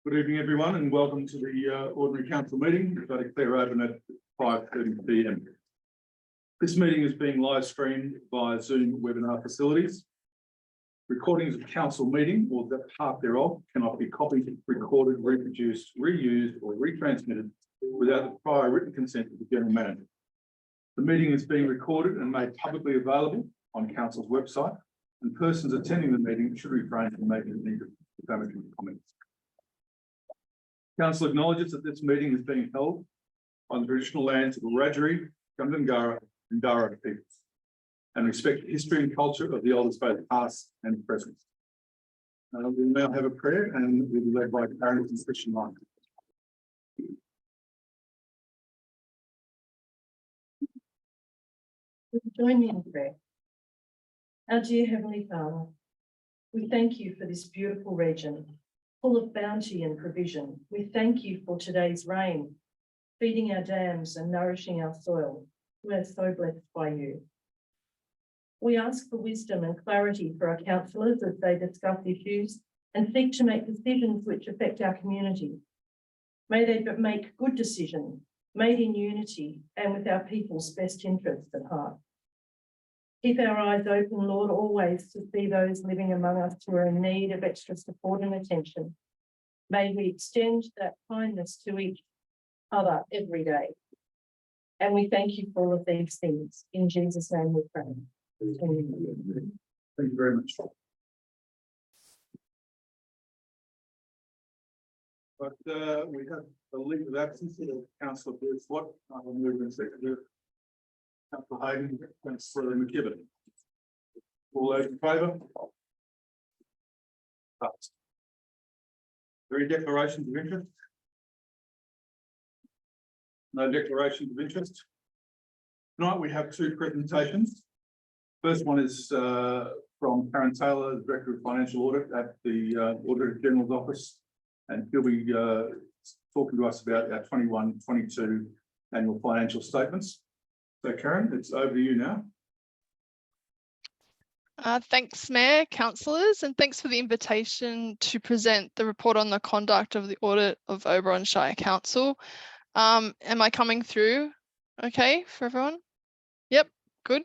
Good evening, everyone, and welcome to the Ordinary Council meeting, which I declare open at 5:30 p.m. This meeting is being live streamed via Zoom webinar facilities. Recordings of council meeting or that part thereof cannot be copied, recorded, reproduced, reused, or retransmitted without the prior written consent of the General Manager. The meeting is being recorded and made publicly available on Council's website, and persons attending the meeting should refrain from making any defamatory comments. Council acknowledges that this meeting is being held on the traditional lands of the Wiradjuri, Gundungurra and Darug peoples, and respect the history and culture of the elders both past and present. We'll now have a prayer and we'll be led by Karen and Christian Line. Join me in prayer. Our dear Heavenly Father, we thank you for this beautiful region, full of bounty and provision. We thank you for today's rain, feeding our dams and nourishing our soil. We are so blessed by you. We ask for wisdom and clarity for our councillors as they discuss issues and seek to make decisions which affect our community. May they make good decisions, made in unity and with our people's best interests at heart. Keep our eyes open, Lord, always to see those living among us who are in need of extra support and attention. May we extend that kindness to each other every day. And we thank you for all of these things. In Jesus' name we pray. Amen. Thank you very much. But we have a leave of absence of Councillor Bruce Watt. I will move in second. Councillor Hayden, Councillor McKibben. All those in favour? Passed. Any declarations of interest? No declarations of interest. Tonight we have two presentations. First one is from Karen Taylor, Director of Financial Audit at the Auditor General's Office, and he'll be talking to us about our 21-22 annual financial statements. So Karen, it's over to you now. Thanks, Mayor, councillors, and thanks for the invitation to present the report on the conduct of the audit of Oberon Shire Council. Am I coming through okay for everyone? Yep, good.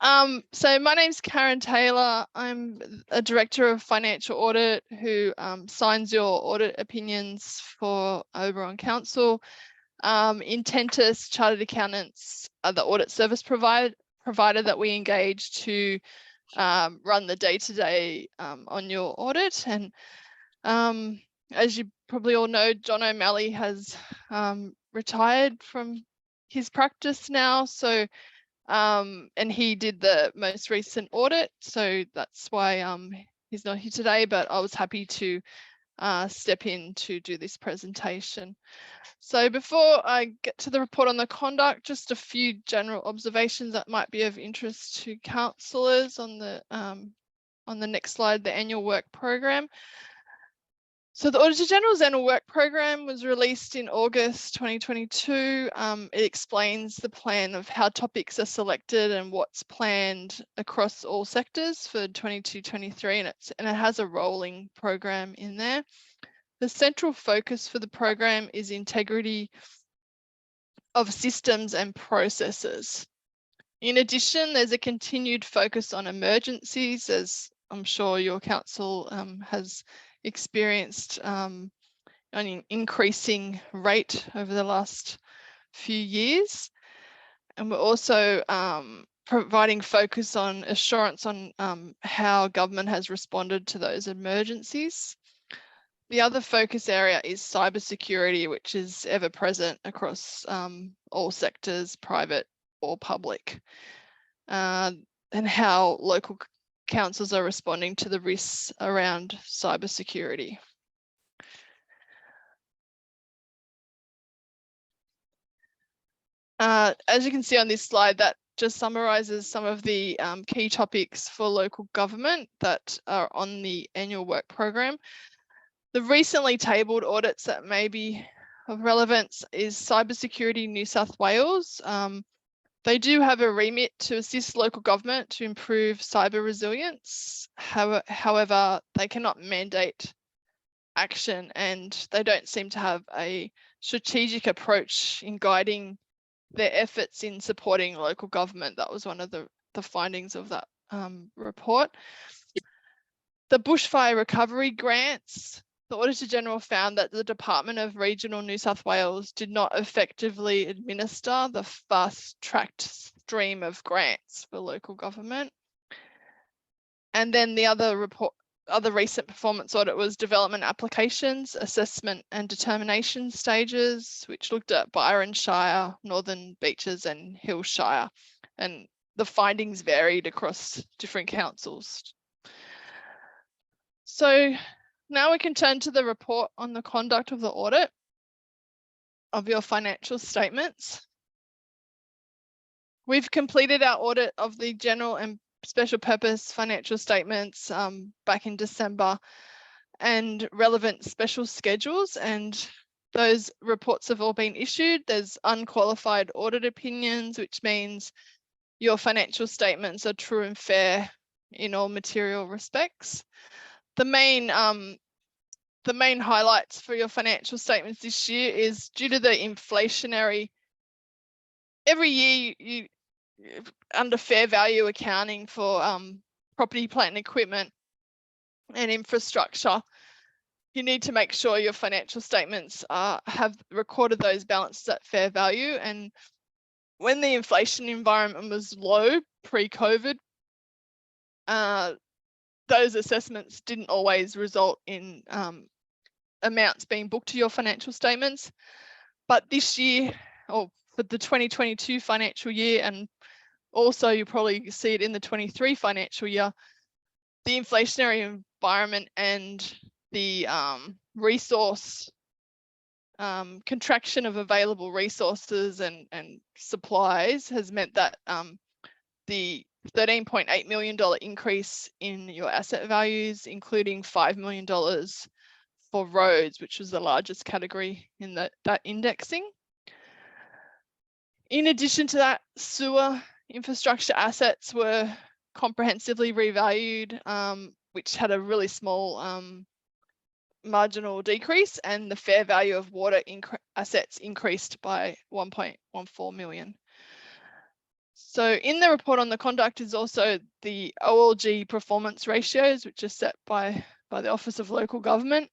So my name's Karen Taylor. I'm a Director of Financial Audit who signs your audit opinions for Oberon Council. Intentus Chartered Accountants are the audit service provider that we engage to run the day-to-day on your audit. And as you probably all know, John O'Malley has retired from his practice now. So and he did the most recent audit. So that's why he's not here today, but I was happy to step in to do this presentation. So before I get to the report on the conduct, just a few general observations that might be of interest to councillors on the next slide, the annual work program. So the Auditor General's annual work program was released in August 2022. It explains the plan of how topics are selected and what's planned across all sectors for 22-23, and it has a rolling program in there. The central focus for the program is integrity of systems and processes. In addition, there's a continued focus on emergencies, as I'm sure your council has experienced an increasing rate over the last few years. And we're also providing focus on assurance on how government has responded to those emergencies. The other focus area is cybersecurity, which is ever present across all sectors, private or public, and how local councils are responding to the risks around cybersecurity. As you can see on this slide, that just summarises some of the key topics for local government that are on the annual work program. The recently tabled audits that may be of relevance is Cybersecurity New South Wales. They do have a remit to assist local government to improve cyber resilience. However, they cannot mandate action, and they don't seem to have a strategic approach in guiding their efforts in supporting local government. That was one of the findings of that report. The bushfire recovery grants, the Auditor General found that the Department of Regional New South Wales did not effectively administer the fast-tracked stream of grants for local government. And then the other recent performance audit was development applications, assessment and determination stages, which looked at Byron Shire, Northern Beaches and Hill Shire. And the findings varied across different councils. So now we can turn to the report on the conduct of the audit of your financial statements. We've completed our audit of the general and special purpose financial statements back in December, and relevant special schedules, and those reports have all been issued. There's unqualified audit opinions, which means your financial statements are true and fair in all material respects. The main highlights for your financial statements this year is due to the inflationary. Every year you under fair value accounting for property, plant and equipment and infrastructure, you need to make sure your financial statements have recorded those balances at fair value. And when the inflation environment was low pre-COVID, those assessments didn't always result in amounts being booked to your financial statements. But this year, or for the 2022 financial year, and also you probably see it in the 23 financial year, the inflationary environment and the resource contraction of available resources and supplies has meant that the $13.8 million increase in your asset values, including $5 million for roads, which was the largest category in that indexing. In addition to that, sewer infrastructure assets were comprehensively revalued, which had a really small marginal decrease, and the fair value of water assets increased by 1.14 million. So in the report on the conduct is also the OLG performance ratios, which are set by the Office of Local Government.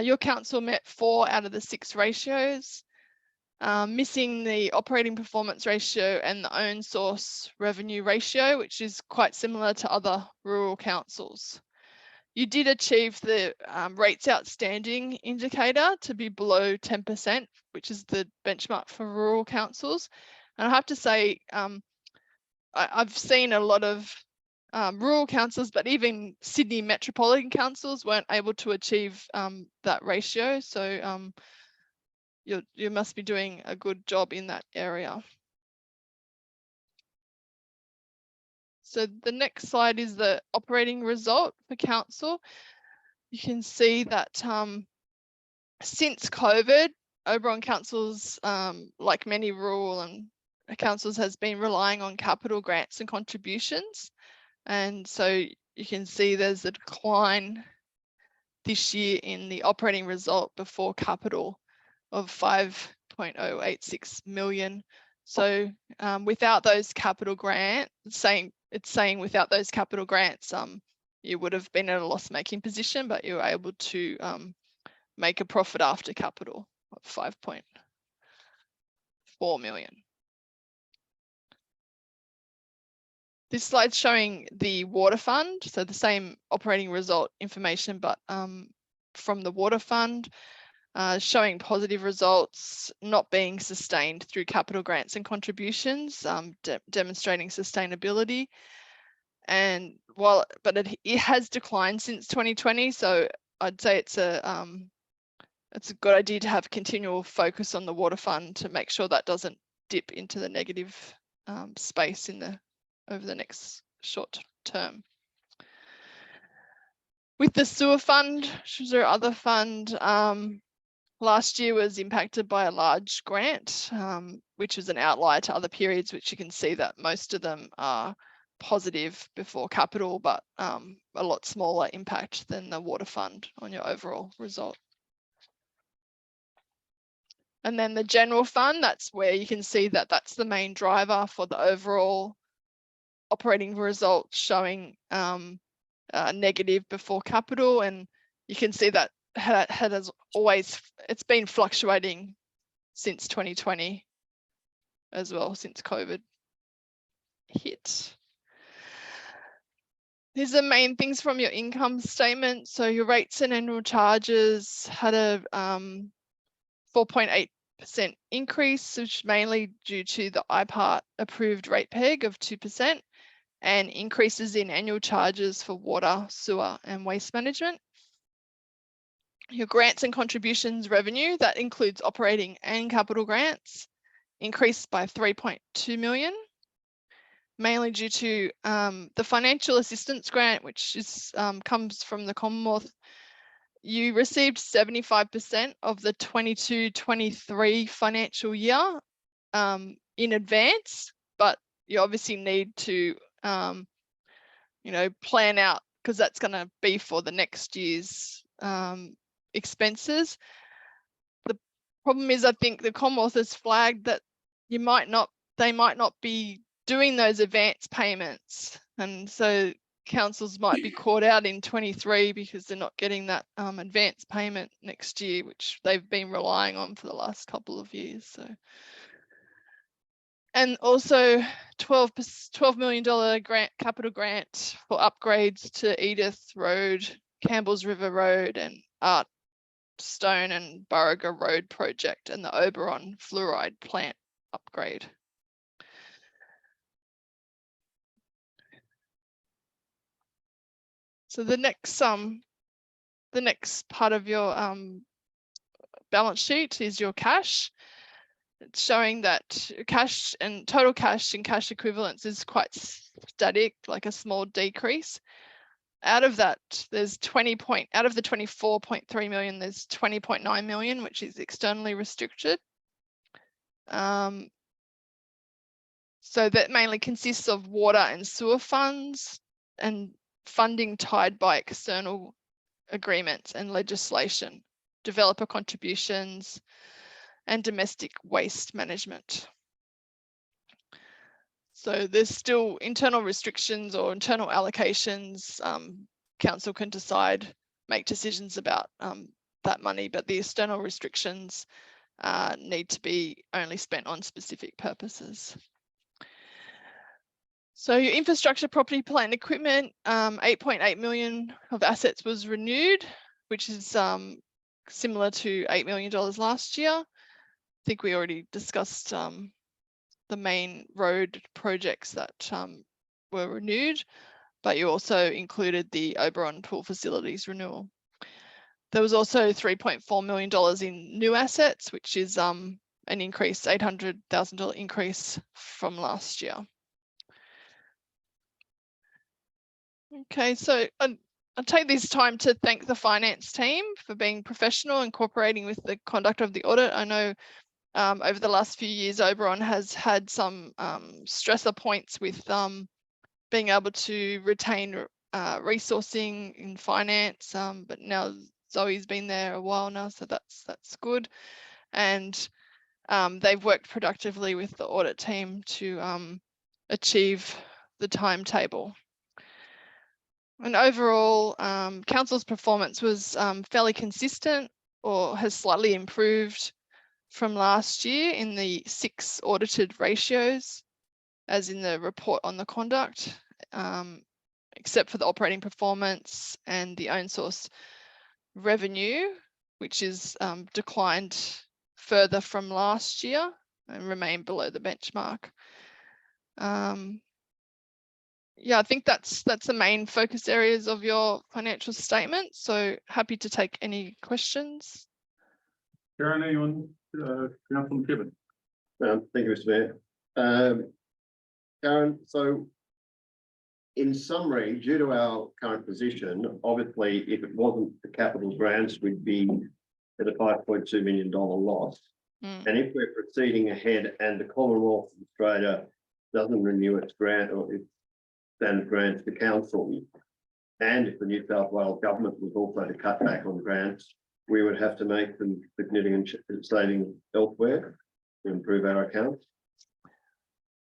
Your council met 4 out of the 6 ratios, missing the operating performance ratio and the own source revenue ratio, which is quite similar to other rural councils. You did achieve the rates outstanding indicator to be below 10%, which is the benchmark for rural councils. And I have to say, I've seen a lot of rural councils, but even Sydney metropolitan councils weren't able to achieve that ratio. So you must be doing a good job in that area. So the next slide is the operating result for council. You can see that since COVID, Oberon councils, like many rural and councils, has been relying on capital grants and contributions. And so you can see there's a decline this year in the operating result before capital of 5.086 million. So without those capital grants, it's saying without those capital grants, you would have been in a loss-making position, but you were able to make a profit after capital of 5.4 million. This slide's showing the water fund, so the same operating result information, but from the water fund, showing positive results not being sustained through capital grants and contributions, demonstrating sustainability. And it has declined since 2020, so I'd say it's a good idea to have continual focus on the water fund to make sure that doesn't dip into the negative space over the next short term. With the sewer fund, which is our other fund, last year was impacted by a large grant, which was an outlier to other periods, which you can see that most of them are positive before capital, but a lot smaller impact than the water fund on your overall result. And then the general fund, that's where you can see that that's the main driver for the overall operating result, showing negative before capital. And you can see that has always, it's been fluctuating since 2020 as well, since COVID hit. These are the main things from your income statement. So your rates and annual charges had a 4.8% increase, which is mainly due to the IPART approved rate peg of 2% and increases in annual charges for water, sewer and waste management. Your grants and contributions revenue, that includes operating and capital grants, increased by 3.2 million. Mainly due to the financial assistance grant, which is comes from the Commonwealth. You received 75% of the 22-23 financial year in advance, but you obviously need to, plan out, because that's going to be for the next year's expenses. The problem is, I think the Commonwealth has flagged that they might not be doing those advance payments, and so councils might be caught out in 23 because they're not getting that advance payment next year, which they've been relying on for the last couple of years. So, and also $12 million capital grant for upgrades to Edith Road, Campbell's River Road, and Art Stone and Burriga Road project, and the Oberon fluoride plant upgrade. So the next part of your balance sheet is your cash. It's showing that cash and total cash and cash equivalents is quite static, like a small decrease. Out of that, there's out of the 24.3 million, there's 20.9 million, which is externally restricted. So that mainly consists of water and sewer funds and funding tied by external agreements and legislation, developer contributions, and domestic waste management. So there's still internal restrictions or internal allocations. Council can make decisions about that money, but the external restrictions need to be only spent on specific purposes. So your infrastructure, property, plant and equipment, 8.8 million of assets was renewed, which is similar to $8 million last year. I think we already discussed the main road projects that were renewed, but you also included the Oberon pool facilities renewal. There was also $3.4 million in new assets, which is an increase, $800,000 increase from last year. Okay, so I'll take this time to thank the finance team for being professional and cooperating with the conduct of the audit. I know over the last few years, Oberon has had some stressor points with being able to retain resourcing in finance, but now Zoe's been there a while now, so that's good. And they've worked productively with the audit team to achieve the timetable. And overall, council's performance was fairly consistent or has slightly improved from last year in the 6 audited ratios, as in the report on the conduct, except for the operating performance and the own source revenue, which is declined further from last year and remained below the benchmark. Yeah, I think that's the main focus areas of your financial statement. So happy to take any questions. Karen, anyone? Councillor Kevin. Thank you, Mr. Mayor. Karen, so in summary, due to our current position, obviously, if it wasn't the capital grants, we'd be at a $5.2 million loss. And if we're proceeding ahead and the Commonwealth of Australia doesn't renew its grant or its standard grants to council. And if the New South Wales government was also to cut back on grants, we would have to make some significant savings elsewhere to improve our accounts.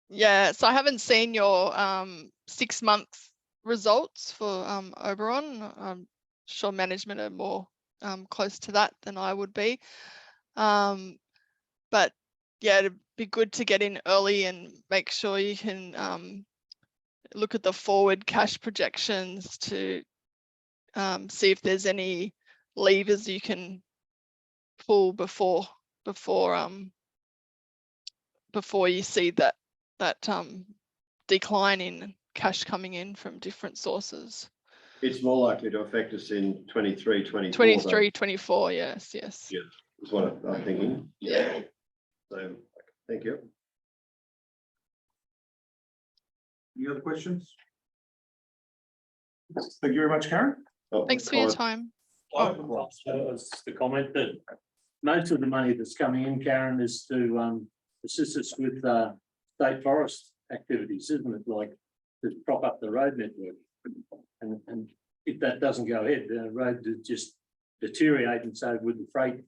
Yeah, so I haven't seen your 6-month results for Oberon. I'm sure management are more close to that than I would be. But yeah, it'd be good to get in early and make sure you can look at the forward cash projections to see if there's any levers you can pull before you see that decline in cash coming in from different sources. It's more likely to affect us in 23, 24. 23, 24, yes. Yeah, is what I'm thinking. Yeah. So, thank you. Any other questions? Thank you very much, Karen. Oh, Thanks for your comment. time. Was the comment that most of the money that's coming in, Karen, is to assist us with state forest activities, isn't it? Like to prop up the road network. And if that doesn't go ahead, the road would just deteriorate, and so would the freight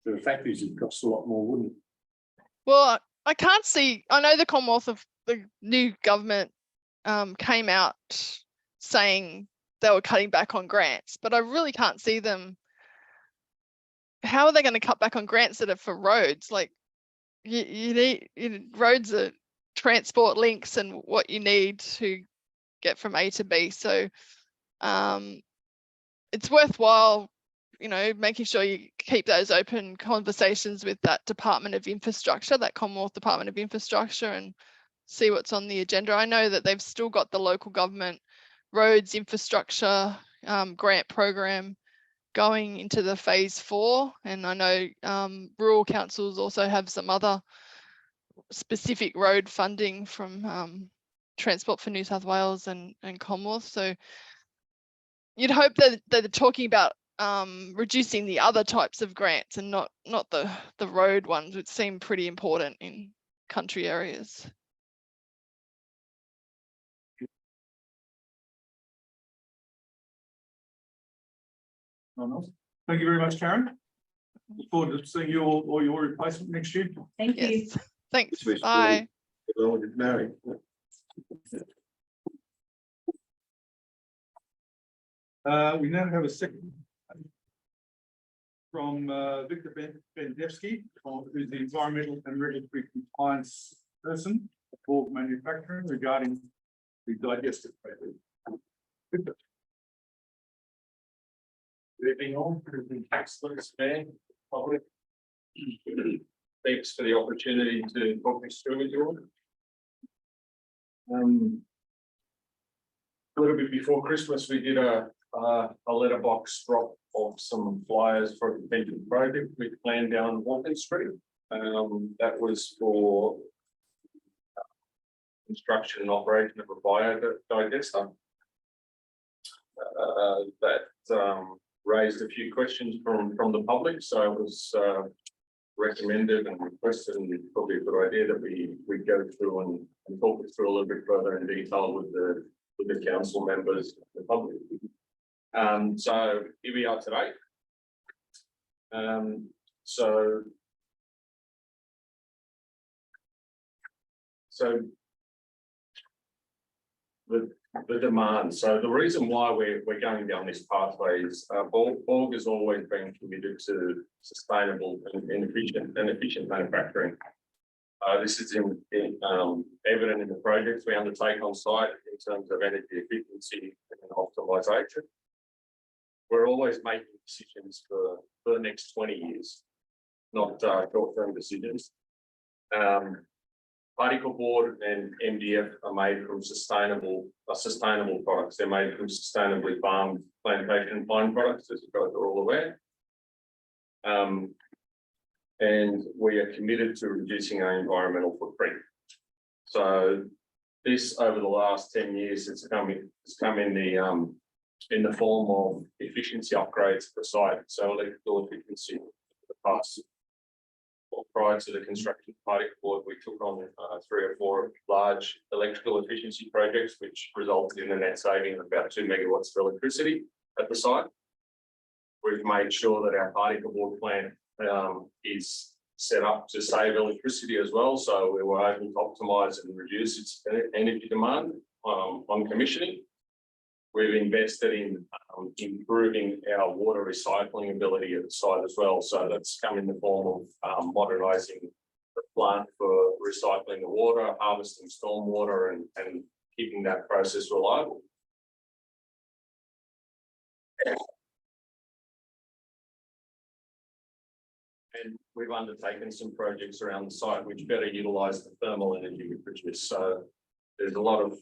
to the factories. It costs a lot more, wouldn't it? Well, I can't see, I know the Commonwealth of the new government came out saying they were cutting back on grants, but I really can't see them. How are they going to cut back on grants that are for roads? Like you need roads are transport links and what you need to get from A to B. So it's worthwhile, you know, making sure you keep those open conversations with that Department of Infrastructure, that Commonwealth Department of Infrastructure, and see what's on the agenda. I know that they've still got the local government roads infrastructure grant program going into the phase 4, and I know rural councils also have some other specific road funding from Transport for New South Wales and Commonwealth. So you'd hope that they're talking about reducing the other types of grants and not the road ones, which seem pretty important in country areas. No one else? Thank you very much, Karen. Look forward to seeing you or your replacement next year. Thank you. Yes, thanks. Switch to- Bye. Well, we're married. We now have a second from Victor Bendevsky, who's the environmental and regulatory compliance person for manufacturing regarding the digestive project. Victor. Good evening all, good evening councillors, mayor, public. Thanks for the opportunity to talk this through with you all. A little bit before Christmas, we did a letterbox drop of some flyers for a potential project we planned down Walton Street. That was for construction and operation of a biodigester. That raised a few questions from the public, so it was recommended and requested, and it's probably a good idea that we go through and talk it through a little bit further in detail with the council members, the public. So here we are today. So the demand. So the reason why we're going down this pathway is Borg has always been committed to sustainable and efficient manufacturing. This is evident in the projects we undertake on site in terms of energy efficiency and optimization. We're always making decisions for the next 20 years, not short-term decisions. Particle board and MDF are made from sustainable products. They're made from sustainably farmed plantation pine products, as you guys are all aware. And we are committed to reducing our environmental footprint. So this, over the last 10 years, it's come in the form of efficiency upgrades for site. So electrical efficiency for the past prior to the construction particle board, we took on 3 or 4 large electrical efficiency projects, which resulted in a net saving of about 2 megawatts of electricity at the site. We've made sure that our particle board plant is set up to save electricity as well, so we were able to optimise and reduce its energy demand on commissioning. We've invested in improving our water recycling ability at the site as well. So that's come in the form of modernising the plant for recycling the water, harvesting stormwater, and keeping that process reliable. And we've undertaken some projects around the site which better utilise the thermal energy we produce. So there's a lot of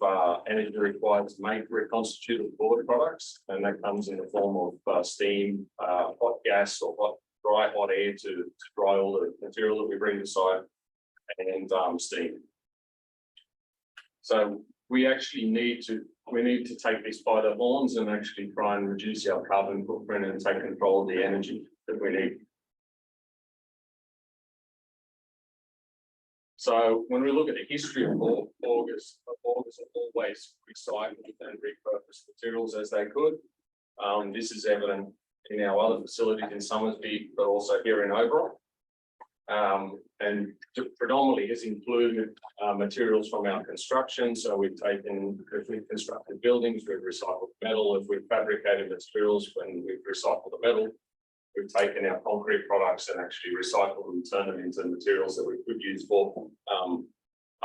energy required to make reconstituted board products, and that comes in the form of steam, hot gas, or hot air to dry all the material that we bring to site, and steam. So we actually need to take this by the horns and actually try and reduce our carbon footprint and take control of the energy that we need. So when we look at the history of August have always recycled and repurposed materials as they could. This is evident in our other facilities in Summersby, but also here in Oberon. And predominantly has included materials from our construction. So we've constructed buildings, we've recycled metal. If we've fabricated materials, when we've recycled the metal, we've taken our concrete products and actually recycled them and turned them into materials that we could use for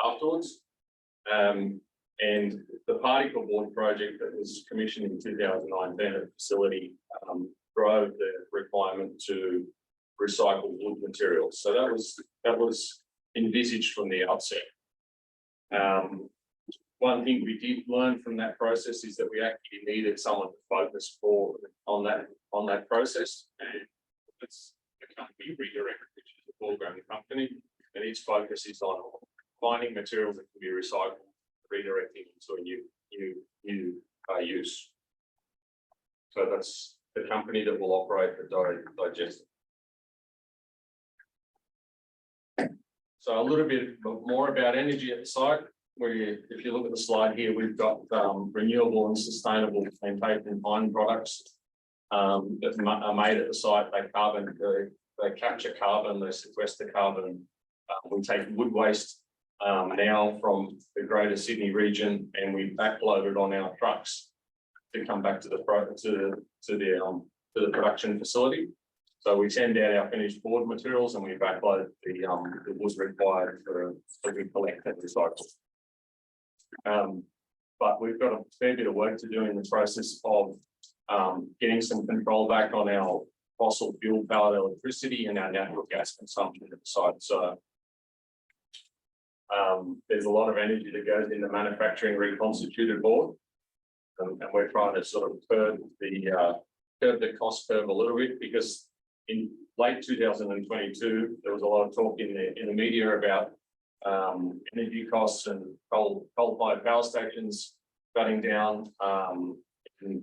afterwards. And the particle board project that was commissioned in 2019 at the facility drove the requirement to recycle wood materials. So that was envisaged from the outset. One thing we did learn from that process is that we actually needed someone to focus on that process, and it's the company Redirect, which is a full-grown company, and its focus is on finding materials that can be recycled, redirecting into a new use. So that's the company that will operate the digester. So a little bit more about energy at the site. If you look at the slide here, we've got renewable and sustainable plantation pine products that are made at the site. They capture carbon, they sequester carbon. We take wood waste now from the Greater Sydney region, and we backload it on our trucks to come back to the production facility. So we send out our finished board materials, and we backload the wood required to be collected and recycled. But we've got a fair bit of work to do in the process of getting some control back on our fossil fuel powered electricity and our natural gas consumption at the site. So there's a lot of energy that goes into manufacturing reconstituted board, and we're trying to sort of curb the cost curve a little bit, because in late 2022 there was a lot of talk in the media about energy costs and coal-fired power stations shutting down, and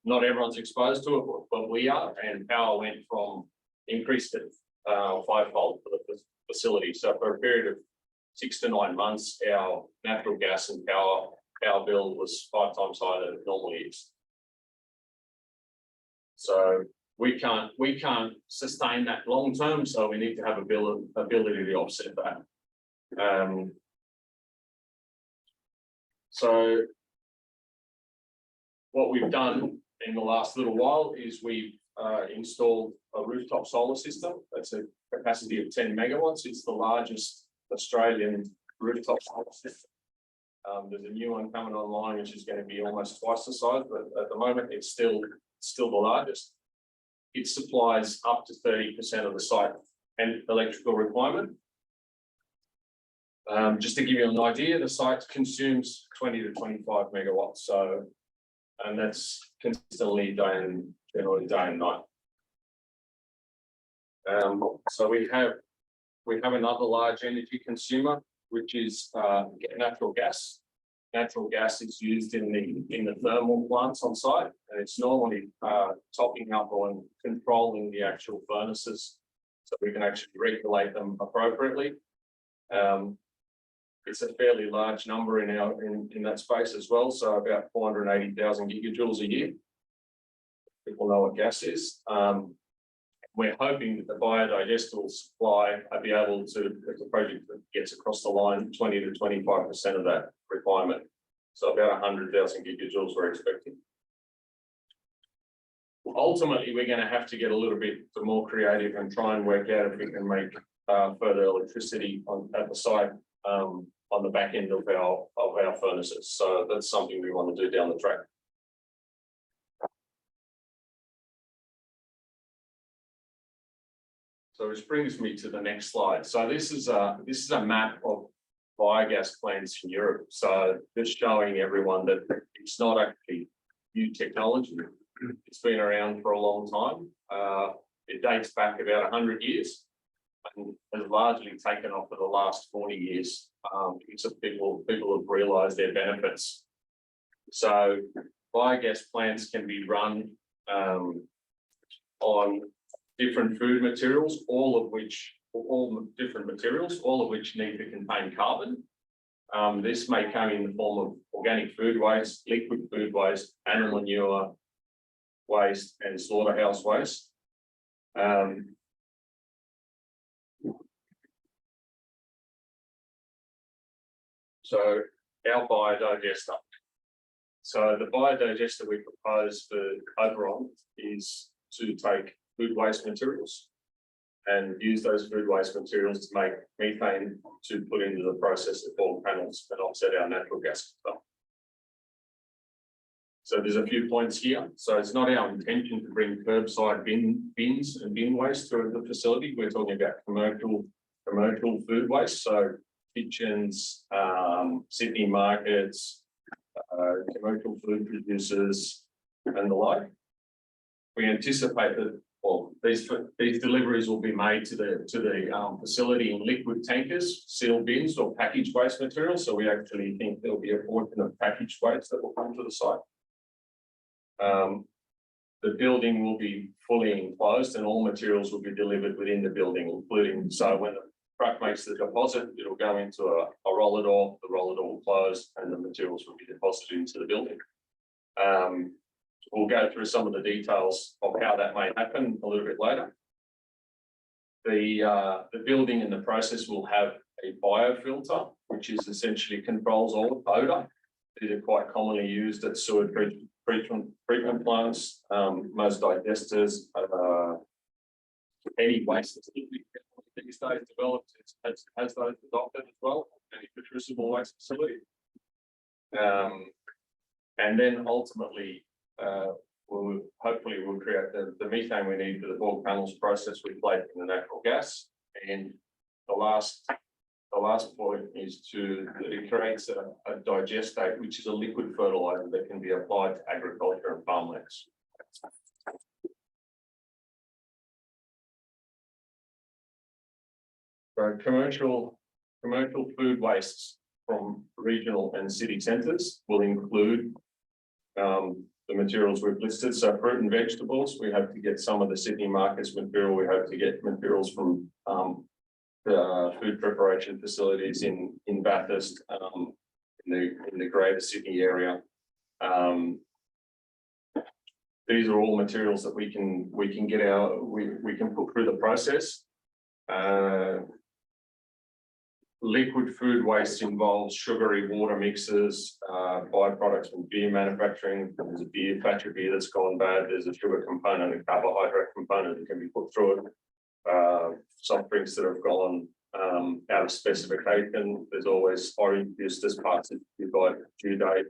not everyone's exposed to it, but we are, and power went from increased at 5-fold for the facility. So for a period of 6 to 9 months, our natural gas and power bill was 5 times higher than it normally is. So we can't sustain that long term, so we need to have ability to offset that. So what we've done in the last little while is we've installed a rooftop solar system. That's a capacity of 10 megawatts. It's the largest Australian rooftop solar system. There's a new one coming online, which is going to be almost twice the size, but at the moment it's still the largest. It supplies up to 30% of the site and electrical requirement. Just to give you an idea, the site consumes 20 to 25 megawatts. So, and that's consistently generally day and night. So we have another large energy consumer, which is natural gas. Natural gas is used in the thermal plants on site, and it's normally topping up on controlling the actual furnaces so we can actually regulate them appropriately. It's a fairly large number in that space as well, so about 480,000 gigajoules a year. People know what gas is. We're hoping that the biodigestible supply will be able to, if the project gets across the line, 20 to 25% of that requirement. So about 100,000 gigajoules we're expecting. Ultimately, we're going to have to get a little bit more creative and try and work out if we can make further electricity at the site on the back end of our furnaces. So that's something we want to do down the track. So which brings me to the next slide. So this is a map of biogas plants in Europe. So just showing everyone that it's not actually new technology. It's been around for a long time. It dates back about 100 years and has largely taken off for the last 40 years because people have realised their benefits. So biogas plants can be run on different food materials, all different materials, all of which need to contain carbon. This may come in the form of organic food waste, liquid food waste, animal manure waste, and slaughterhouse waste. So our biodigester. So the biodigester we propose for Oberon is to take food waste materials and use those food waste materials to make methane to put into the process of Borg panels and offset our natural gas. So there's a few points here. So it's not our intention to bring curbside bins and bin waste to the facility. We're talking about commercial food waste. So kitchens, Sydney markets, commercial food producers, and the like. We anticipate that these deliveries will be made to the facility in liquid tankers, sealed bins, or packaged waste material. So we actually think there'll be a portion of packaged waste that will come to the site. The building will be fully enclosed and all materials will be delivered within the building, including, so when the truck makes the deposit, it'll go into a roller door, the roller door will close and the materials will be deposited into the building. We'll go through some of the details of how that may happen a little bit later. The building and the process will have a biofilter, which is essentially controls all odor. These are quite commonly used at sewer treatment plants. Most digesters, any waste that's these days developed has those adopted as well, any producible waste facility. And then ultimately, hopefully we'll create the methane we need for the Borg panels process replacing the natural gas. And the last point is it creates a digestate, which is a liquid fertilizer that can be applied to agriculture and farmlands. So commercial food wastes from regional and city centres will include the materials we've listed. So fruit and vegetables, we hope to get some of the Sydney markets material. We hope to get materials from the food preparation facilities in Bathurst, in the greater Sydney area. These are all materials that we can put through the process. Liquid food waste involves sugary water mixes, byproducts from beer manufacturing. There's a batch of beer that's gone bad. There's a sugar component, a carbohydrate component that can be put through it. Soft drinks that have gone out of specification. There's always orange juice as parts of due date.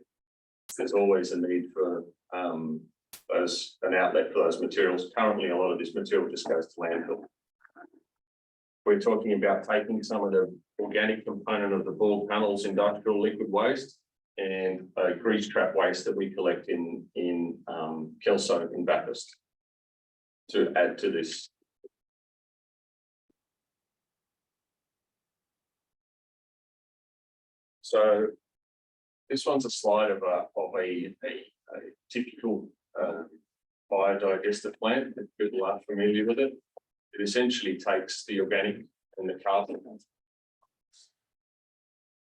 There's always a need for an outlet for those materials. Currently, a lot of this material just goes to landfill. We're talking about taking some of the organic component of the Borg panels industrial liquid waste and grease trap waste that we collect in Kelso in Bathurst to add to this. So this one's a slide of a typical biodigester plant. People are familiar with it. It essentially takes the organic and the carbon,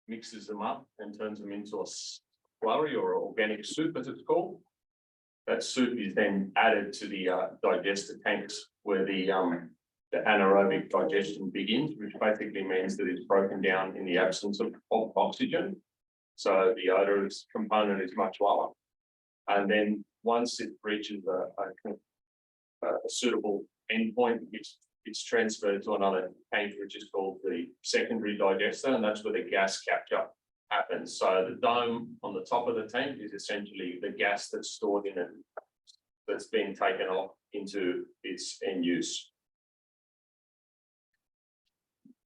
mixes them up and turns them into a slurry or organic soup, as it's called. That soup is then added to the digester tanks where the anaerobic digestion begins, which basically means that it's broken down in the absence of oxygen. So the odorous component is much lower. And then once it reaches a suitable endpoint, it's transferred to another tank, which is called the secondary digester, and that's where the gas capture happens. So the dome on the top of the tank is essentially the gas that's stored in it, that's being taken off into its end use.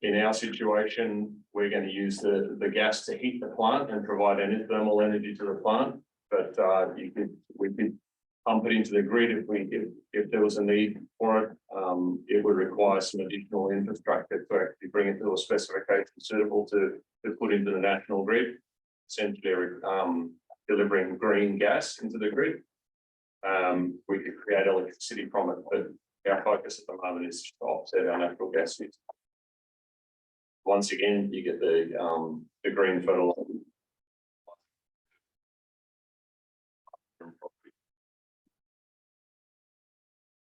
In our situation, we're going to use the gas to heat the plant and provide any thermal energy to the plant. But we could pump it into the grid if there was a need for it. It would require some additional infrastructure to actually bring it to a specification suitable to put into the national grid, essentially delivering green gas into the grid. We could create electricity from it, but our focus at the moment is to offset our natural gas use. Once again, you get the green fertilizer.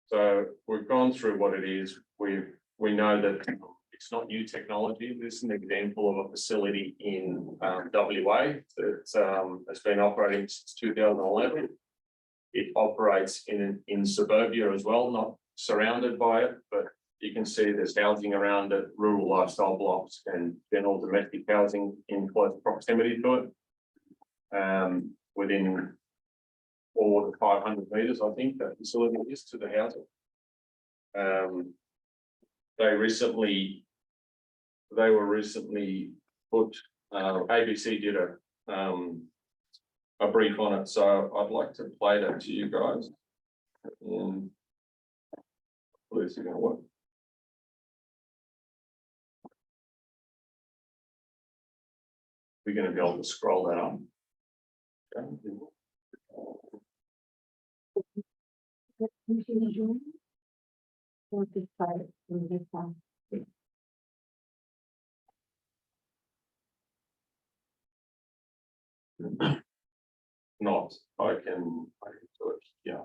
So we've gone through what it is. We know that it's not new technology. This is an example of a facility in WA that has been operating since 2011. It operates in suburbia as well, not surrounded by it, but you can see there's housing around it, rural lifestyle blocks and general domestic housing in close proximity to it. Within 400 to 500 meters, I think that facility is to the housing. They were recently put, ABC did a brief on it, so I'd like to play that to you guys. And please, you know what? We're going to be able to scroll that up. Not, I can do it, yeah.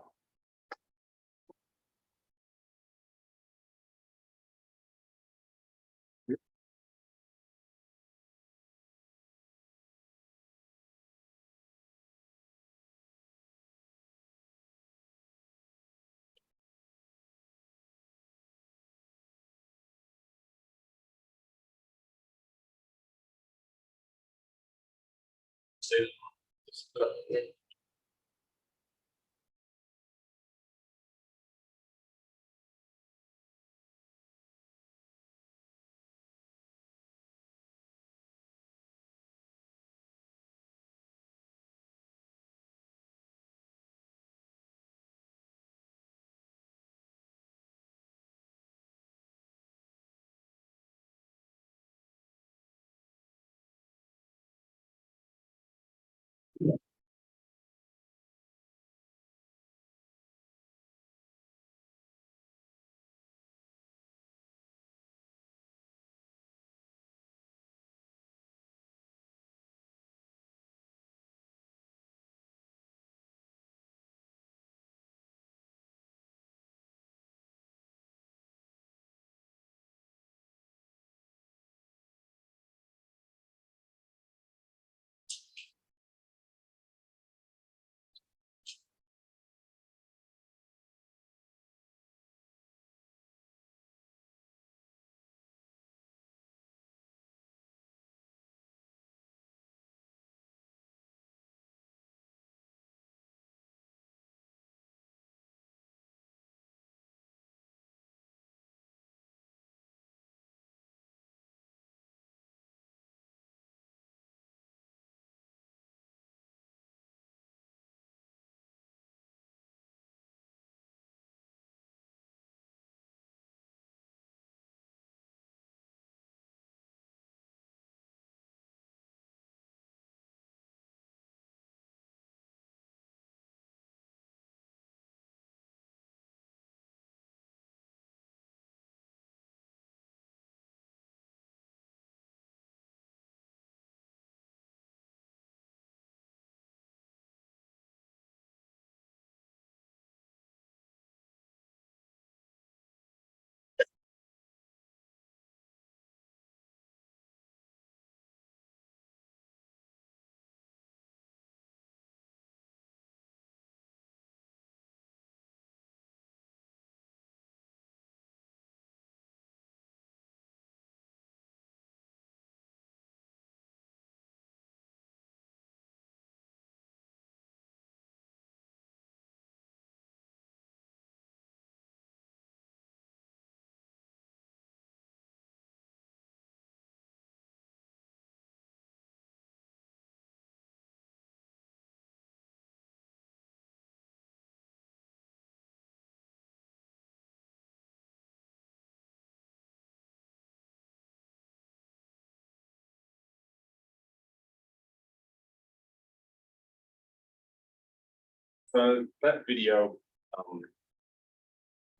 So that video,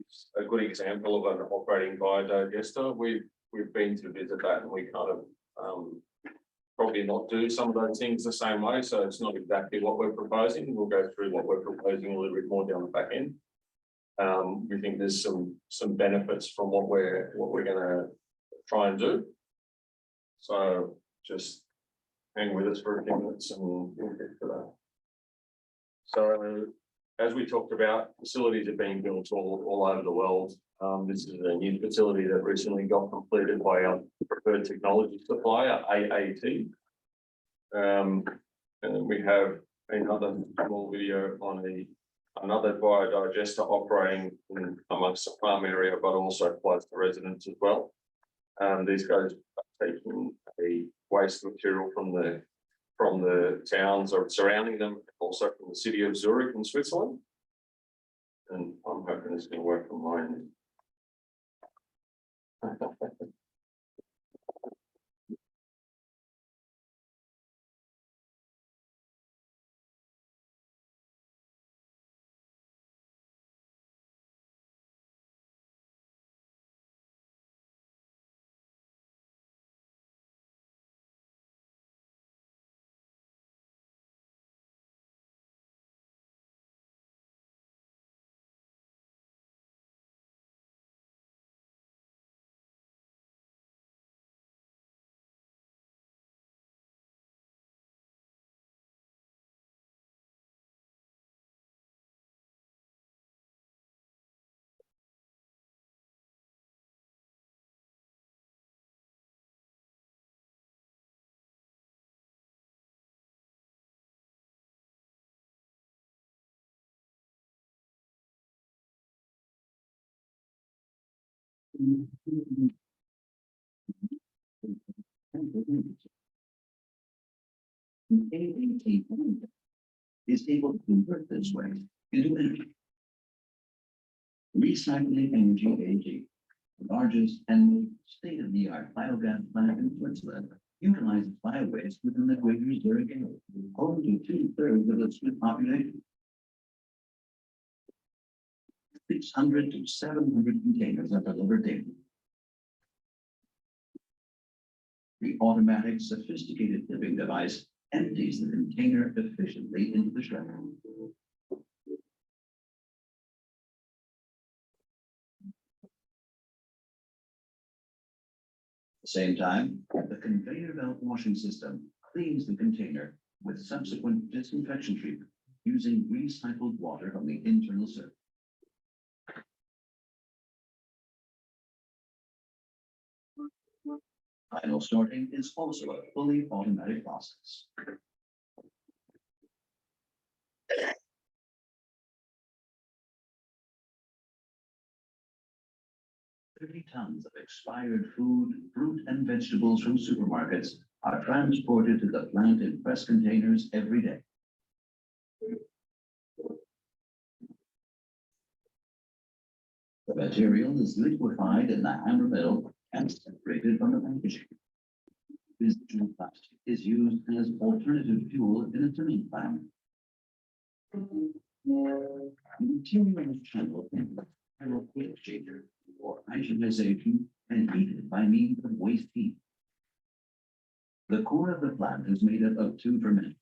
is a good example of an operating biodigester. We've been to visit that and we kind of, probably not do some of those things the same way. So it's not exactly what we're proposing. We'll go through what we're proposing a little bit more down the back end. We think there's some benefits from what we're gonna try and do. So just hang with us for a few minutes and we'll get to that. So as we talked about, facilities are being built all over the world. This is a new facility that recently got completed by our preferred technology supplier, AAT. And then we have another small video on another biodigester operating in amongst the farm area, but also close to residents as well. These guys are taking a waste material from the towns or surrounding them, also from the city of Zurich in Switzerland. And I'm hoping it's going to work on mine. Is able to convert this waste into energy. Recycling Energy AG, the largest and state-of-the-art biogas plant in Switzerland, utilizes biowaste within the Greater Zurich area, home to 2/3 of the Swiss population. 600 to 700 containers are delivered daily. The automatic sophisticated tipping device empties the container efficiently into the shredder. At the same time, the conveyor belt washing system cleans the container with subsequent disinfection treatment using recycled water from the internal circuit. Final sorting is also a fully automatic process. Tons of expired food, fruit, and vegetables from supermarkets are transported to the plant in press containers every day. The material is liquefied in the hammer mill and separated from the packaging. Residual plastic is used as alternative fuel in a cement plant. The material is channeled in a heat exchanger for isolation and heated by means of waste heat. The core of the plant is made up of 2 fermenters,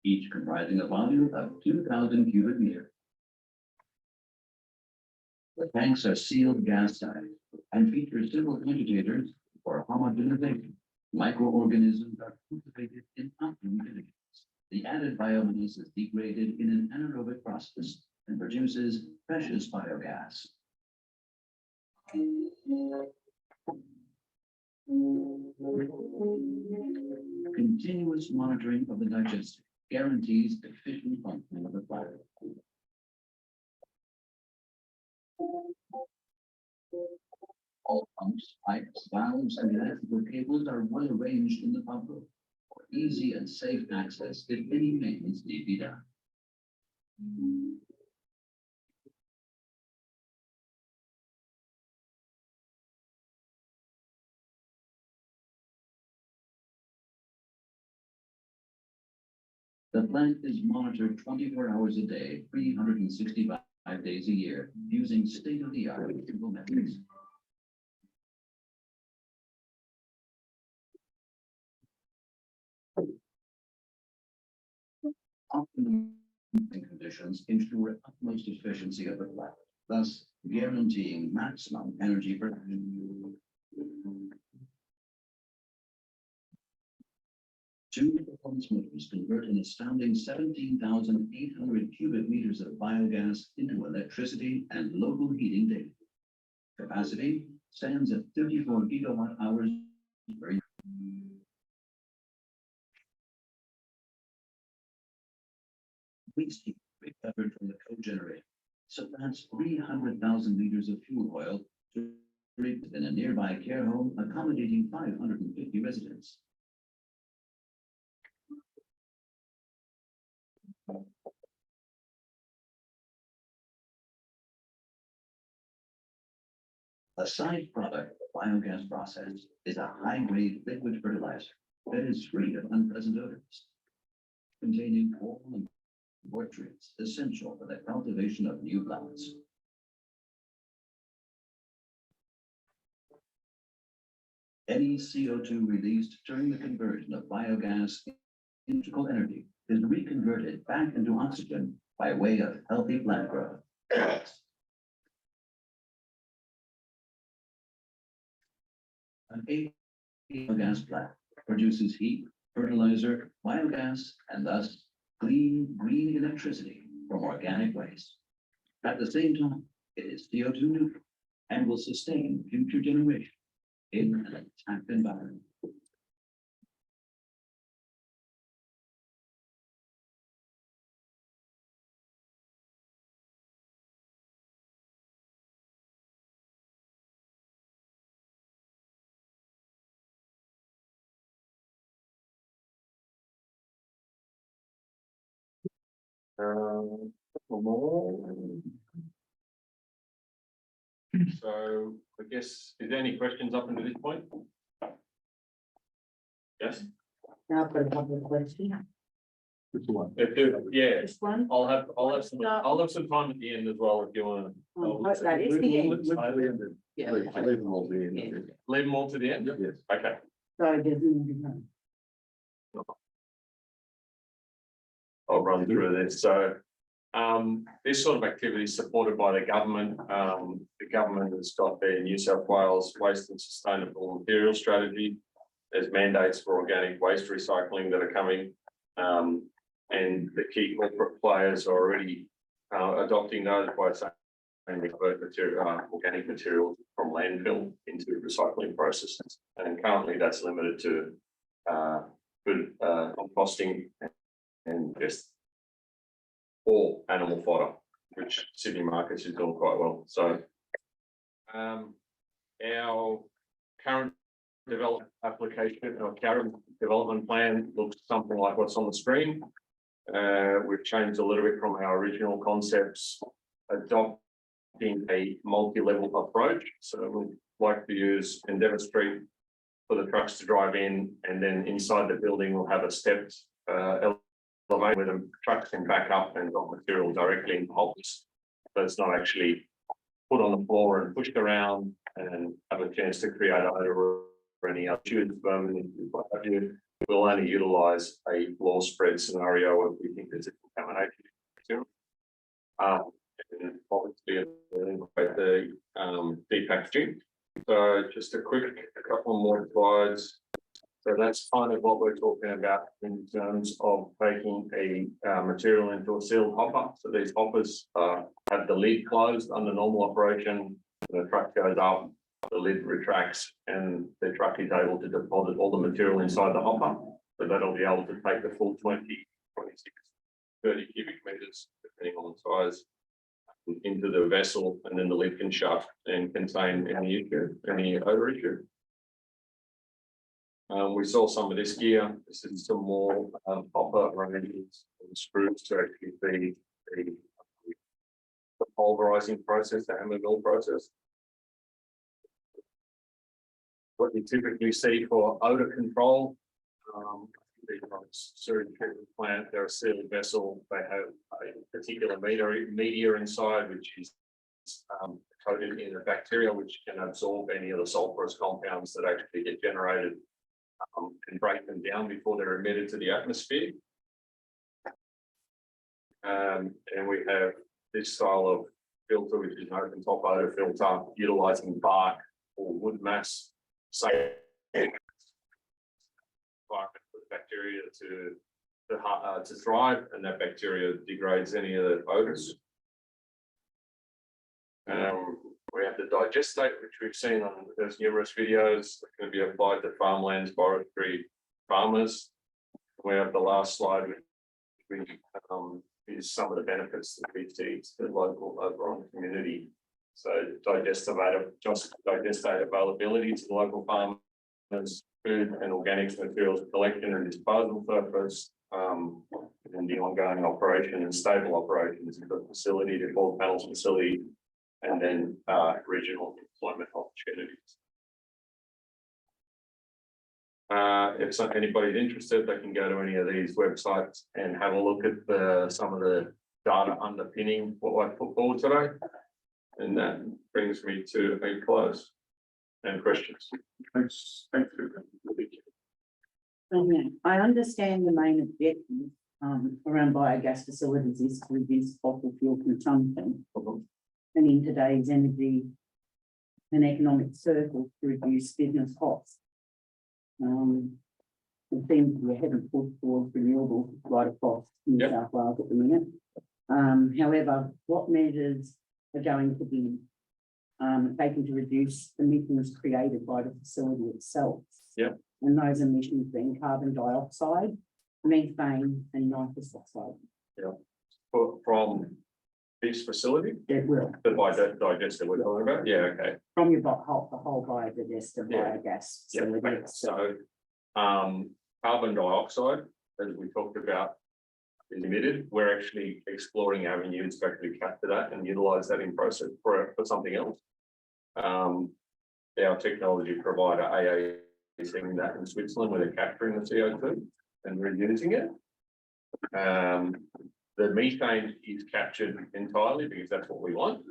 each comprising a volume of 2,000 cubic meters. The tanks are sealed gas tight and feature several agitators for homogenization. Microorganisms are cultivated in optimum conditions. The added biomass is degraded in an anaerobic process and produces precious biogas. Continuous monitoring of the digestive guarantees efficient functioning of the bladder. All pumps, pipes, valves, and electrical cables are well arranged in the pump room for easy and safe access if any maintenance need be done. The plant is monitored 24 hours a day, 365 days a year, using state-of-the-art simple methods. Optimum conditions ensure utmost efficiency of the plant, thus guaranteeing maximum energy production. Two performance motors convert an astounding 17,800 cubic meters of biogas into electricity and local heating daily. Capacity stands at 34 gigawatt hours per year. Waste heat recovered from the cogenerator supplants 300,000 liters of fuel oil to in a nearby care home accommodating 550 residents. A side product of the biogas process is a high-grade liquid fertilizer that is free of unpleasant odors, containing all and nutrients essential for the cultivation of new plants. Any CO2 released during the conversion of biogas into electrical energy is reconverted back into oxygen by way of healthy plant growth. An biogas plant produces heat, fertilizer, biogas, and thus clean, green electricity from organic waste. At the same time, it is CO2 neutral and will sustain future generations in an intact environment. Couple more. So I guess, is there any questions up until this point? Yes, Now I've got a couple of questions. yeah, Just one. I'll have some time at the end as well if you want That is the end. to. Yeah. Leave them all there. Leave them all to the end? Yes. Okay. So there's no- I'll run through this. So this sort of activity is supported by the government. The government has got their New South Wales Waste and Sustainable Material Strategy. There's mandates for organic waste recycling that are coming. And the key corporate players are already adopting those by saying they convert organic material from landfill into recycling processes. And currently that's limited to food composting and just or animal fodder, which Sydney Markets is doing quite well. So our current development application or current development plan looks something like what's on the screen. We've changed a little bit from our original concepts, adopting a multi-level approach. So we'd like to use Endeavour Street for the trucks to drive in, and then inside the building we'll have a stepped elevator where the trucks can back up and drop material directly in holes. So it's not actually put on the floor and pushed around and have a chance to create odor or any other issues. We'll only utilize a floor spread scenario if we think there's a contamination. And obviously the depackaging. So just a couple more slides. So that's kind of what we're talking about in terms of taking a material into a sealed hopper. So these hoppers have the lid closed under normal operation. The truck goes up, the lid retracts, and the truck is able to deposit all the material inside the hopper. So that'll be able to take the full 20, 26, 30 cubic meters, depending on the size, into the vessel, and then the lid can shut and contain any issue, any odor issue. We saw some of this gear. This is some more hopper ranges and screws to actually feed the pulverizing process, the hammer mill process. What you typically see for odor control, Sewage treatment plant, they're a sealed vessel, they have a particular media inside, which is coated in a bacteria which can absorb any of the sulfurous compounds that actually get generated and break them down before they're emitted to the atmosphere. And we have this style of filter, which is an open top odor filter, utilizing bark or wood mass, say, environment for the bacteria to thrive, and that bacteria degrades any of the odors. We have the digestate, which we've seen on there's numerous videos that can be applied to farmlands, forestry, farmers. We have the last slide, which is some of the benefits that we see to the local Oberon community. So digestate availability to the local farmers, food and organics materials collection and disposal purpose, and the ongoing operation and stable operations of the facility, the core panels facility, and then regional employment opportunities. If anybody's interested, they can go to any of these websites and have a look at some of the data underpinning what I put forward today. And that brings me to a close. And questions? Thanks. I understand the main objective around biogas facilities is to reduce fossil fuel consumption. And in today's energy and economic circle to reduce business costs. It seems we haven't pushed towards renewables right across New South Wales at the minute. However, what measures are going to be taken to reduce emissions created by the facility itself? Yeah. And those emissions being carbon dioxide, methane and nitrous oxide. From this facility, That will, the digester we're talking about? Yeah, okay. from your the whole biodigester Yeah. biogas Yeah, facility. okay. So, carbon dioxide, as we talked about, is emitted. We're actually exploring avenues to actually capture that and utilize that in process for something else. Our technology provider, AA, is doing that in Switzerland, where they're capturing the CO2 and reusing it. The methane is captured entirely because that's what we want.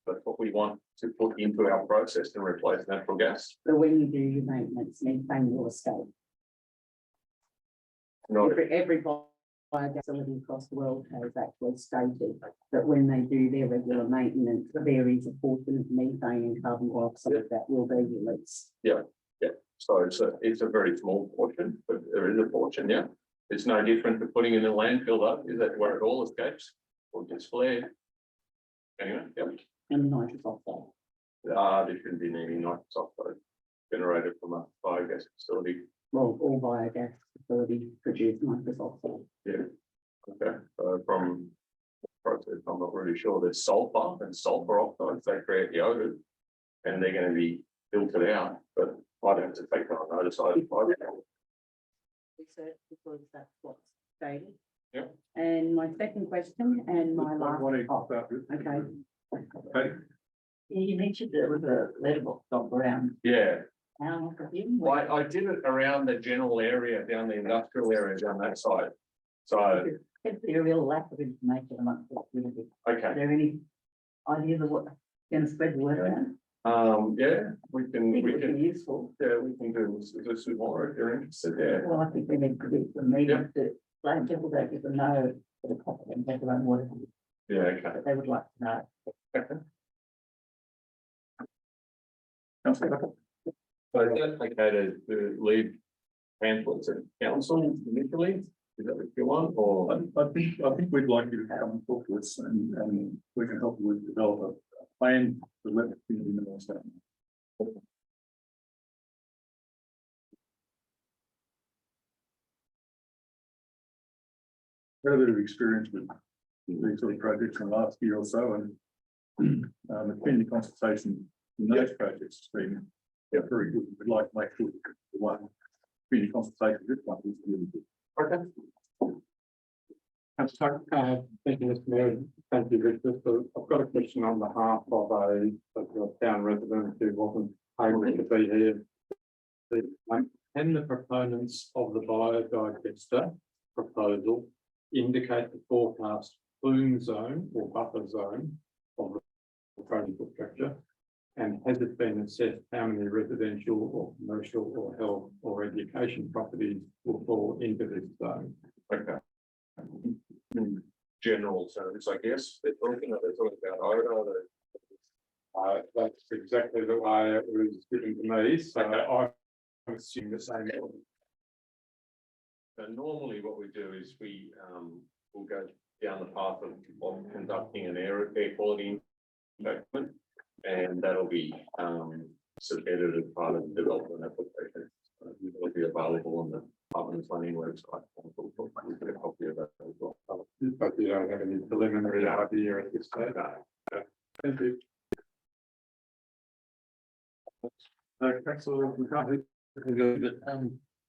That's what we want to put into our process and replace natural gas. So when you do your maintenance, methane will escape. Not Every biogas facility across the world has actually stated that when they do their regular maintenance, there is a portion of methane and carbon dioxide that will be released. so it's a very small portion, but there is a portion, yeah. It's no different to putting in a landfill though, is that where it all escapes or gets flared? Anyway, And nitrous oxide. there shouldn't be any nitrous oxide generated from a biogas facility. Well, all biogas facilities produce nitrous oxide. Okay, so from the process, I'm not really sure. There's sulfur and sulfur oxides, they create the odor. And they're gonna be filtered out, but I don't have to take that on notice. Research, because that's what's stated. Yep. And my second question and my last. Okay. Okay. You mentioned there was a letterbox dog around. Yeah, How long have you? I did it around the general area, down the industrial area down that side. So, There's a real lack of information amongst the community. Are okay, there any ideas of what can spread the word around? yeah, we I think it would be can, useful. yeah, we can do this tomorrow if you're interested, yeah. Well, I think we need to do some meetings to let people don't even know for the couple and take around what it is Yeah, okay. that they would like to know. So is that okay to leave pamphlets at council initially? Is that what you want, or? I think we'd like you to come and talk to us and we can help you with develop a plan to let the community know what's happening. Had a bit of experience with these sort of projects in the last year or so, and the community consultation in those projects has been very good. We'd like to make sure that the one community consultation, this one is really good. Okay. Thank you, Mr. Mayor. Thank you, Richard. So I've got a question on behalf of a town resident who wasn't able to be here. can the proponents of the biodigester proposal indicate the forecast plume zone or buffer zone of the project structure? And has it been assessed how many residential or commercial or health or education properties will fall into this zone? Okay. In general terms, I guess, they're talking about Odo, That's exactly the way it was given to me, so I'm assuming the same. so normally what we do is we'll go down the path of conducting an air quality assessment. And that'll be submitted as part of the development application. It'll be available on the Department of Planning website. We'll get a copy of that as well. But you don't have any preliminary idea at this stage. Thank you. Councillor McCarthy.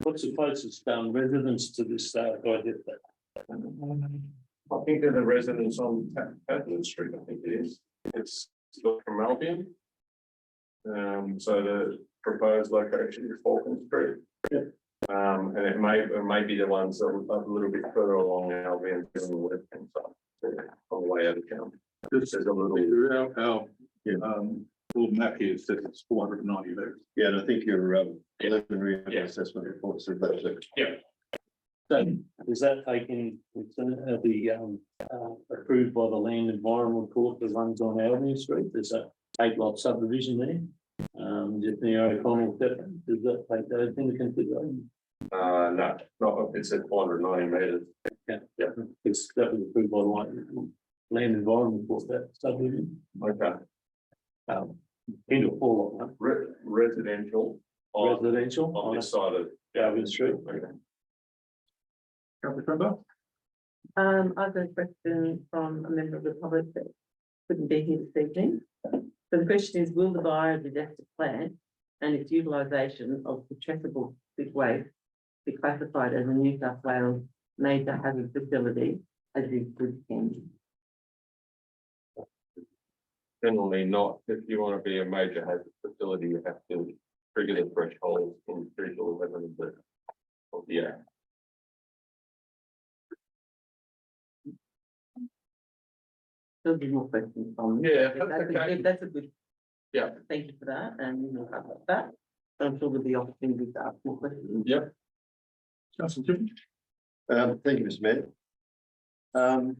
What's the closest residence to this project? I think they're the residents on Pattern Street, I think it is. It's from Albion. So the proposed location is Falcon Street. And it may be the ones that are a little bit further along Albion on the left-hand side, on the way out of town. This is a little, our little map here says it's 490 metres. Yeah, and I think your preliminary assessment report said that too. So does that take in, the approved by the Land Environment Court, the ones on Albany Street, there's a 8-lot subdivision there? Just near O'Connell, does that take those into consideration? No, not, it's at 490 metres. Yeah, it's that was approved by the Land Environment Court, that subdivision. Okay. Into 4-lot, huh? Residential on Residential on this side of Albany Street. Okay. Councillor Trumbo? I've got a question from a member of the public that couldn't be here this evening. So the question is, will the biodigestor plant and its utilisation of the traceable waste be classified as a New South Wales major hazard facility as is good can? Generally not. If you want to be a major hazard facility, you have to trigger the threshold in 3 to 11 of the act. There'll be more questions from. Yeah, That's a good. Yeah. Thank you for that, and we'll cover that. I'm sure there'll be opportunities to ask more questions. Yep. Councillor Tiffin? Thank you, Mr. Mayor.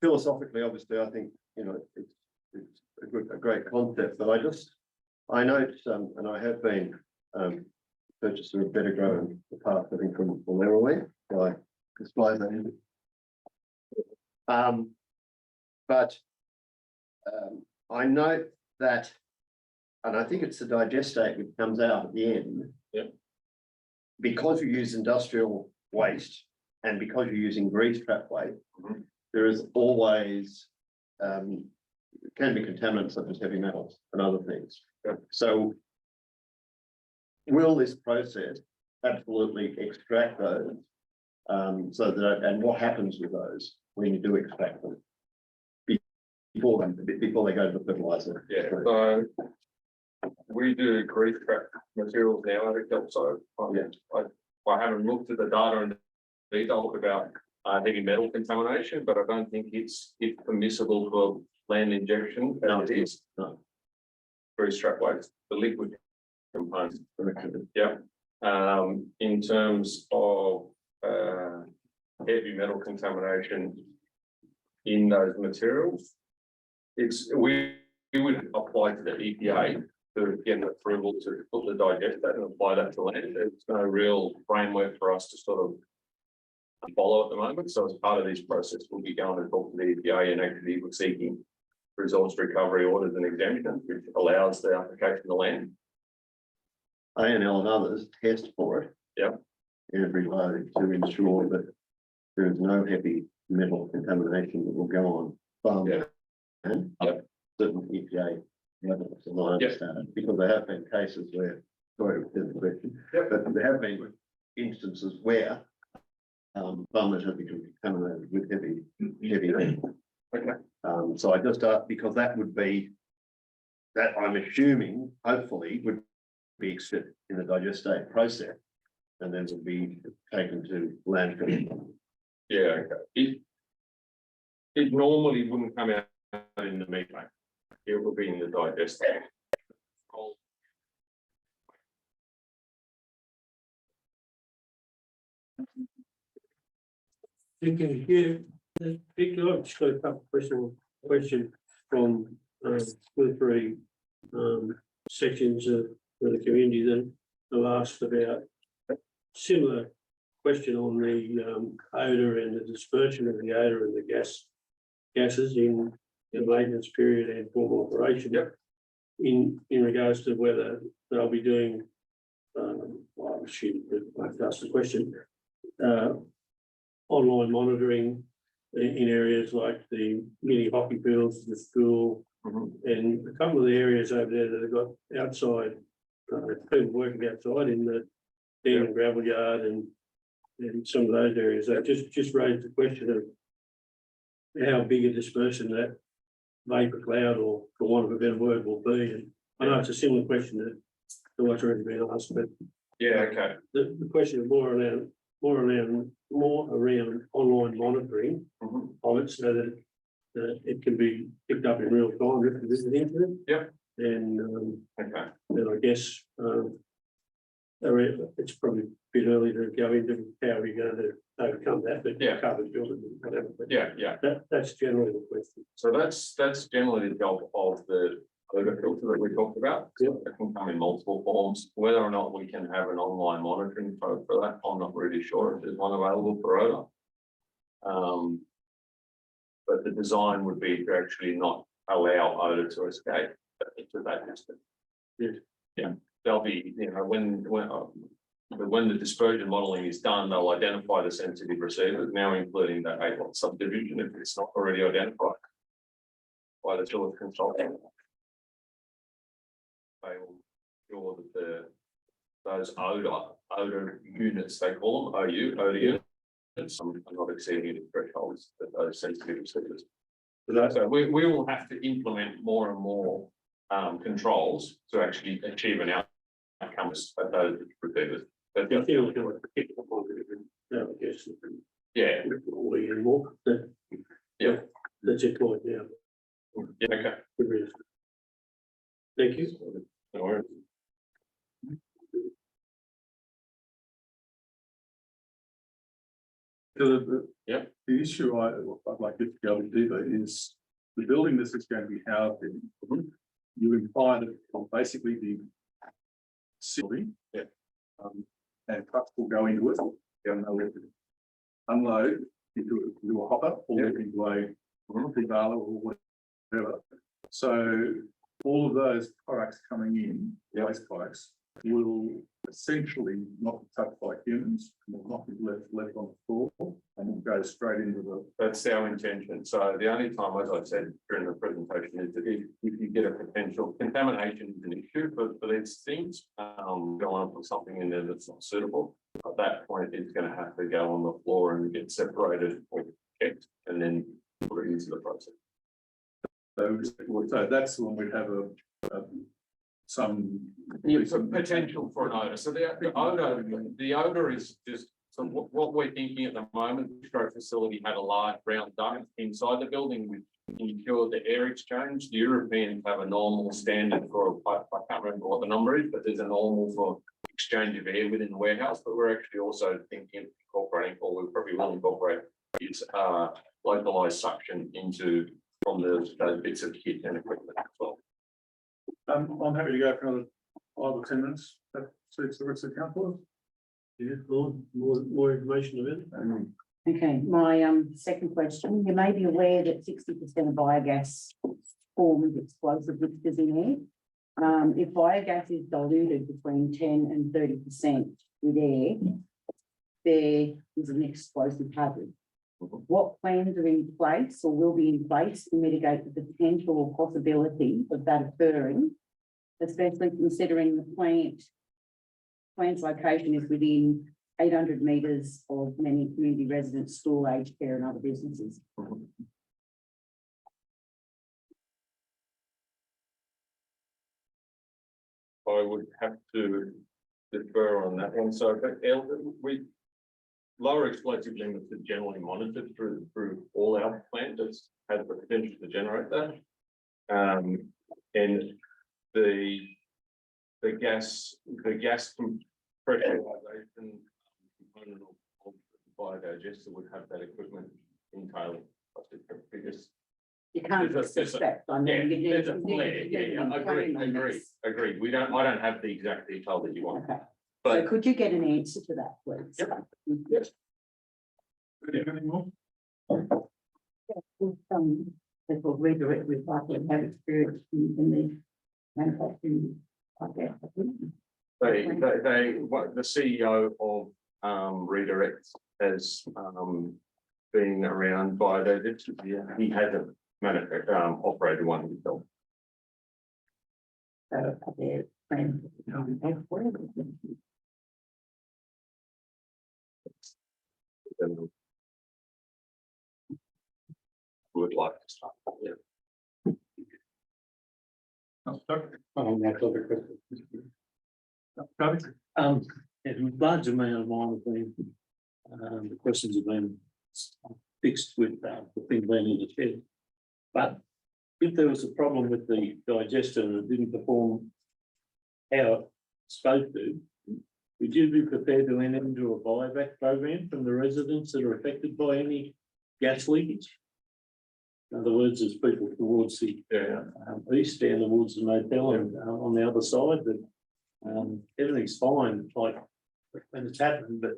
Philosophically, obviously, I think, it's a great concept, but I note, and I have been, purchaser of Better Grow in the past, I think from Lerroy, so I display that. But I note that, and I think it's the digestate which comes out at the end. Yep. Because you use industrial waste and because you're using grease trap waste, there is always can be contaminants such as heavy metals and other things. Yep. So will this process absolutely extract those? So that, and what happens with those when you do extract them? Before they go to the fertilizer. Yeah, so we do grease trap materials now at Kelso. I haven't looked at the data in detail about heavy metal contamination, but I don't think it's permissible for land injection. No, it is. No. Grease trap waste, the liquid component. Yeah. In terms of heavy metal contamination in those materials, we would apply to the EPA to get an approval to put the digestate and apply that to land. There's no real framework for us to sort of follow at the moment. So as part of this process, we'll be going to talk to the EPA and actually we're seeking resource recovery orders and exemptions, which allows the application to land. ANL and others test for it. Yeah. Every load to ensure that there is no heavy metal contamination that will go on farm. Yeah. And Yeah. certain EPA levels, and I understand it, because there have been cases where, sorry, there's a question, but there have been instances where farmers have become contaminated with heavy metal. Okay. So I just because that would be, that I'm assuming, hopefully, would be accepted in the digestate process. And then will be taken to landfill. Yeah, okay. It normally wouldn't come out in the methane. It will be in the digestate. Okay, here, I've just got a couple of question from the three sections of the community that have asked about similar question on the odour and the dispersion of the odour and the gases in the maintenance period and formal operation. Yep. In regards to whether they'll be doing well, I've asked the question. Online monitoring in areas like the mini hockey fields, the school, and a couple of the areas over there that have got outside people working outside in the dam and gravel yard and some of those areas. That just raised the question of how big a dispersion that vapor cloud, or for want of a better word, will be. And I know it's a similar question that what's already been asked, but Yeah, okay. the question is more around online monitoring of it, so that it can be picked up in real time if it is an incident. Yep. And Okay. then I guess it's probably a bit early to go into how we're going to overcome that, but Yeah. covered building, whatever. But Yeah. that's generally the question. So that's generally the job of the odor filter that we talked about. Yep. It can come in multiple forms. Whether or not we can have an online monitoring code for that, I'm not really sure if there's one available for odor. But the design would be to actually not allow odor to escape to that distance. Yes. Yeah, they'll be, when the dispersion modeling is done, they'll identify the sensitive receivers, now including that 8-lot subdivision, if it's not already identified by the chiller consultant. They will ensure that those odor units, they call them odor units, are not exceeding any thresholds that those sensitive receivers. So we will have to implement more and more controls to actually achieve an outcome at those receivers. But I feel like a particular positive, I guess. yeah, Anymore. Yeah. That's it, point, yeah. yeah, okay. Good reason. Thank you. No worries. Yep. The issue I'd like you to go into deeper is the building this is going to be housed in. You imply that it'll basically be ceiling. Yeah. And trucks will go into it. And they'll unload into a hopper or into a trailer or whatever. So all of those products coming in, waste products, will essentially not be touched by humans, will not be left on the floor, and will go straight into the. That's our intention. So the only time, as I said during the presentation, is that if you get a potential contamination is an issue for these things, you don't want to put something in there that's not suitable. At that point, it's going to have to go on the floor and get separated or checked, and then put it into the process. So that's when we'd have some. Potential for an odor. So the odor is just, so what we're thinking at the moment, the Stroke facility had a large round duct inside the building which ensured the air exchange. The Europeans have a normal standard for, I can't remember what the number is, but there's a normal for exchange of air within the warehouse, but we're actually also thinking of incorporating, or we probably will incorporate, is localized suction from those bits of kit and equipment as well. I'm happy to go for another 5 or 10 minutes. That suits the rest of the council. Yeah, more information about it. Okay, my second question, you may be aware that 60% of biogas forms explosive mixtures in air. If biogas is diluted between 10 and 30% with air, there is an explosive hazard. What plans are in place or will be in place to mitigate the potential or possibility of that occurring, especially considering the plant's location is within 800 metres of many community residents, school, aged care and other businesses? I would have to defer on that one. So but lower explosive limits are generally monitored through all our plants that has the potential to generate that. And the gas pressurization component of the biodigester would have that equipment entailing. Because You can't There's a- suspect. I yeah, mean, you there's a do- flare, you do yeah, training on agree. this. I don't have the exact detail that you want, Okay, so but could you get an answer to that, please? Yep. Yes. Any more? People redirect recycling have experience in the manufacturing. I guess. the CEO of Redirect has been around by he has a operated one himself. So are there plans? And would like to start, yeah. That's other question. Travis? A large amount of mine have been, the questions have been fixed with the thing being in the shed. But if there was a problem with the digester and it didn't perform how it's supposed to, would you be prepared to enter into a buyback program from the residents that are affected by any gas leakage? In other words, there's people towards the east down towards the motel and on the other side that everything's fine, like when it's happened, but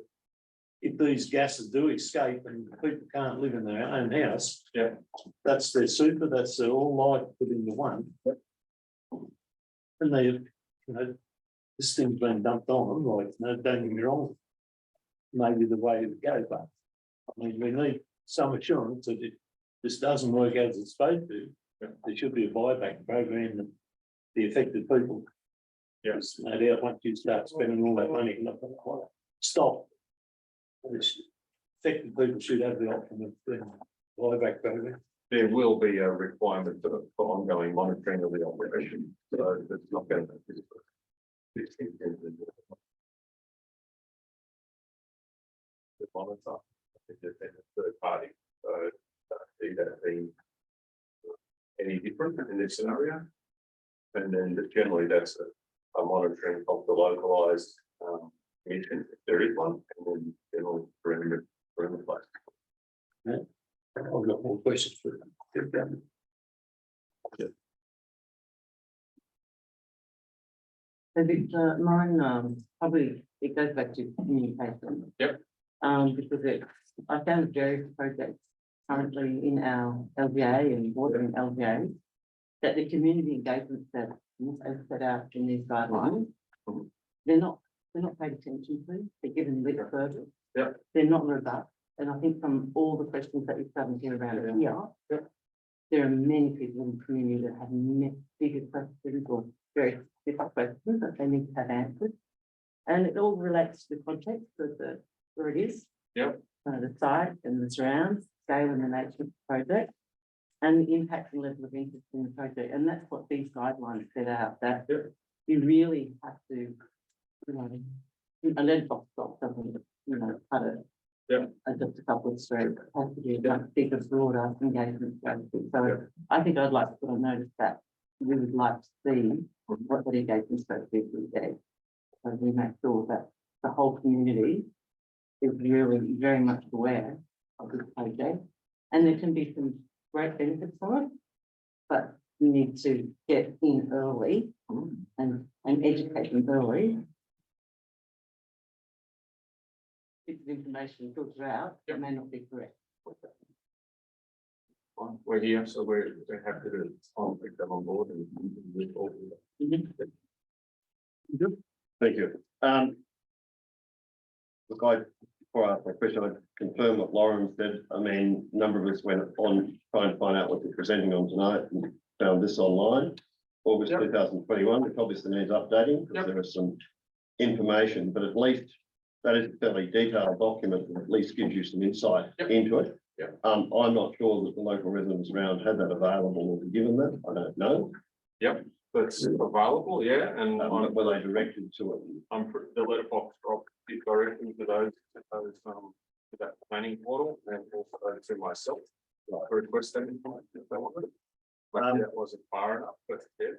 if these gases do escape and people can't live in their own house, Yeah. that's their super, that's their all life put into one. And they, this thing's been dumped on them, like, don't get me wrong. Maybe the way to go, but I mean, we need some assurance that if this doesn't work as it's supposed to, there should be a buyback program that the affected people. Yes. No doubt, once you start spending all that money, you're not gonna want to stop. Affected people should have the option of the buyback program. There will be a requirement for ongoing monitoring of the operation, so it's not going to. The monitor, it's a third party, so see that being any different in this scenario. And then generally that's a monitoring of the localized emission, if there is one, and then general perimeter place. I've got more questions for them. I think mine, probably, it goes back to communication. Yep. Because I found various projects currently in our LGA and bordering LGA, that the community engagements that are set out in these guidelines, they're not paid attention to, they're given lip service. Yep. They're not robust, and I think from all the questions that you're starting to hear around here, there are many people in the community that have bigger questions or very specific questions that they need to have answered. And it all relates to the context of where it is. Yep. The site and the surrounds, scale and the nature of the project, and the impact and level of interest in the project. And that's what these guidelines set out, that you really have to, a lead box doesn't, cut it. Just a couple of straight, has to be a much bigger, broader engagement strategy. So I think I'd like to put a notice that we would like to see what that engagement strategy would be. So we make sure that the whole community is really very much aware of this project. And there can be some great benefits from it, but we need to get in early and educate them early. Bits of information filter out, it may not be correct. We're here, so we're happy to take them on board and move forward. Thank you. Look, before I ask my question, I confirm what Lauren said. I mean, a number of us went on trying to find out what you're presenting on tonight and found this online. August 2021, which obviously needs updating because there is some information, but at least that is a fairly detailed document that at least gives you some insight into it. I'm not sure that the local residents around had that available or were given that. I don't know. that's available, yeah, and Were they directed to it? the letterbox drop is directly to those, to that planning portal and also to myself. To request that information if they want it. But that wasn't far enough, but yeah,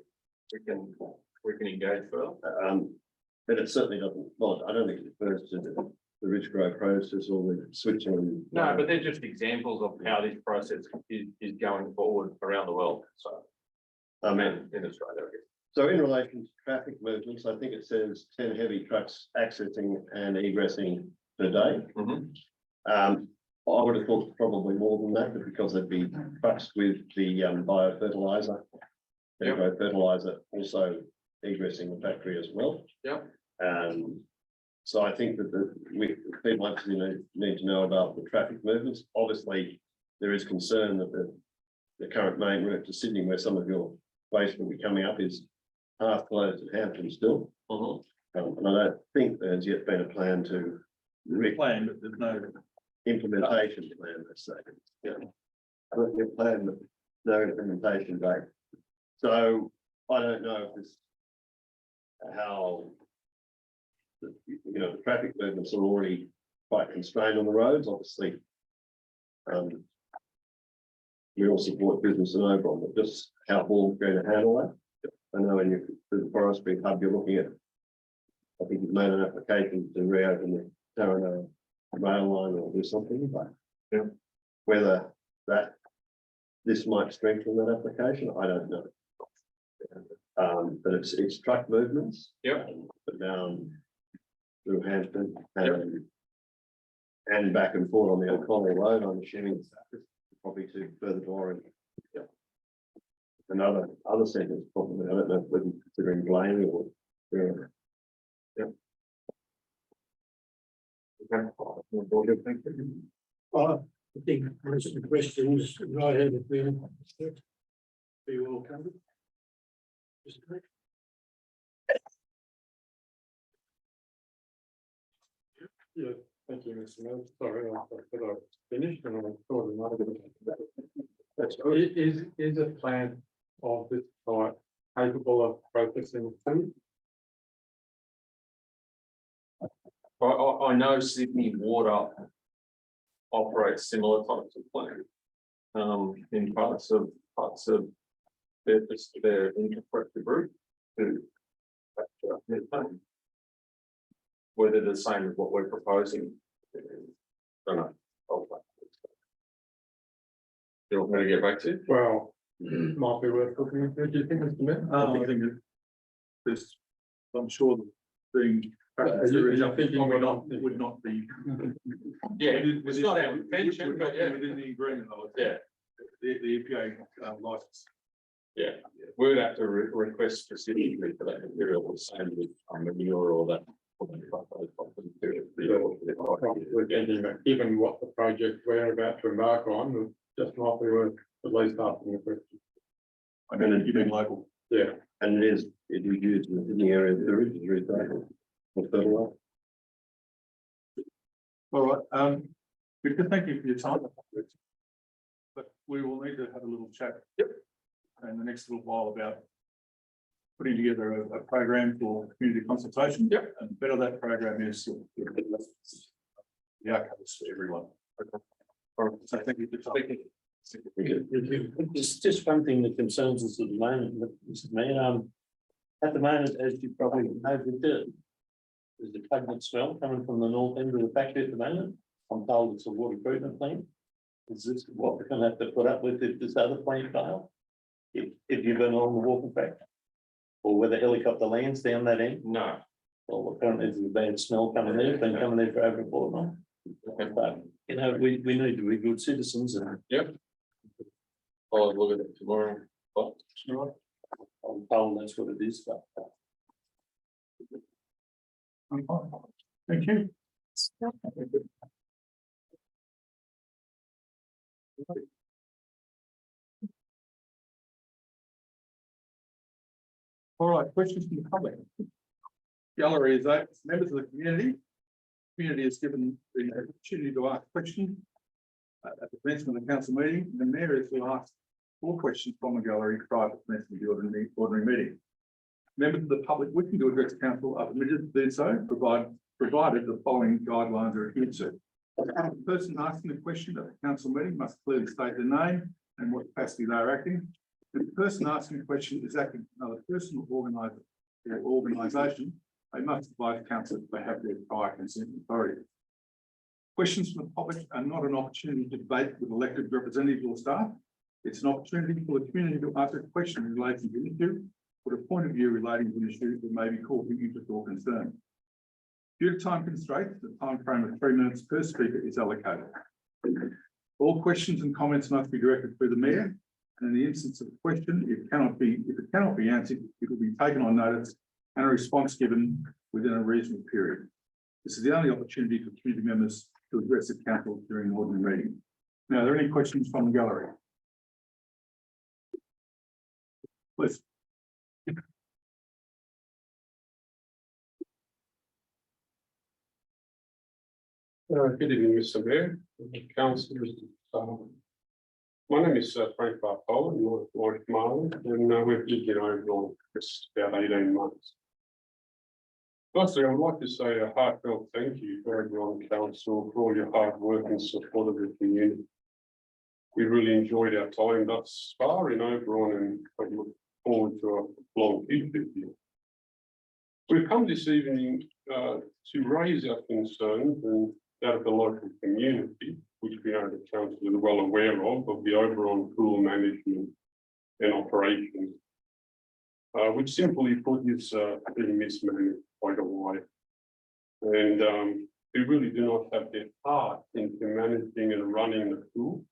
we can engage further. But it certainly doesn't, well, I don't think it refers to the rich grow process or the switching. No, but they're just examples of how this process is going forward around the world, so. I mean, in Australia, I guess. So in relation to traffic movements, I think it says 10 heavy trucks accessing and egressing per day. I would have thought probably more than that, but because there'd be trucks with the biofertilizer. Yep. Fertilizer also egressing the factory as well. Yep. So I think that people actually need to know about the traffic movements. Obviously, there is concern that the current main route to Sydney, where some of your waste will be coming up, is half closed at Hampton still. And I don't think there's yet been a plan to Plan, but there's no. implementation plan, let's say. Yeah. I don't get plan, but no implementation date. So I don't know if this, how, the traffic movements are already quite constrained on the roads, obviously. We all support business in Oberon, but just how Hall's going to handle that. I know in the forestry hub, you're looking at, I think you've made an application to reopen the Tarrano rail line or do something, but Yeah. whether this might strengthen that application, I don't know. But it's truck movements. Yep. But down through Hampton and back and forth on the O'Connell Road, I'm assuming probably to further to Orange. Yeah. And other centres probably, I don't know whether you're considering Blaney or wherever. I think most of the questions I had have been be well covered. Yeah, thank you, Mr. Mayor. Sorry, I thought I finished and I thought I might have been. That's good. Is a plant of this type capable of processing food? I know Sydney Water operates similar types of plant. In parts of their interpretive route to. Whether the same as what we're proposing. Don't know. You want me to get back to? Well, might be worth looking into. Do you think, Mr. Mayor? I think this, I'm sure that being. you're thinking we're not- Would not be. Yeah, it's not our intention, but yeah. Within the agreement, I would Yeah. say, the EPA license. Yeah, we would have to request specifically for that material, the same with manure or that. Given what the project we're about to embark on, just might be worth at least asking a question. I mean, you've been local. Yeah. And it is used in the area, there is recycling. For fertilizer. All right, Victor, thank you for your time. But we will need to have a little chat. In the next little while about putting together a program for community consultation. And better that program is. The outcomes for everyone. Okay. All right, so thank you for your time. Just one thing that concerns us at the moment, Mr. Mayor, at the moment, as you probably know, there's a pungent smell coming from the north end of the factory at the moment. I'm told it's a water treatment plant. Is this what we're gonna have to put up with if this other plant fails? If you've been along the walking track? Or where the helicopter lands down that end? No. Well, apparently there's a bad smell coming there, been coming there for over a fortnight. But, we need to be good citizens and. Yep. I'll look at it tomorrow. I'm told that's what it is, but. Thank you. All right, questions from the public. Gallery is open, members of the community. Community is given the opportunity to ask questions at the commencement of the council meeting. The mayor is to ask or questions from the gallery prior to commencing the ordinary meeting. Members of the public wishing to address council are permitted to do so, provided the following guidelines are adhered to. The person asking the question at the council meeting must clearly state their name and what capacity they are acting. If the person asking the question is acting for another person or organisation, they must advise council if they have their prior consent and authority. Questions from the public are not an opportunity to debate with elected representatives or staff. It's an opportunity for the community to ask a question relating to an issue or a point of view relating to an issue that may be causing interest or concern. Due to time constraints, the time frame of 3 minutes per speaker is allocated. All questions and comments must be directed through the mayor. And in the instance of a question, if it cannot be answered, it will be taken on notice and a response given within a reasonable period. This is the only opportunity for community members to address the council during an ordinary meeting. Now, are there any questions from the gallery? Please. Good evening, Mr. Mayor, councillors. My name is Frank Bartola, North Marlin, and we've lived in Oberon for just about 18 months. Firstly, I would like to say a heartfelt thank you to Oberon Council for all your hard work and support of the community. We really enjoyed our time thus far in Oberon and I look forward to a long future with you. We've come this evening to raise our concerns and that of the local community, which we know the council is well aware of the Oberon pool management and operations, which simply put is being mismanaged quite a while. And we really do not have their heart into managing and running the pool.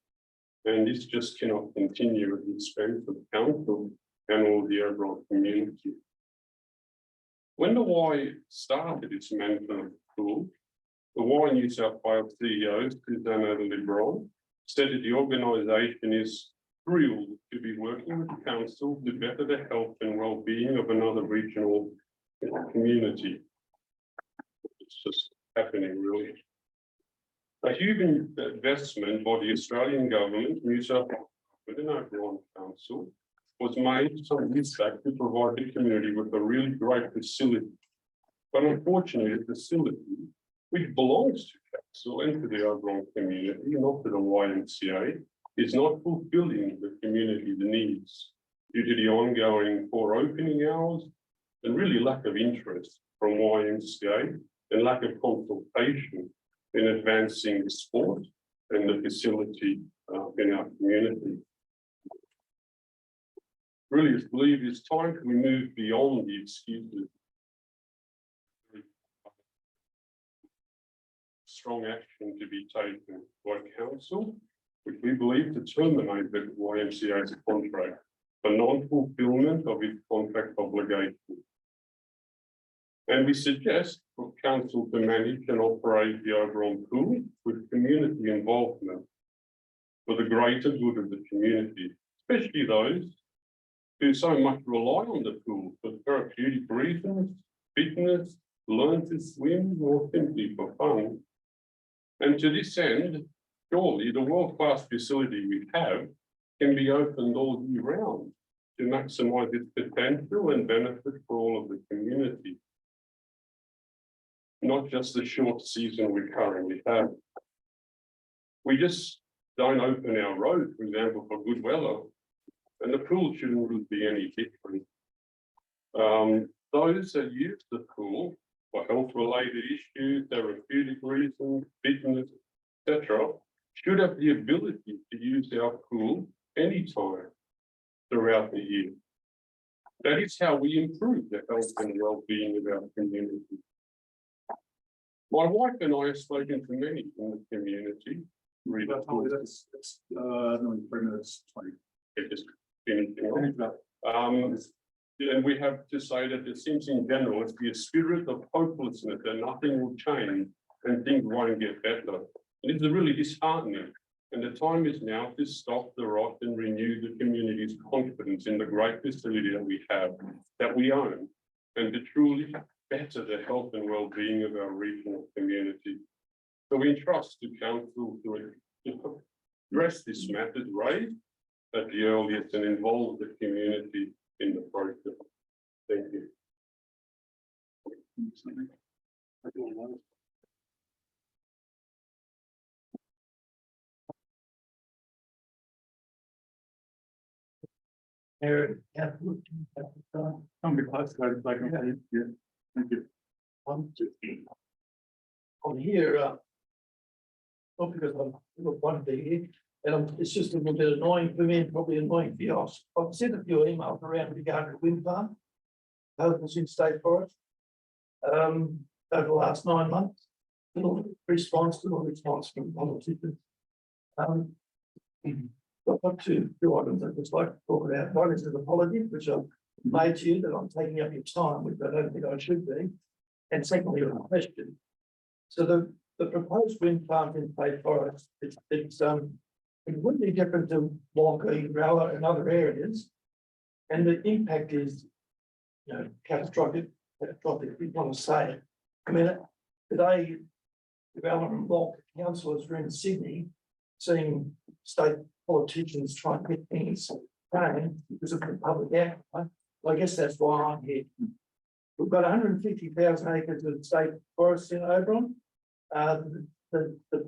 And this just cannot continue at the expense of the council and all the Oberon community. When the Y started its management of the pool, the Y New South Wales CEO, Susanna Lebron, said that the organisation is thrilled to be working with the council to better the health and well-being of another regional community. It's just happening, really. A huge investment by the Australian government, New South Wales, and Oberon Council, was made some years back to provide the community with a really great facility. But unfortunately, the facility, which belongs to council and to the Oberon community, not to the YMCA, is not fulfilling the community's needs due to the ongoing poor opening hours and really lack of interest from YMCA and lack of consultation in advancing the sport and the facility in our community. Really, I believe it's time we move beyond the excuses. Strong action to be taken by council, which we believe to terminate the YMCA's contract for non-fulfillment of its contract obligation. And we suggest for council to manage and operate the Oberon pool with community involvement for the greater good of the community, especially those who so much rely on the pool for therapeutic reasons, fitness, learn to swim, or simply for fun. And to this end, surely the world-class facility we have can be opened all year round to maximise its potential and benefit for all of the community, not just the short season we currently have. We just don't open our road, for example, for good weather, and the pool shouldn't really be any different. Those that use the pool for health-related issues, therapeutic reasons, fitness, etc., should have the ability to use our pool anytime throughout the year. That is how we improve the health and well-being of our community. My wife and I have spoken to many in the community. That's 3 minutes 20. Just finishing off. And we have to say that it seems in general it's be a spirit of hopelessness that nothing will change and things won't get better. And it's really disheartening. And the time is now to stop the rot and renew the community's confidence in the great facility that we have, that we own, and to truly better the health and well-being of our regional community. So we entrust to council to address this matter raised at the earliest and involve the community in the process. Thank you. Eric, Come be close, go to like, yeah, thank you. on here, not because I'm one day here, and it's just a little bit annoying for me and probably annoying for you. I've sent a few emails around regarding the wind farm. Hopefully in State Forest. Over the last 9 months, little response from politicians. I've got two items I'd just like to talk about. One is an apology, which I've made to you that I'm taking up your time, which I don't think I should be. And secondly, a question. So the proposed wind farm in State Forest, it wouldn't be different to Wonka, Growler and other areas. And the impact is, you know, catastrophic, if you want to say it. I mean, today, development block councillors were in Sydney, seeing state politicians try and get things done because of the public outcry. Well, I guess that's why I'm here. We've got 150,000 acres of state forests in Oberon. The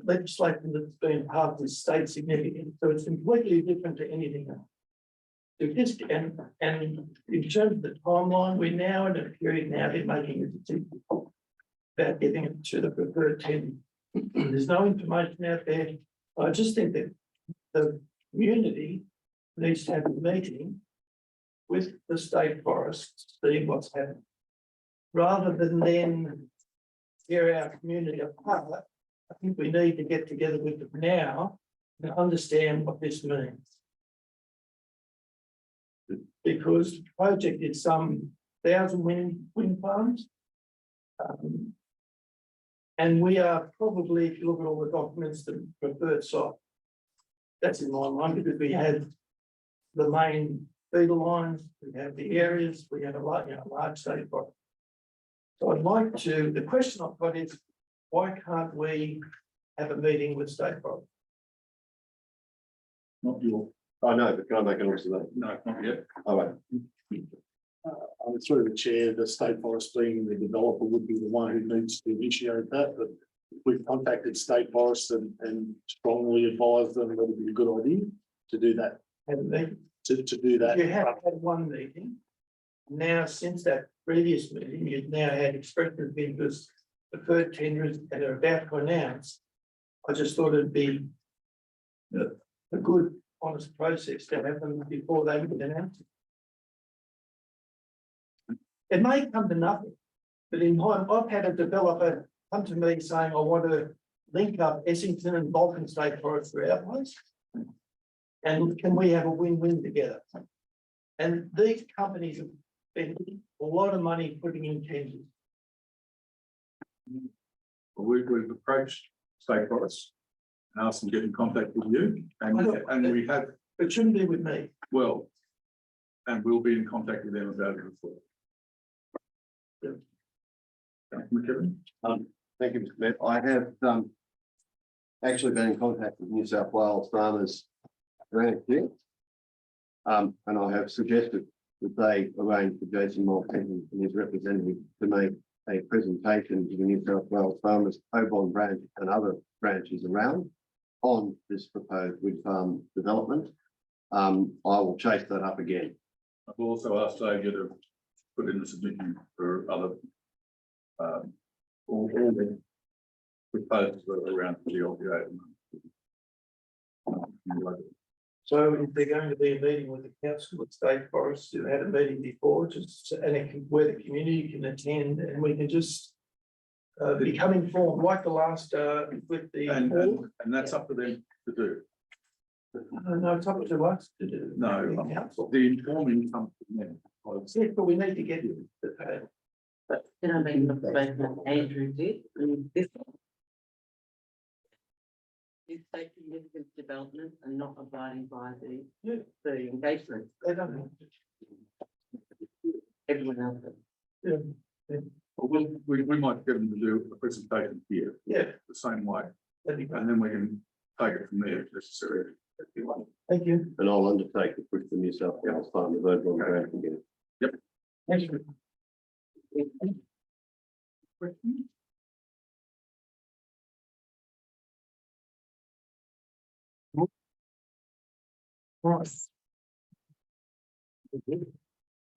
legislation that's been passed is state significant, so it's completely different to anything else. If this, and in terms of the timeline, we're now in a period now in making a decision about getting it to the preferred tenure. There's no information out there. I just think that the community needs to have a meeting with the state forest, see what's happening. Rather than then tear our community apart, I think we need to get together with them now and understand what this means. Because the project is some 1,000 wind farms. And we are probably, if you look at all the documents, the preferred site. That's in my mind because we have the main feeder lines, we have the areas, we have a large state forest. So I'd like to, the question I've got is, why can't we have a meeting with state forest? Not your, I know, but can I make an observation? no, not yet. All right. I'm through the chair, the state forest being the developer would be the one who needs to initiate that, but we've contacted state forests and strongly advised them that it would be a good idea to do that, Have a meeting. to do that. You have had one meeting. Now, since that previous meeting, you've now had expression of interest, preferred tenders, and are about to announce. I just thought it'd be a good, honest process to have them before they would announce it. It may come to nothing, but in time, I've had a developer come to me saying, I want to link up Essington and Vulcan State Forest for our place. And can we have a win-win together? And these companies have spent a lot of money putting in tenders. We've approached state forests and asked them to get in contact with you, and we have, It shouldn't be with me. well, and we'll be in contact with them about it as well. Councillor McKevin? Thank you, Mr. Mayor. I have actually been in contact with New South Wales farmers around here. And I have suggested that they arrange for Jason Mulcahy and his representative to make a presentation to the New South Wales farmers, Oberon branch and other branches around on this proposed wind farm development. I will chase that up again. I've also asked Xavier to put in a submission for other all the proposals that are around the LPA. So if they're going to be a meeting with the council of state forests who had a meeting before, just and it can, where the community can attend and we can just become informed, like the last with the. And that's up to them to do. No, it's up to us to do. No, The council. the informing comes from them. Yeah, but we need to get But can I make an observation that Andrew did? This state significant development and not abiding by the engagement. they don't have to. Everyone else. Well, we might get them to do a presentation here Yeah, the same way, that'd be great. and then we can take it from there if necessary. Thank you. And I'll undertake to push the New South Wales Farm of Oberon grant again. Right.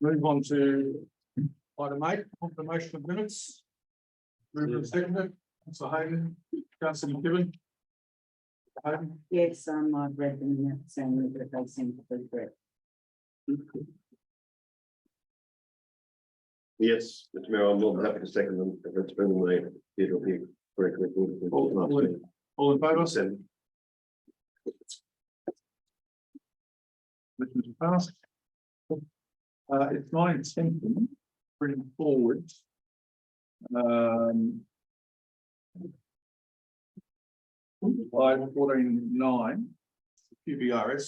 Move on to item 8, confirmation of minutes. Move and second, Councillor Hayden, Councillor McKibben. Hayden, Yes, I've read them, minutes and that they seem to be correct. Yes, Mr. Mayor, I'm more than happy to second them. If it's been the it'll be correctly. all in favour? Motion is passed. It's my intention, to bring forward. By 14.9, QBRS,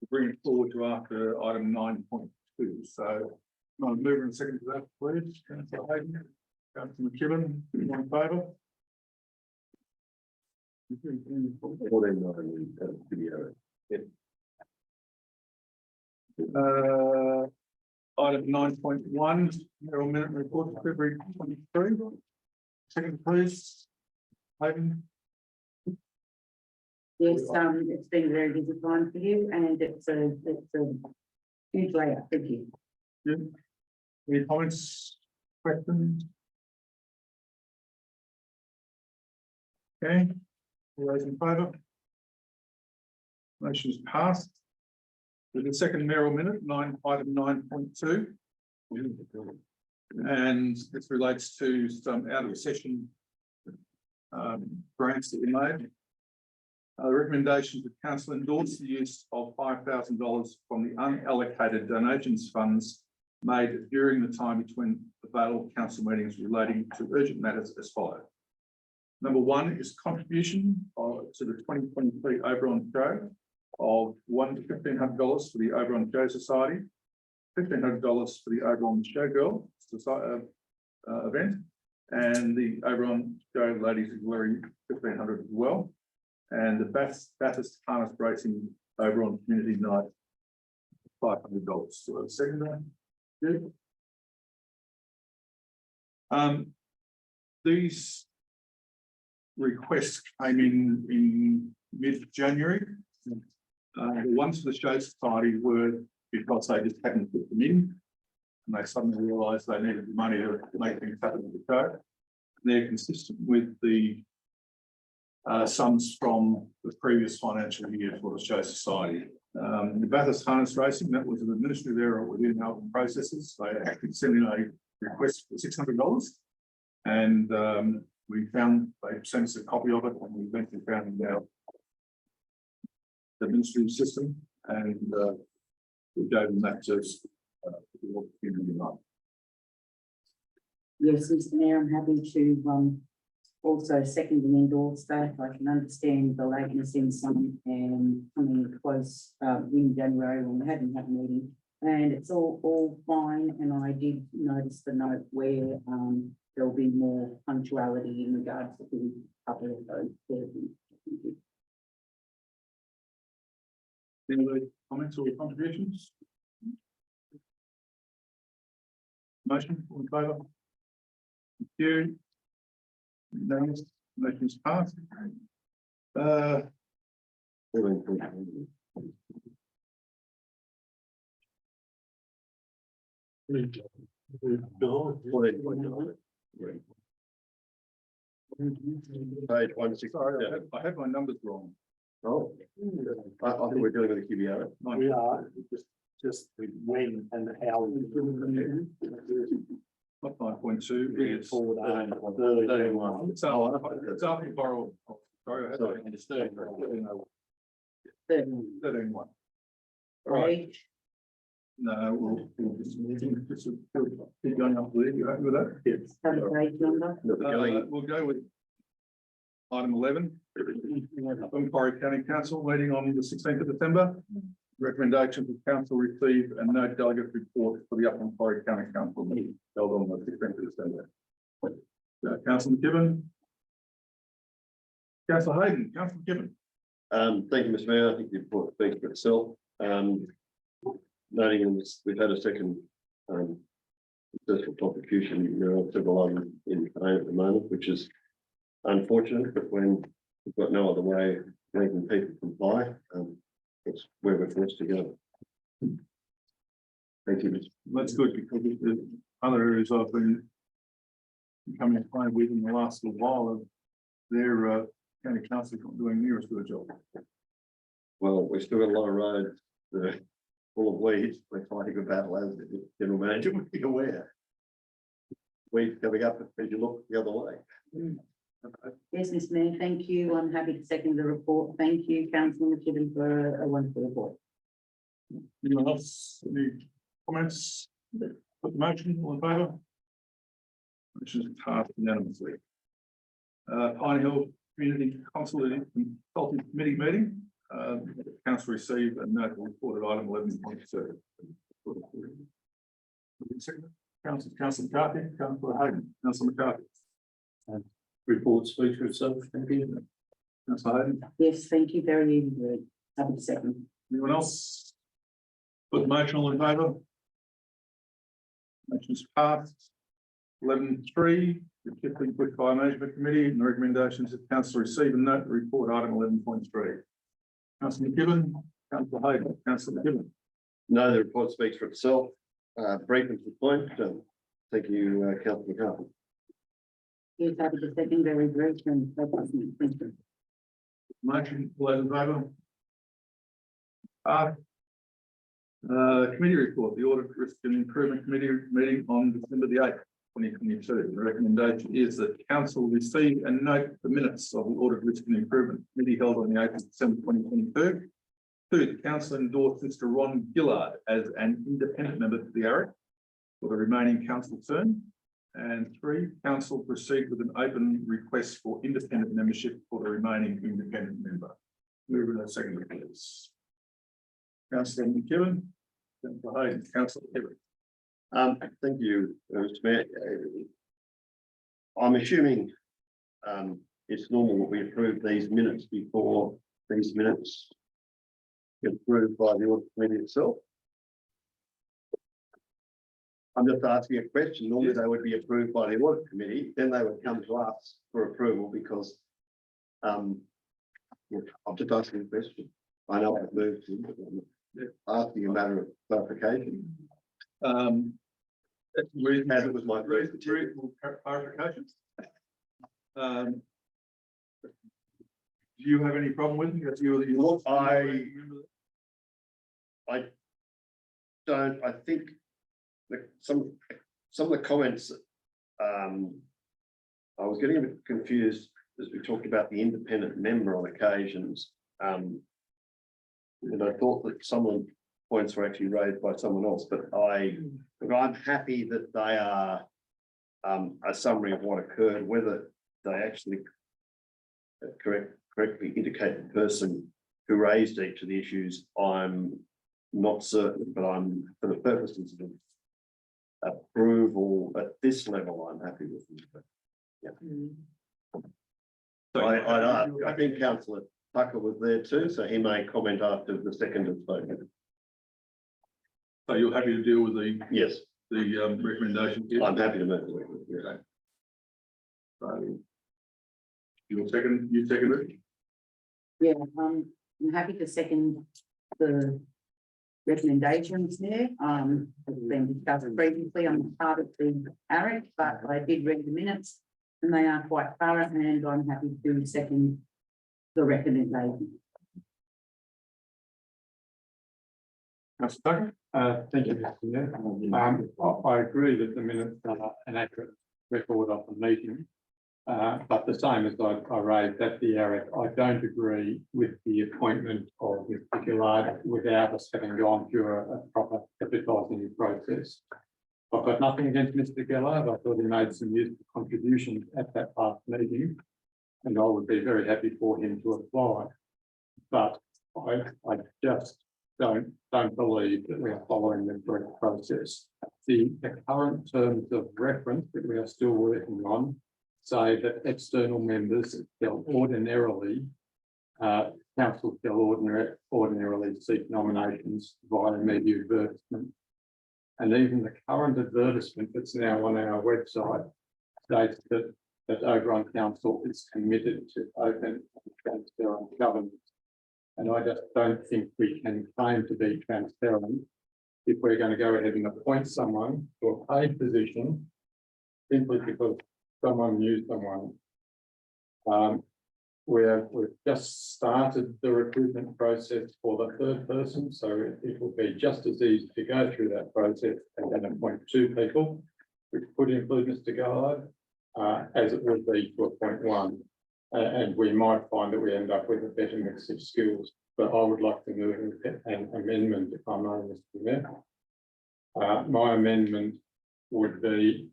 to bring it forward to after item 9.2. So, I'll move in a second to that, please. Councillor Hayden, Councillor McKibben, all in favour? Item 9.1, Mayoral Minute Report, February 23. Second, please. Hayden. Yes, it's been a very busy time for you and it's a huge layout. Thank you. Good. Any comments, questions? Okay, all those in favour? Motion is passed. With the second mayoral minute, item 9.2. And this relates to some out of session grants that we made. The recommendation to council endorse the use of $5,000 from the unallocated donations funds made during the time between available council meetings relating to urgent matters as follows. Number 1 is contribution to the 2023 Oberon Show of $1,500 for the Oberon Show Society, $1,500 for the Oberon Showgirl event, and the Oberon Show Ladies Auxiliary $1,500 as well, and the Bathurst Harness Racing Oberon Community Night $500. So second one. These requests came in mid-January. The ones for the Show Society were because they just hadn't put them in, and they suddenly realised they needed the money to make things happen with the show. And they're consistent with the sums from the previous financial year for the Show Society. The Bathurst Harness Racing, that was an administrative error within our processes. They actually sent in a request for $600, and we found they sent us a copy of it, and we eventually found it in our administrative system, and we gave them that to Yes, Mr. Mayor, I'm happy to also second and endorse that. I can understand the lateness in some and coming close in January when we hadn't had a meeting. And it's all fine, and I did notice the note where there'll be more punctuality in regards to a couple of those. Thank you. Any other comments or contributions? Motion, all in favour? Thank you. Unanimous, motion is passed. Page 160. Sorry, I had my numbers wrong. Oh, I think we're dealing with the QBR. We are, just when and how. Not 9.2, it's Forward, 31. It's after borrow. Sorry, I had that in 13.1. All right, no, we'll just keep going up there. You happy with that? Yes. Have a page number. We'll go with item 11. Macquarie County Council meeting on the 16th of December. Recommendation for council receive and no delegate report for the Upper Macquarie County Council meeting held on the 16th of December. Councillor McKibben. Councillor Hayden, Councillor McKibben. Thank you, Mr. Mayor. I think the report speaks for itself. Noting this, we've had a second successful prosecution, several of them in play at the moment, which is unfortunate, but when we've got no other way of making people comply, it's where we're forced to go. Thank you. That's good because the other areas I've been becoming acquainted with in the last little while of their county council not doing near as good a job. Well, we've still got a lot of roads that are full of weeds. We're fighting a battle as the general manager would be aware. Weeds coming up as you look the other way. Yes, Ms Mayor, thank you. I'm happy to second the report. Thank you, Councillor McKibben, for a wonderful report. Anyone else, any comments? Put the motion, all in favour? Motion is passed unanimously. Pine Hill Community Consulting Committee meeting. Council received a note reported item 11.2. Councillor McCarthy, Councillor Hayden, Councillor McCarthy. Report speaks for itself. Thank you. Councillor Hayden. Yes, thank you. Very easy word. Happy to second. Anyone else? Put the motion, all in favour? Motion is passed. 11.3, the Kipling Bushfire Management Committee and the recommendations of council receive and note the report item 11.3. Councillor McKibben, Councillor Hayden, Councillor McKibben. No, the report speaks for itself. Brief and to the point. Thank you, Councillor McCarthy. Yes, happy to second. Very brief and focused. Thank you. Motion, all those in favour? Committee report, the Audit Risk and Improvement Committee meeting on December the 8th, 2022. The recommendation is that council receive and note the minutes of the Audit Risk and Improvement Committee held on the 8th of December 2022. 2, the council endorsed Mr. Ron Gillard as an independent member to the ARIC for the remaining council term. And 3, council proceed with an open request for independent membership for the remaining independent member. Move to second, please. Councillor McKibben, Councillor Hayden, Councillor McKibben. Thank you, Mr. Mayor. I'm assuming it's normal that we approve these minutes before these minutes get approved by the audit committee itself. I'm just asking a question. Normally they would be approved by the audit committee, then they would come to us for approval because I'm just asking a question. I know I've moved to asking a matter of clarification. As it was my first reasonable clarifications. Do you have any problem with it? I don't, I think that some of the comments, I was getting a bit confused as we talked about the independent member on occasions. And I thought that some of the points were actually raised by someone else, but I'm happy that they are a summary of what occurred, whether they actually correctly indicate the person who raised each of the issues. I'm not certain, but I'm, for the purposes of approval at this level, I'm happy with them. Yeah. I think Councillor Tucker was there too, so he may comment after the second has spoken. So you're happy to deal with the Yes, recommendation here? I'm happy to move the recommendation. Okay. So you second it? Yeah, I'm happy to second the recommendations there. Has been discussed previously on the part of the ARIC, but I did read the minutes and they are quite thorough, and I'm happy to second the recommendation. Councillor Tucker? Thank you, Mr. Mayor. I agree that the minutes are an accurate record of the meeting. But the same as I raised at the ARIC, I don't agree with the appointment of Mr. Gillard without us having gone through a proper advertising process. I've got nothing against Mr. Gillard. I thought he made some useful contributions at that past meeting, and I would be very happy for him to apply. But I just don't believe that we are following the correct process. The current terms of reference that we are still working on say that external members shall ordinarily council shall ordinarily seek nominations via media advertisement. And even the current advertisement that's now on our website states that Oberon Council is committed to open and transparent governance. And I just don't think we can claim to be transparent if we're going to go ahead and appoint someone to a paid position simply because someone knew someone. We've just started the recruitment process for the third person, so it will be just as easy to go through that process and then appoint 2 people, which could include Mr. Gallard, as it would be to appoint 1. And we might find that we end up with a better mix of skills, but I would like to move an amendment if I may, Mr. Mayor. My amendment would be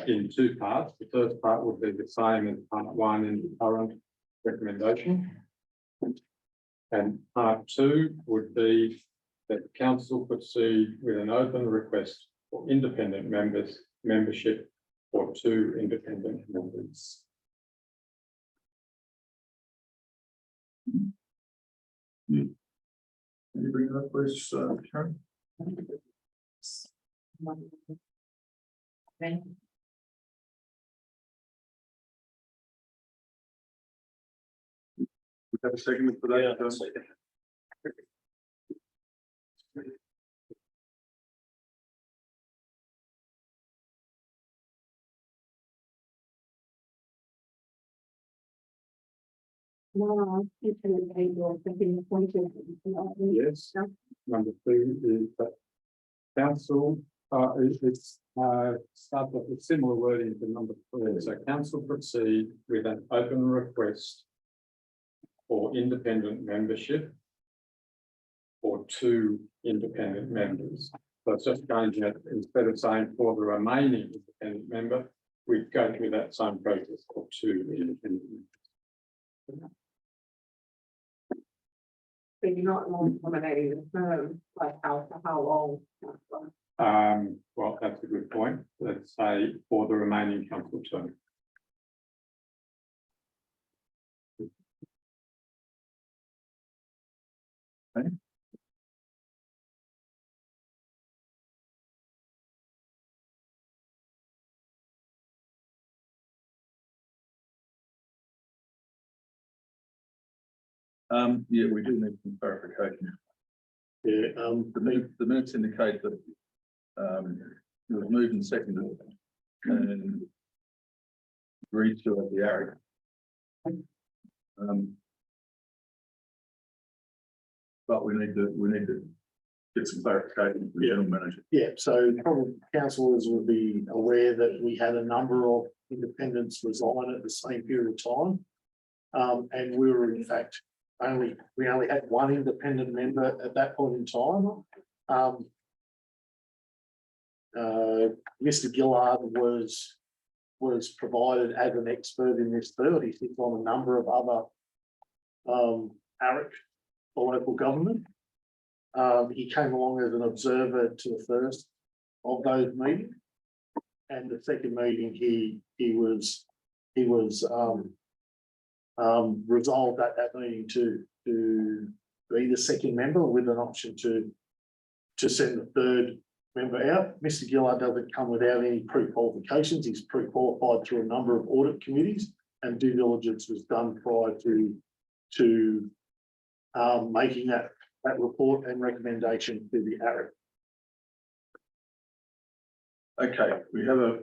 in 2 parts. The first part would be the same as part 1 in the current recommendation. And part 2 would be that council proceed with an open request for independent membership for 2 independent members. Can you bring it up, please, Karen? We have a second for that. No, you can pay your second appointed. Yes. Number 2 is that council, it's starts with a similar wording to number 3. So council proceed with an open request for independent membership for 2 independent members. So it's just going to, instead of saying for the remaining independent member, we go through that same process for 2 independent members. So you're not nominating the term, like how, for how long? Well, that's a good point. Let's say for the remaining council term. Okay. Yeah, we do need some clarification. Yeah, The minutes indicate that it was moved and seconded and agreed to at the area. But we need to get some clarification from the general manager. Yeah, so probably councillors will be aware that we had a number of independents resign at the same period of time. And we were in fact we only had 1 independent member at that point in time. Mr. Gillard was provided as an expert in this field. He sits on a number of other ARIC for local government. He came along as an observer to the first of those meetings. And the second meeting, he was resolved at that meeting to be the second member with an option to send the third member out. Mr. Gillard doesn't come without any pre-qualifications. He's pre-qualified through a number of audit committees, and due diligence was done prior to making that report and recommendation to the ARIC. Okay, we have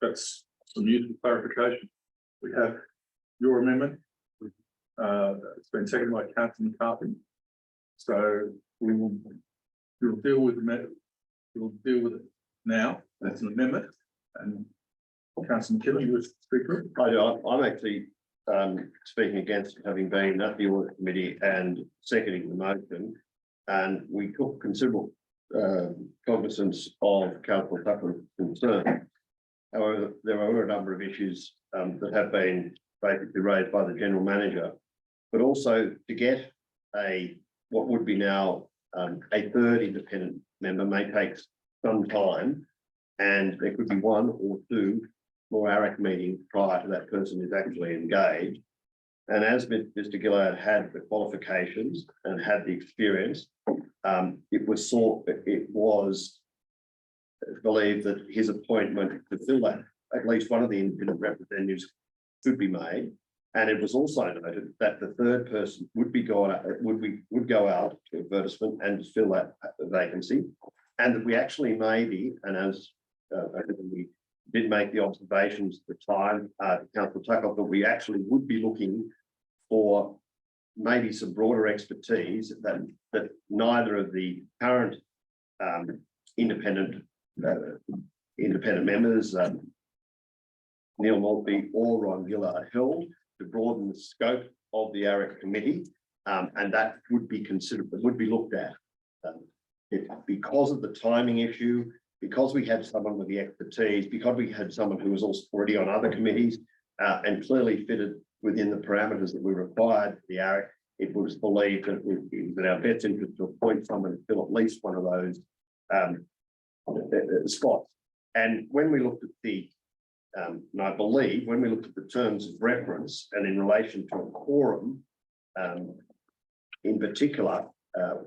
that's some useful clarification. We have your amendment. It's been seconded by Councillor McCarthy. So we'll deal with it now. That's an amendment. And Councillor McKibben, you was speaker. I'm actually speaking against having been at the audit committee and seconding the motion. And we took considerable cognizance of Councillor Tucker's concern. However, there are a number of issues that have been basically raised by the general manager, but also to get what would be now a third independent member may take some time, and there could be 1 or 2 more ARIC meetings prior to that person is actually engaged. And as Mr. Gillard had the qualifications and had the experience, it was believed that his appointment to fill that, at least one of the independent representatives could be made. And it was also noted that the third person would go out to advertisement and fill that vacancy. And that we actually maybe, and as we did make the observations at the time, Councillor Tucker, that we actually would be looking for maybe some broader expertise that neither of the current independent members, Neil Maltby or Ron Gillard, held, to broaden the scope of the AREC committee, and that would be considered, would be looked at. Because of the timing issue, because we had someone with the expertise, because we had someone who was also already on other committees, and clearly fitted within the parameters that we required for the AREC, it was believed that it was in our best interest to appoint someone to fill at least one of those spots. And when we looked at the, and I believe when we looked at the terms of reference and in relation to a quorum, in particular,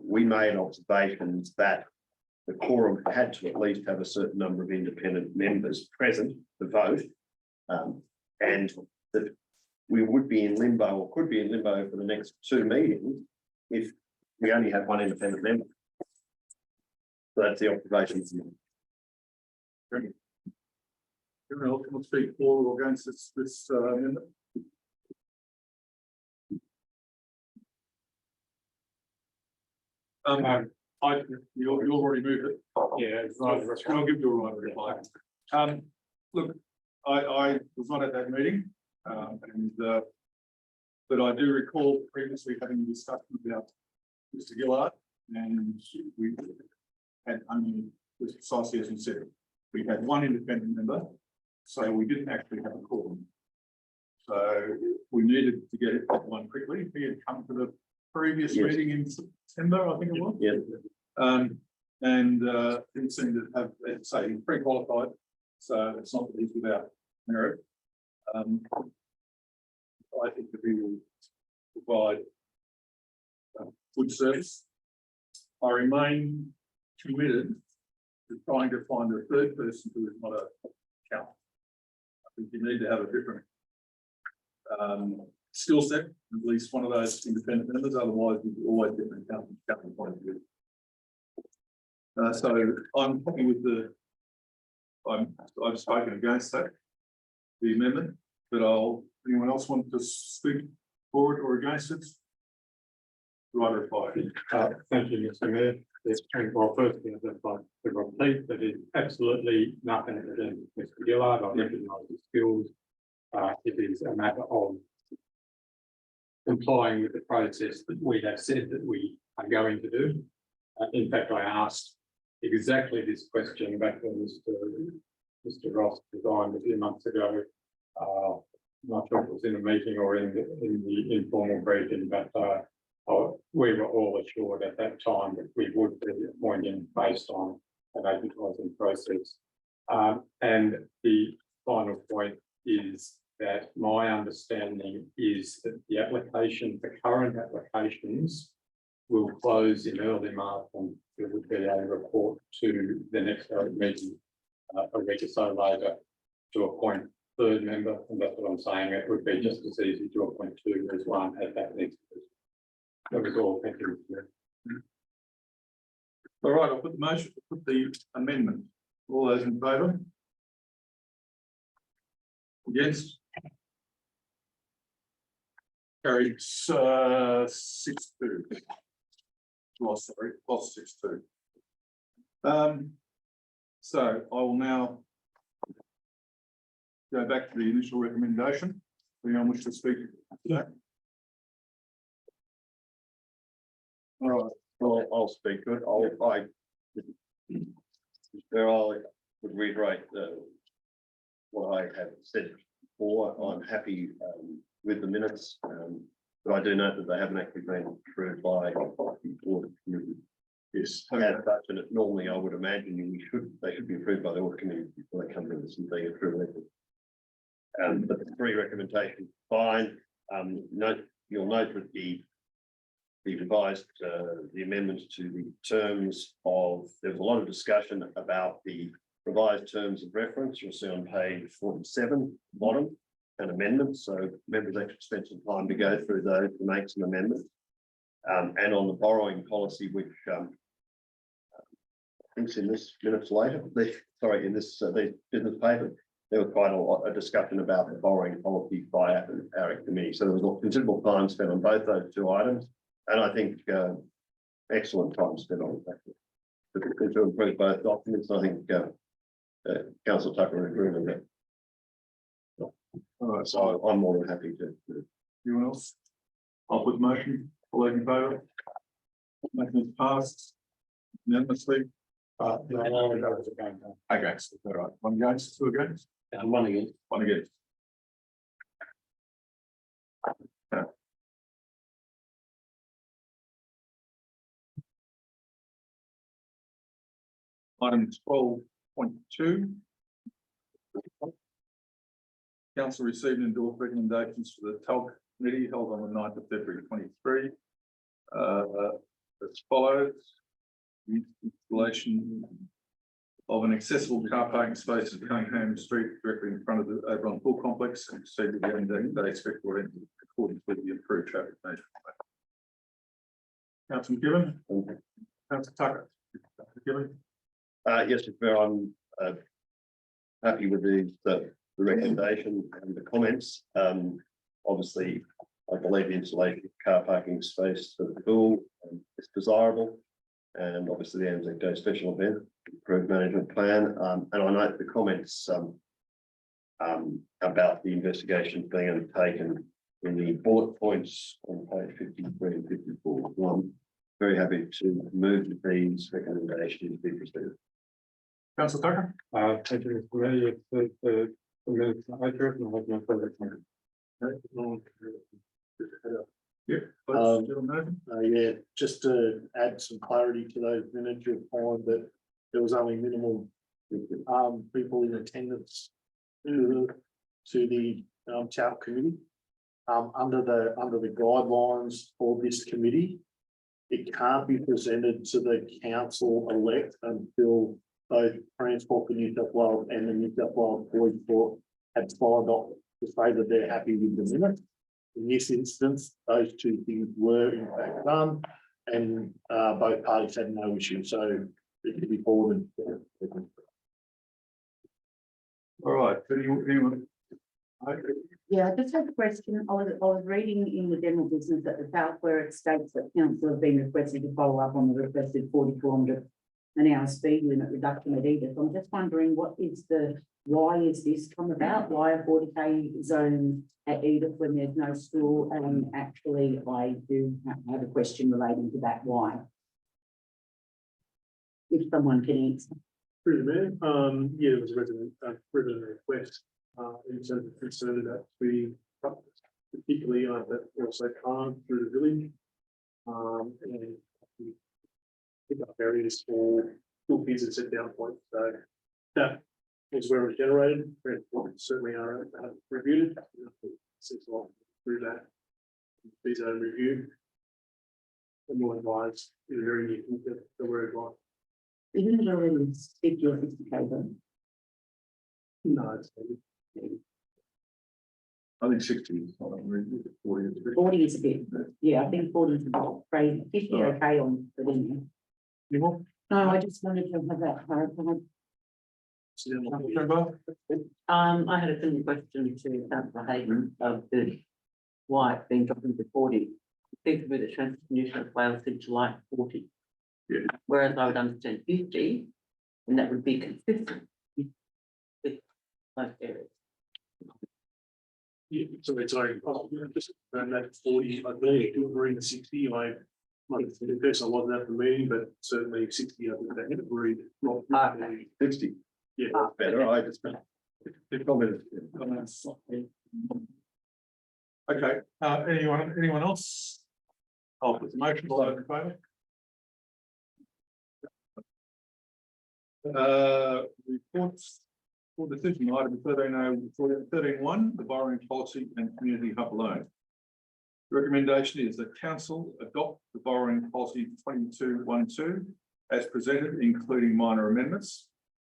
we made observations that the quorum had to at least have a certain number of independent members present to vote, and that we would be in limbo or could be in limbo for the next 2 meetings if we only had one independent member. So that's the observation. Anyone else want to speak for or against this amendment? You've already moved it. Yeah, it's I'll give you a right to reply. Look, I was not at that meeting, but I do recall previously having a discussion about Mr. Gillard, and we had only, precisely as you said, we had one independent member, so we didn't actually have a quorum. So we needed to get it one quickly. He had come to the previous Yes. meeting in September, I think it was. Yeah. Didn't seem to have, say, pre-qualified, so it's not that he's without merit. I think that he will provide good service. I remain committed to trying to find a third person who is not a accountant. I think you need to have a different skill set, at least one of those independent members, otherwise you always get an accountant point of view. So I'm happy with I've spoken against that, the amendment, but anyone else want to speak for it or against it? Right, reply. Thank you, Mr. Mayor. Yes, and well, firstly, I'd just like to repeat that it's absolutely nothing against Mr. Gillard. I recognise his skills. It is a matter of complying with the process that we have said that we are going to do. In fact, I asked exactly this question back when Mr. Ross resigned a few months ago. Not sure if it was in a meeting or in the informal briefing, but we were all assured at that time that we would be appointing based on an advertising process. And the final point is that my understanding is that the application, the current applications will close in early March, and there would be a report to the next meeting a week or so later to appoint third member, and that's what I'm saying. It would be just as easy to appoint 2 as 1 at that next meeting. That was all. Thank you. All right, I'll put the motion, put the amendment. All those in favour? Against? Carried 6-2. Lost 6-2. So I will now go back to the initial recommendation. Anyone wish to speak to that? All right. I'll speak to it. I would reiterate what I have said before. I'm happy with the minutes, but I do note that they haven't actually been approved by the audit committee. Yes. As such, and normally I would imagine they should be approved by the audit committee before they come to this and being approved. But the 3 recommendations, fine. You'll note that the revised, the amendments to the terms of, there was a lot of discussion about the revised terms of reference. You'll see on page 47, bottom, an amendment. So members actually spent some time to go through those to make some amendments. And on the borrowing policy, which I think's in this minutes later, in this business paper, there was quite a lot of discussion about the borrowing policy by our committee. So there was a considerable time spent on both those two items. And I think excellent time spent on it. To improve both documents. I think Councillor Tucker would agree with that. All right, So I'm more than happy to. anyone else? I'll put the motion, all those in favour? Motion is passed unanimously. Against, all right, one against, two against, And one again. one against. Item 12.2. Council received and endorsed recommendations for the TALC committee held on the 9th of February 23. As follows. Installation of an accessible car parking space at Cunningham Street directly in front of the Oberon Pool Complex and proceed with the ending day expected in accordance with the approved traffic management plan. Councillor Gibbon. Councillor Tucker. Gibbon. Yes, I'm happy with the recommendation and the comments. Obviously, I believe the installation of car parking space for the pool is desirable. And obviously the Anzac Day special event, approved management plan. And I note the comments about the investigation being undertaken in the bullet points on page 53 and 54. So I'm very happy to move these recommendations to be proceeded. Councillor Tucker. Thank you, Mr. Mayor. The minutes are accurate and I have no further comment. Yeah. Yeah, just to add some clarity to those minutes, you'll find that there was only minimal people in attendance to the TALC committee. Under the guidelines for this committee, it can't be presented to the council elect until both Transport for New South Wales and the New South Wales Police Force have signed off to say that they're happy with the minutes. In this instance, those two things were in fact done, and both parties had no issue, so it could be forwarded. All right, anyone? Yeah, I just have a question. I was reading in the general business at the South where it states that council have been requested to follow up on the requested 40 kilometre an hour speed limit reduction at Edith. I'm just wondering why is this come about? Why a 40k zone at Edith when there's no school? And actually I do have a question relating to that. Why? If someone can answer. Through the mayor, yeah, it was a resident request, in terms of concern that we, particularly, that also calm through the village. And we pick up areas for school kids and set down points, so that is where it was generated. Certainly are reviewed it. Since a lot through that these are reviewed. And more advised in a very near future that we're advised. Isn't it already 50 or 60k zone? No, it's I think 60 is not unreasonable, 40 is. 40 is a bit, yeah, I think 40 is a bit crazy. 50 okay on, but anyway. You want? No, I just wanted to have that clarified. I had a similar question to Councillor Hayden of why it's been dropped into 40. Seems to be that Transport New South Wales said July 40. Yeah. Whereas I would understand 50, and that would be consistent with most areas. Yeah, so it's like, just around that 40, I believe you were in 60, I wasn't at the meeting, but certainly 60, I think that agreed. 60. Yeah. Better, I just. Okay, anyone else? I'll put the motion, all those in favour? Reports for decision item 13.1, the borrowing policy and community hub loan. The recommendation is that council adopt the borrowing policy 2212 as presented, including minor amendments.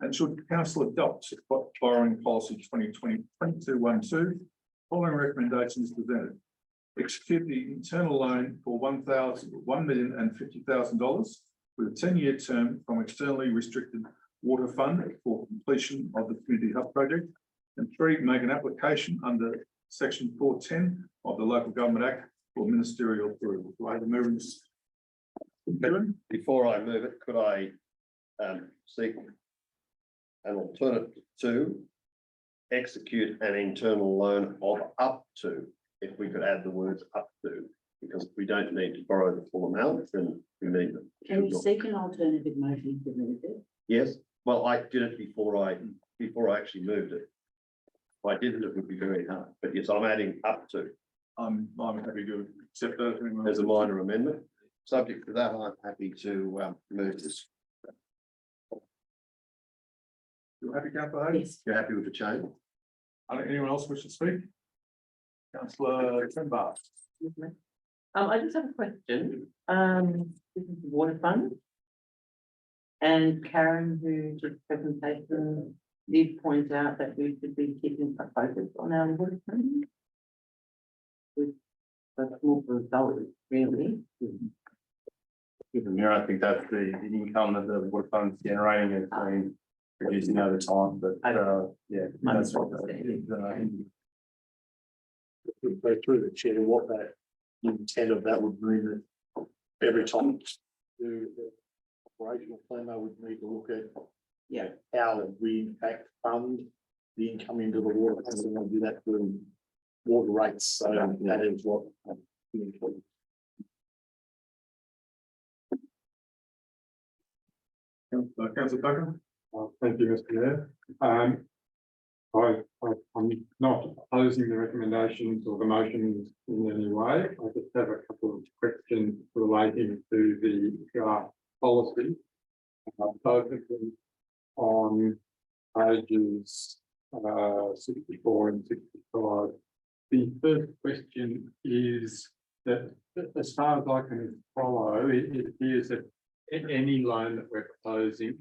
And should council adopt borrowing policy 2212, following recommendations presented. Execute the internal loan for $1,050,000 with a 10-year term from externally restricted water fund for completion of the community hub project. And 3, make an application under section 410 of the Local Government Act for ministerial approval. Do I have a mover? Before I move it, could I seek an alternative to execute an internal loan of up to, if we could add the words up to, because we don't need to borrow the full amount, then we need them. Can you seek an alternative motion to move it? Yes, well, I did it before I actually moved it. If I didn't, it would be very hard, but yes, I'm adding up to I'm happy to accept that. as a minor amendment. Subject to that, I'm happy to move this. You happy, councillor Hayden? Yes. You're happy with the change? Anyone else wish to speak? Councillor Dunbar. I just have a question. This is the water fund. And Karen, who did the presentation, did point out that we should be keeping a focus on our water fund. With the small result, really. Even there, I think that's the income that the water fund's generating and been producing over time, but yeah, that's what that is. We go through the chair, what that intent of that would mean that every time do the operational plan, they would need to look at, how we impact fund the income into the water, and we want to do that through water rates, so that is what. Councillor Tucker. Thank you, Mr. Mayor. I'm not opposing the recommendations or the motions in any way. I just have a couple of questions relating to the draft policy. Focusing on pages 64 and 65. The first question is that, as far as I can follow, it appears that any loan that we're proposing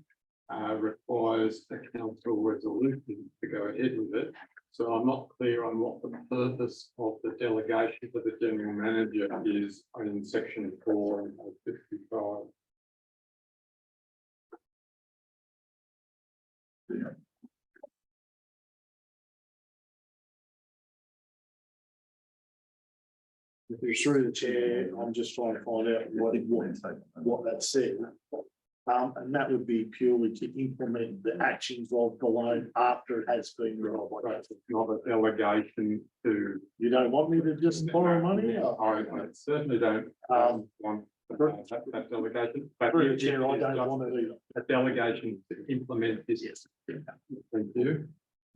requires a council resolution to go ahead with it. So I'm not clear on what the purpose of the delegation to the general manager is in section 4 and 55. Through the chair, I'm just trying to find out what that said. And that would be purely to implement the actions of the loan after it has been resolved. It's not a delegation to. You don't want me to just borrow money? I certainly don't want that delegation. But Through the chair, I don't want it either. a delegation to implement this. Yes. Thank you.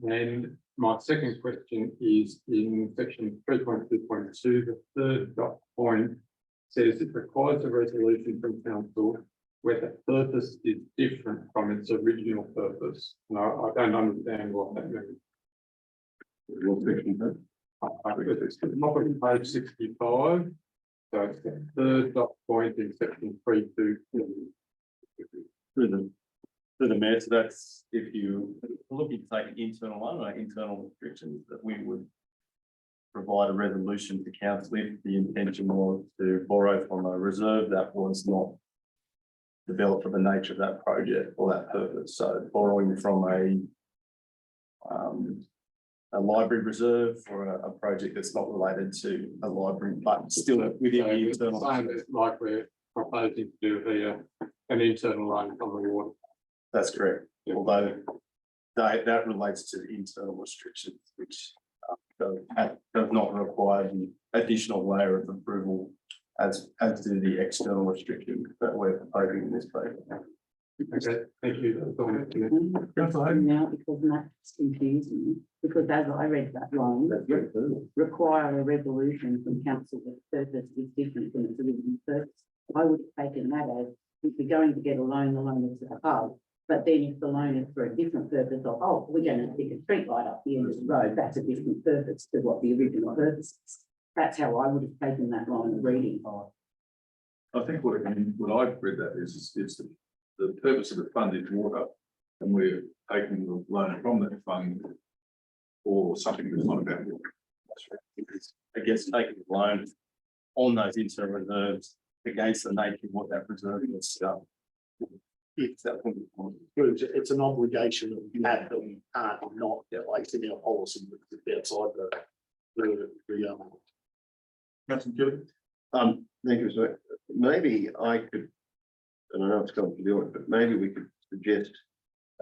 And my second question is in section 3.2.2, the third dot point says it requires a resolution from council where the purpose is different from its original purpose. And I don't understand what that means. It's not on page 65. So it's the third dot point in section 3.2. To the mayor, so that's if you looking to take an internal one, like internal restrictions, that we would provide a resolution to council if the intention was to borrow from a reserve that was not developed for the nature of that project or that purpose. So borrowing from a library reserve for a project that's not related to a library, but still within the internal. Like we're proposing to do here, an internal loan from the water. That's correct, although that relates to the internal restrictions, which does not require the additional layer of approval as do the external restrictions that we're proposing in this project. Okay, thank you. Now, because that's confusing, because as I read that line, require a resolution from council that purpose is different from its original purpose. I would have taken that as, if we're going to get a loan, the loan is above. But then if the loan is for a different purpose of, oh, we're going to stick a street light up the end of the road, that's a different purpose to what the original purpose is. That's how I would have taken that line of reading. I think what I've read that is the purpose of the fund is water. And we're taking the loan from that fund or something that's not about water. I guess taking a loan on those internal reserves against the nature of what that reserve is. It's it's an obligation that we have that we can't not place in our policy outside the. Councillor Gilligan? Thank you, sir. Maybe I could, and I know it's going to do it, but maybe we could suggest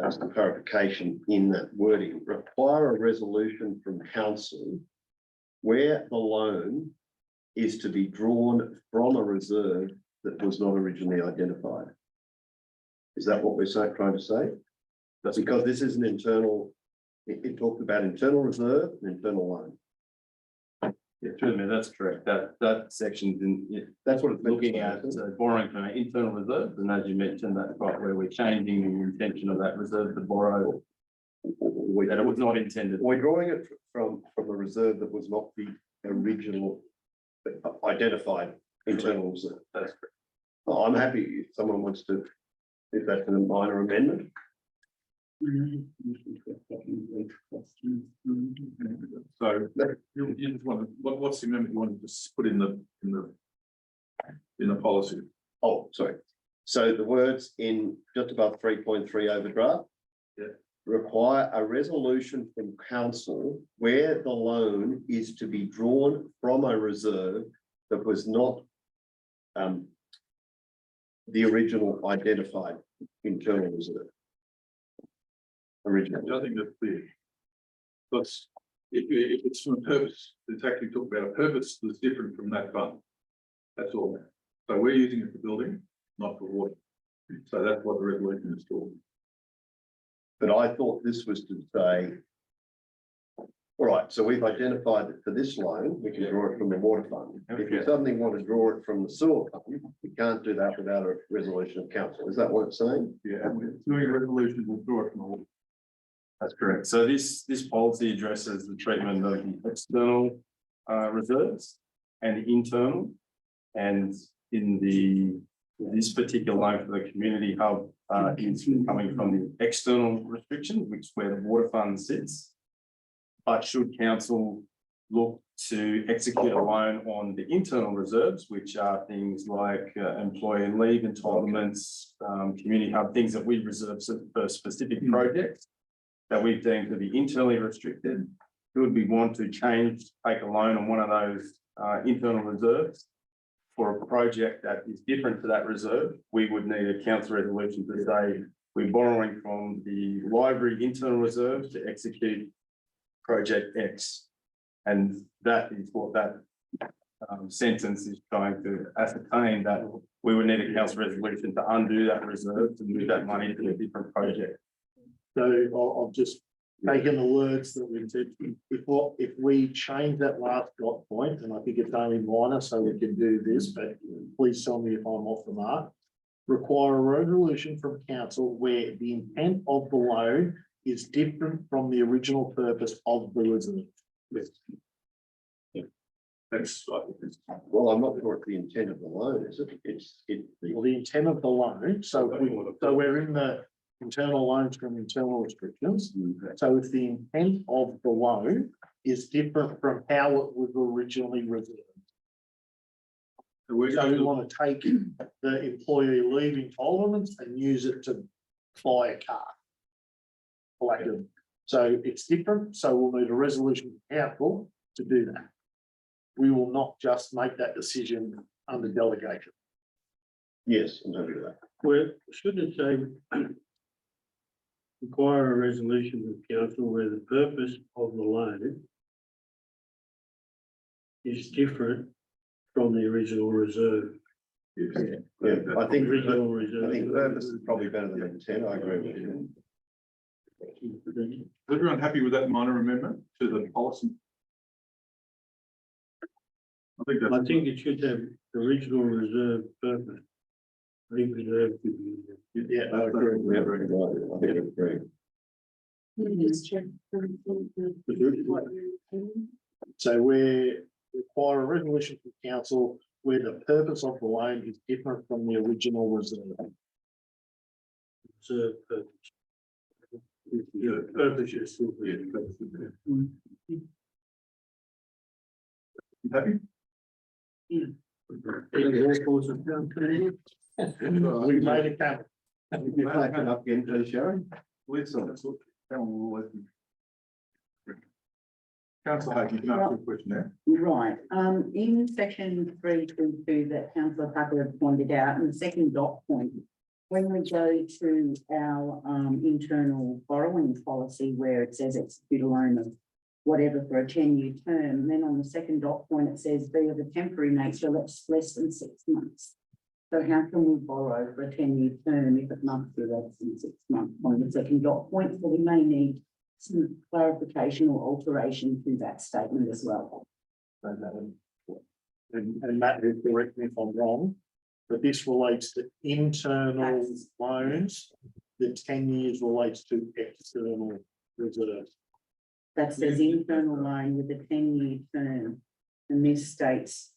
some clarification in that wording. Require a resolution from council where the loan is to be drawn from a reserve that was not originally identified. Is that what we're trying to say? That's because this is an internal, it talked about internal reserve and internal loan. Yeah, through me, that's correct. That section's That's what it's looking at borrowing from an internal reserve, and as you mentioned, that's right where we're changing the intention of that reserve to borrow. That it was not intended. We're drawing it from a reserve that was not the original identified internal reserve. That's correct. I'm happy if someone wants to, if that's a minor amendment. So you just want, what's the amendment you want to just put in the policy? Oh, sorry. So the words in just above 3.3 overdraft. Yeah. Require a resolution from council where the loan is to be drawn from a reserve that was not the original identified internal reserve. Original. I think that's clear. Because if it's from a purpose, it's actually talking about a purpose that's different from that fund. That's all. So we're using it for building, not for water. So that's what the resolution is for. But I thought this was to say, all right, so we've identified that for this loan, we can draw it from the water fund. If you suddenly want to draw it from the sewer fund, we can't do that without a resolution of council. Is that what it's saying? Yeah, and we're doing a resolution, we'll draw it from the water. That's correct. So this policy addresses the treatment of the external reserves and the internal. And in this particular loan for the community hub is coming from the external restriction, which is where the water fund sits. But should council look to execute a loan on the internal reserves, which are things like employee leave entitlements, community hub, things that we reserve for specific projects that we've deemed to be internally restricted, should we want to take a loan on one of those internal reserves for a project that is different to that reserve, we would need a council resolution to say we're borrowing from the library internal reserve to execute project X. And that is what that sentence is trying to ascertain, that we would need a council resolution to undo that reserve to move that money to a different project. So I've just taken the words that we said, if we change that last dot point, and I think it's only minor, so we can do this, but please tell me if I'm off the mark. Require a resolution from council where the intent of the loan is different from the original purpose of the reserve. Yes. Yeah. That's, I think it's. Well, I'm not sure it's the intent of the loan, is it? It's Well, the intent of the loan, so we're in the internal loans from internal restrictions. So if the intent of the loan is different from how it was originally reserved. So we're So going we to, want to take the employee leave entitlements and use it to buy a car. Like, so it's different, so we'll need a resolution from council to do that. We will not just make that decision under delegation. yes, I'm happy with that. Well, shouldn't it say require a resolution of council where the purpose of the loan is different from the original reserve? yes. Yeah, I think, Original reserve. I think purpose is probably better than intent. I agree with you. Is everyone happy with that minor amendment to the policy? I think that's. I think it should have original reserve purpose. I think reserve could be. Yeah, I agree. We have very good. I think it's great. So we're require a resolution from council where the purpose of the loan is different from the original reserve. So, yeah, purpose is still there. Happy? We made it happen. If you flag it up again, please, Sharon. Lisa, that's what. Councillor Hayden, you can ask your question there. Right, in section 322 that councillor Tucker pointed out, in the second dot point, when we go to our internal borrowing policy where it says execute a loan of whatever for a 10-year term, then on the second dot point, it says be of a temporary nature, that's less than 6 months. So how can we borrow for a 10-year term if it must be less than 6 months on the second dot point? So we may need some clarification or alteration to that statement as well. And Matt, correct me if I'm wrong, but this relates to internal loans. The 10 years relates to external reserves. That says internal loan with a 10-year term, and this states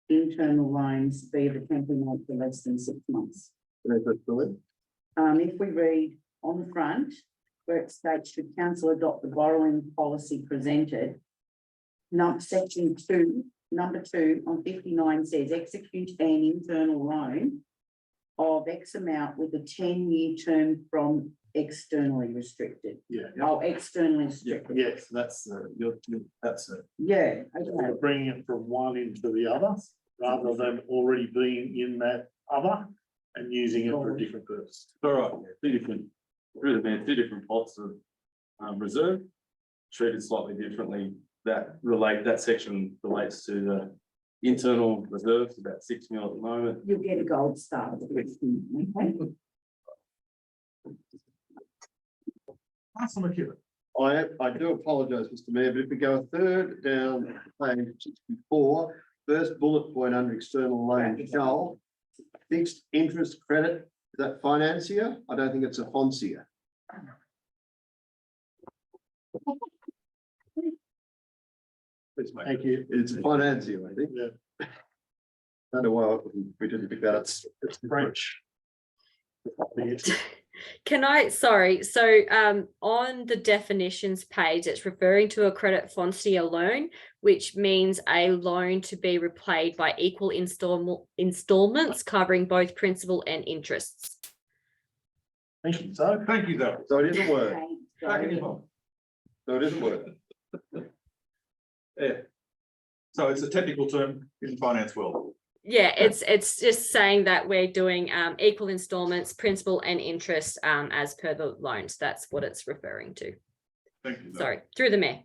internal loans be of a temporary nature less than 6 months. If we read on the front, where it states should council adopt the borrowing policy presented, section 2, number 2 on 59 says execute an internal loan of X amount with a 10-year term from externally restricted. Yeah. Oh, externally restricted. Yes, that's that's it. Yeah, okay. We're bringing it from one into the other, rather than already being in that other and using it for a different purpose. All right, two different, through the mayor, two different pots of reserve, treated slightly differently. That section relates to the internal reserves, about 6 mil at the moment. You'll get a gold star. Okay. Councillor McKibben. I do apologise, Mr. Mayor, but if we go a third down page 64, first bullet point under external loan, shall fixed interest credit, is that financier? I don't think it's a foncier. Please, mate. Thank you. It's a financier, I think. Yeah. Don't know why we didn't pick that up. It's French. Sorry, so on the definitions page, it's referring to a credit foncier loan, which means a loan to be repaid by equal installments covering both principal and interests. Thank you, so. Thank you, though. So it is a word. Back in your home. So it is a word. Yeah. So it's a technical term in finance world. Yeah, it's just saying that we're doing equal installments, principal and interest as per the loans. That's what it's referring to. Thank you. Zoe. Sorry, through the mayor.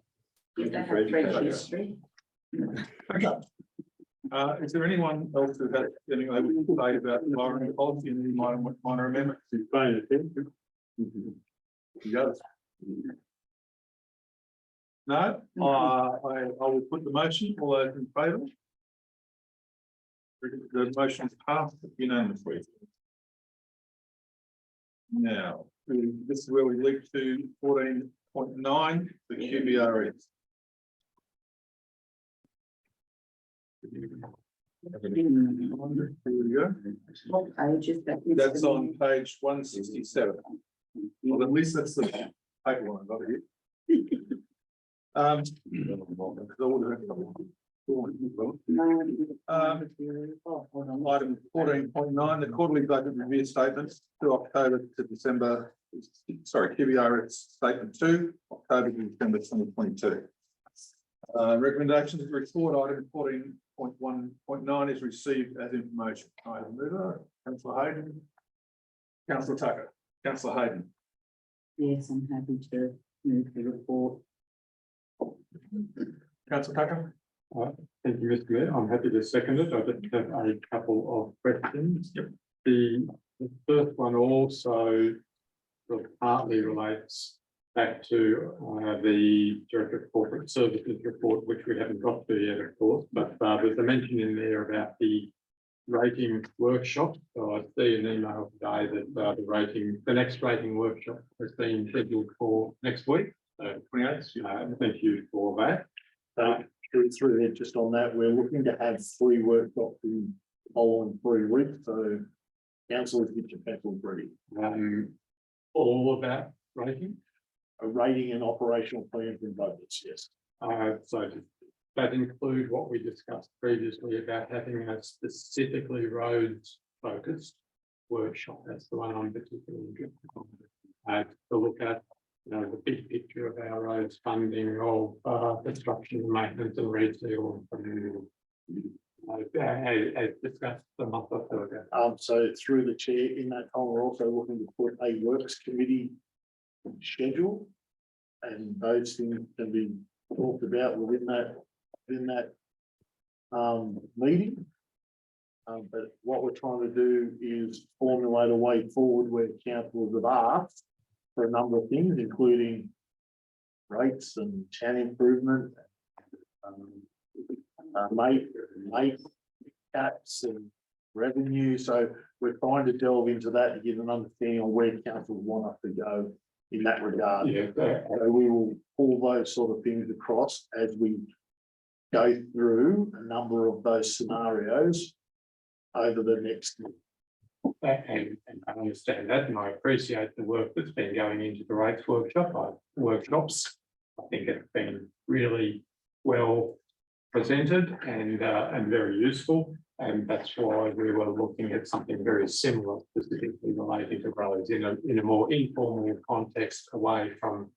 Is that a French history? Okay. Is there anyone else who has anything they would say about the borrowing policy and the minor amendments? He does. No, I will put the motion, all those in favour? The motion is passed unanimously. Now, this is where we leap to 14.9, the QBRS. Here we go. What page is that? That's on page 167. Well, at least that's the paper one I got here. Item 14.9, the quarterly budget review statements to October to December, sorry, QBRS statement 2, October to December 2022. Recommendations to report item 14.1.9 is received as information. Item mover, Councillor Hayden. Councillor Tucker, Councillor Hayden. Yes, I'm happy to move the report. Councillor Tucker. Thank you, Mr. Mayor. I'm happy to second it. I just have a couple of questions. Yep. The first one also sort of partly relates back to the Director of Corporate Services report, which we haven't got to yet, of course, but there's a mention in there about the rating workshop. So I see an email today that the next rating workshop has been scheduled for next week. So 28th, thank you for that. through there, just on that, we're looking to have 3 workshops in the following 3 weeks, so councillors get your pencils ready. All about rating. A rating and operational plans and budgets, yes. So does that include what we discussed previously about having a specifically roads focused workshop? That's the one I'm particularly interested in. To look at, you know, the big picture of our roads funding of construction, maintenance and reseal. As discussed a month or so ago. So through the chair, in that time, we're also looking to put a works committee schedule. And those things can be talked about within that meeting. But what we're trying to do is formulate a way forward where councils have asked for a number of things, including rates and town improvement. Mate caps and revenue, so we're trying to delve into that to get an understanding on where council want us to go in that regard. Yeah. So we will pull those sort of things across as we go through a number of those scenarios over the next. And I understand that, and I appreciate the work that's been going into the rates workshops. I think it's been really well presented and very useful, and that's why we were looking at something very similar, specifically relating to roads in a more informal context, away from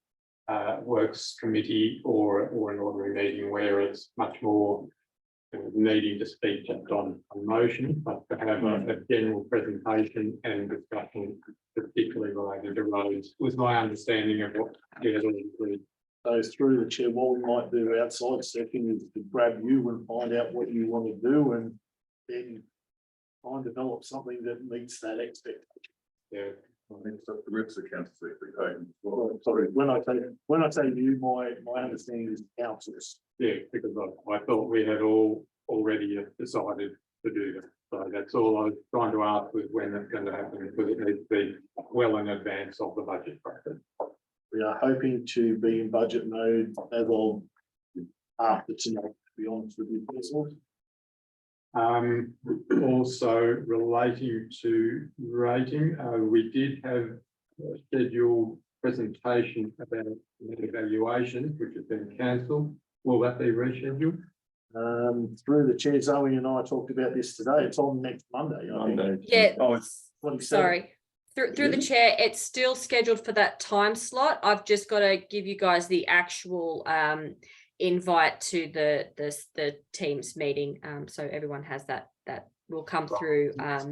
works committee or an ordinary meeting where it's much more needing to speak just on motion, but to have a general presentation and discussion particularly related to roads was my understanding of what you had already agreed. So through the chair, what we might do outside session is to grab you and find out what you want to do, and then try and develop something that meets that expectation. Yeah. I think so, the rest of the council secretary. Well, sorry, when I say you, my understanding is councils. Yeah, because I thought we had already decided to do that. So that's all I was trying to ask was when it's going to happen, because it needs to be well in advance of the budget process. We are hoping to be in budget mode as of after tonight, to be honest with you. Also relating to rating, we did have a scheduled presentation about an evaluation, which has been cancelled. Will that be rescheduled? Through the chair, Zoe and I talked about this today. It's on next Monday. I think. Yeah, Oh, it's 27th. sorry. Through the chair, it's still scheduled for that time slot. I've just got to give you guys the actual invite to the Teams meeting. So everyone has that will come through It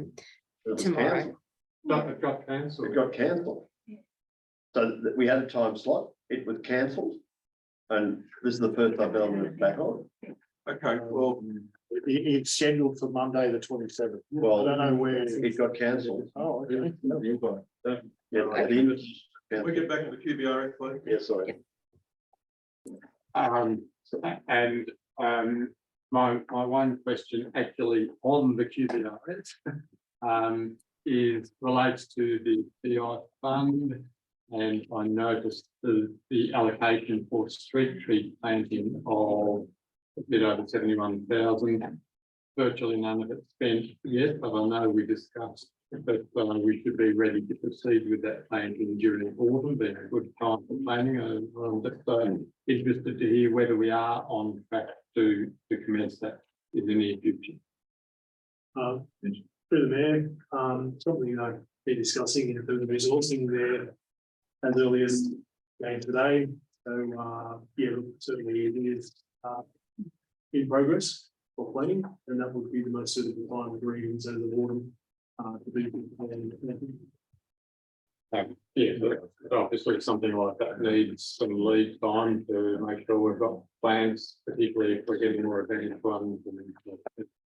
was tomorrow. cancelled. No, it got cancelled. It got cancelled. So we had a time slot, it was cancelled. And this is the first I've ever moved back on. Okay, well, It's scheduled for Monday, the 27th. Well, I don't know where. it got cancelled. Oh, okay. Yeah, I think it's- can we get back to the QBRF, please? yeah, sorry. And my one question actually on the QBRS is relates to the CI fund. And I noticed the allocation for street tree planting of a bit over 71,000. Virtually none of it spent yet, but I know we discussed that we should be ready to proceed with that planting during autumn, being a good time for planting. I'm just interested to hear whether we are on track to commence that in the near future. Through the mayor, something I've been discussing in terms of resourcing there as early as today. So yeah, certainly it is in progress for planning, and that would be the most suitable time of greens over the autumn to be planning. Yeah, but obviously something like that needs some lead time to make sure we've got plans, particularly if we're getting more advanced ones, and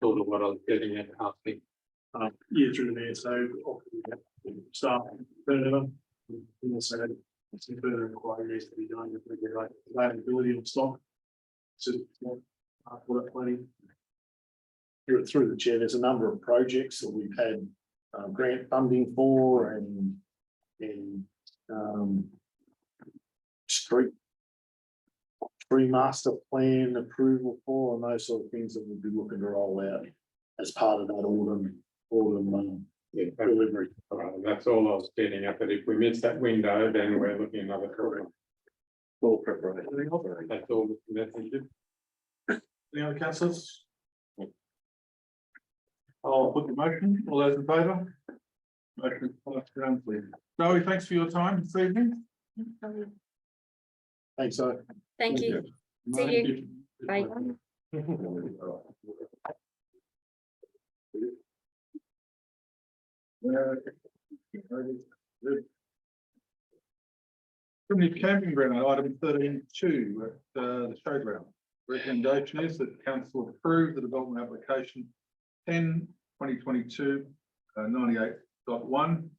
sort of what I was getting at asking. Yeah, through the mayor, so often we have to start further. And also some further inquiries to be done with the availability of stock. So for that planning. Through the chair, there's a number of projects that we've had grant funding for and street pre-master plan approval for, and those sort of things that we'll be looking to roll out as part of that autumn delivery. That's all I was getting at, but if we miss that window, then we're looking at another quarter. Full preparation. That's all that's needed. Any other councillors? I'll put the motion. All those in favour? Motion passed unanimously. Zoe, thanks for your time this evening. Thanks, so. Thank you. See you. Bye. Primitive camping ground, item 13.2 at the showground. Recommendation is that council approve the development application 10/2022 98.1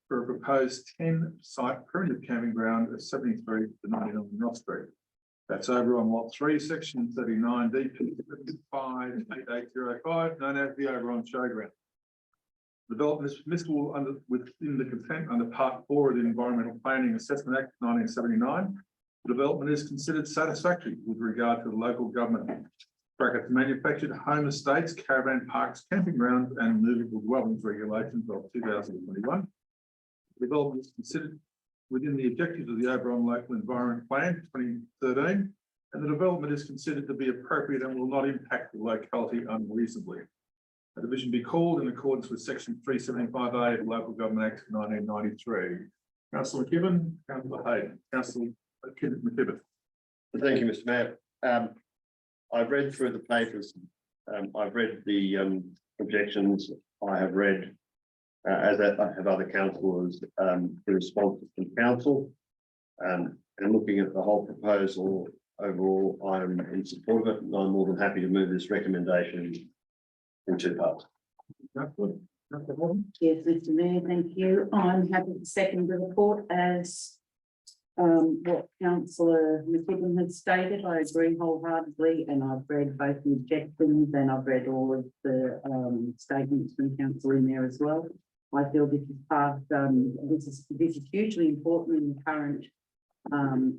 for a proposed 10-site primitive camping ground at 73 to 99 Ross Street. That's over on lot 3, section 39 DP 58805, known as the Oberon Showground. Development is permissible within the consent under Part 4 of the Environmental Planning Assessment Act 1979. The development is considered satisfactory with regard to the local government. Brackets manufactured home estates, caravan parks, camping grounds, and movable dwellings regulations of 2021. Development is considered within the objectives of the Oberon Local Environment Plan 2013, and the development is considered to be appropriate and will not impact the locality unreasonably. A division be called in accordance with section 375A of the Local Government Act 1993. Councillor McKibben, Councillor Hayden, Councillor McKibben. Thank you, Mr. Mayor. I've read through the papers. I've read the objections. I have read, as I have other councillors, the responses from council. And looking at the whole proposal overall, I'm in support of it, and I'm more than happy to move this recommendation in 2 parts. Yes, Mr. Mayor, thank you. I'm happy to second the report as what councillor McKibben has stated. I agree wholeheartedly, and I've read both the objections and I've read all of the statements from council in there as well. I feel this is part, this is hugely important in the current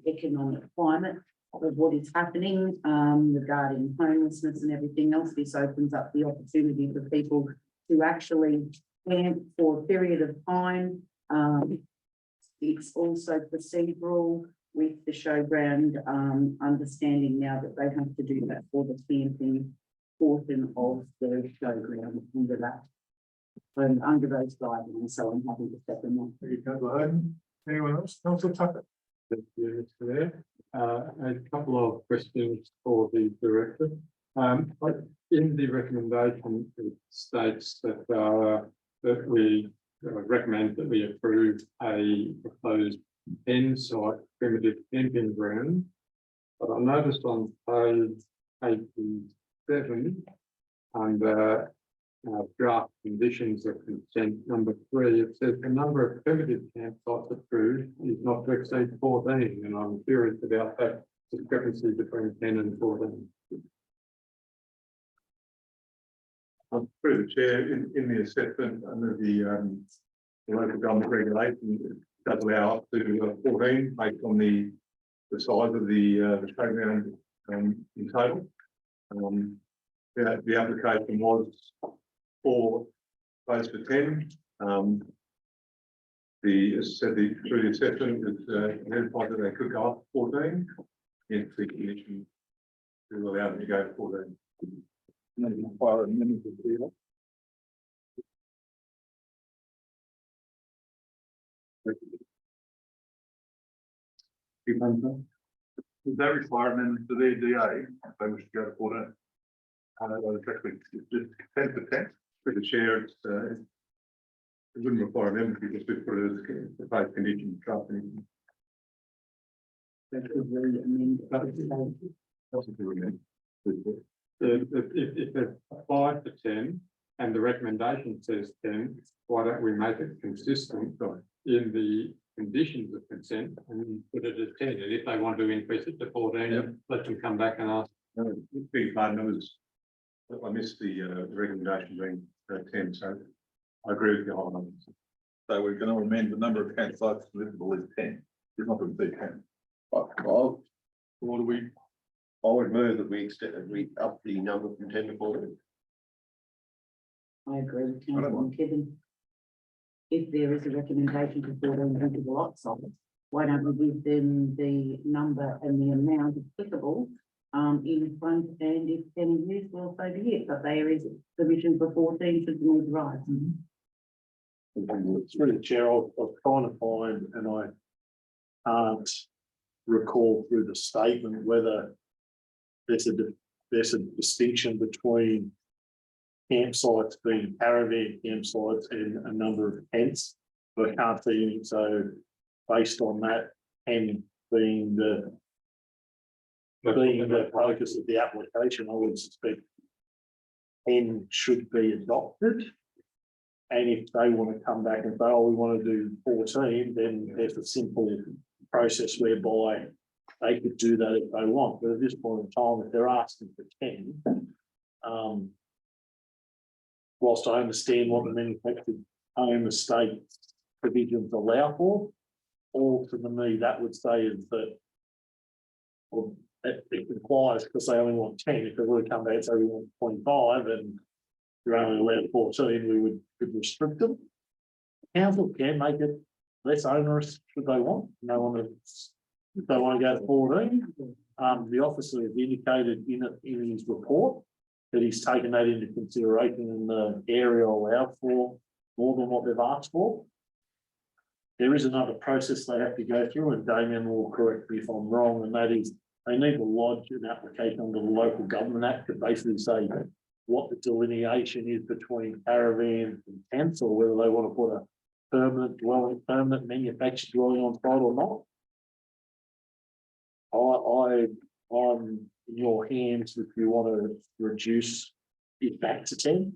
economic climate of what is happening regarding homelessness and everything else. This opens up the opportunity for people to actually camp for a period of time. It's also procedural with the showground, understanding now that they have to do that for the camping portion of the showground under that. Under those guidelines, so I'm happy to step in that. Thank you, Councillor Hayden. Anyone else? Councillor Tucker. Thank you, Mr. Mayor. A couple of questions for the director. In the recommendation, it states that we recommend that we approve a proposed 10-site primitive camping ground. But I noticed on page 87 under draft conditions of consent number 3, it says the number of primitive campsites approved is not to exceed 14, and I'm curious about that discrepancy between 10 and 14. Through the chair, in the assessment under the local government regulation, it does allow up to 14 based on the size of the showground in total. The application was for close to 10. As I said, through the assessment, it's identified that they could go up to 14. If the commission will allow them to go to 14. Require a minimum of zero. Does that require amendment to the DA if they wish to go to 14? It's just 10%. For the chair, it wouldn't require amendment because we put it as a proposed condition. If they're 5 to 10 and the recommendation says 10, why don't we make it consistent in the conditions of consent and put it at 10? And if they want to increase it to 14, let them come back and ask. Big pardon, I missed the recommendation being 10, so I agree with you. So we're going to amend the number of campsites livable is 10. It's not going to be 10. What do we I would move that we up the number from 10 to 14. I agree with Councillor Kevin. If there is a recommendation to 14 drinkable lot size, why don't we give them the number and the amount applicable in front, and if any use, well, so be it, but there is permission for 14 should the need rise. Through the chair, I was trying to find, and I can't recall through the statement whether there's a distinction between campsites being caravan campsites and a number of tents. But I can't see any, so based on that, and being the focus of the application, I would suspect 10 should be adopted. And if they want to come back and say, oh, we want to do 14, then there's a simple process whereby they could do that if they want. But at this point in time, if they're asking for 10, whilst I understand what the manufactured home estate provisions allow for, all to me that would say is that, well, it requires, because they only want 10, if they were to come back and say we want 25 and you're only allowed 14, we could restrict them. Council can make it less onerous should they want. No one, if they want to go to 14. The officer has indicated in his report that he's taken that into consideration in the area allowed for more than what they've asked for. There is another process they have to go through, and Damien will correct me if I'm wrong, and that is they need to lodge an application under the Local Government Act to basically say what the delineation is between caravans and tents, or whether they want to put a permanent manufactured dwelling on site or not. I'm in your hands if you want to reduce it back to 10.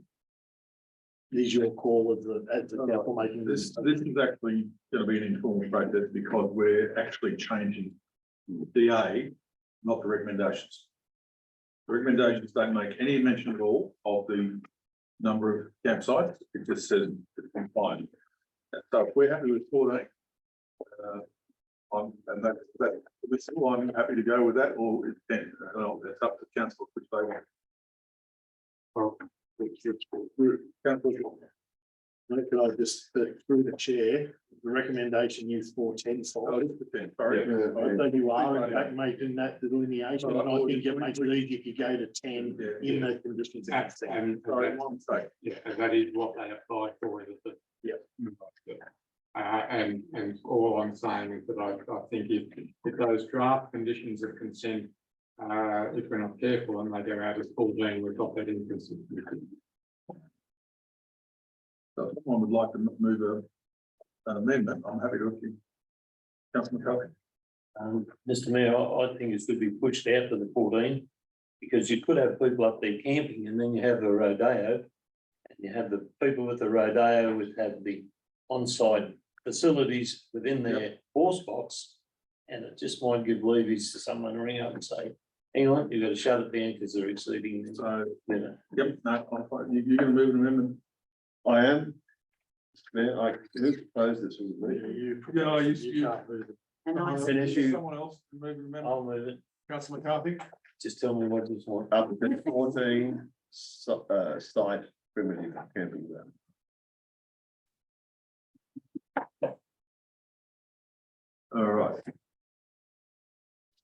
It is your call as the council making This is actually going to be an informal process because we're actually changing DA, not the recommendations. The recommendations don't make any mention at all of the number of campsites. It just says it's confined. So if we're happy with 14, I'm happy to go with that, or it's 10. It's up to council which they want. Well, Council. can I just, through the chair, the recommendation is for 10 sites. Oh, it's the 10, sorry. I think you are in fact making that delineation, and I think it makes it easy if you go to 10 in the conditions. And Sorry, one mistake. yeah, and that is what they applied for, is it? Yeah. And all I'm saying is that I think if those draft conditions of consent, if we're not careful and they go out as 14, we've got that inconsistency. So if someone would like to move an amendment, I'm happy to look in. Councillor McCullough. Mr. Mayor, I think it should be pushed out to the 14, because you could have people up there camping and then you have a rodeo. And you have the people with the rodeo would have the on-site facilities within their horse box. And it just might give levies to someone to ring up and say, hang on, you've got to shut it down because they're exceeding. So, You know. yep, no, I'm fine. You're going to move an amendment. I am. Mr. Mayor, I propose this with me. You can't move it. And I An issue. Someone else can move an amendment. I'll move it. Councillor McCarthy. Just tell me what you want. Up to 14 site primitive camping ground. All right.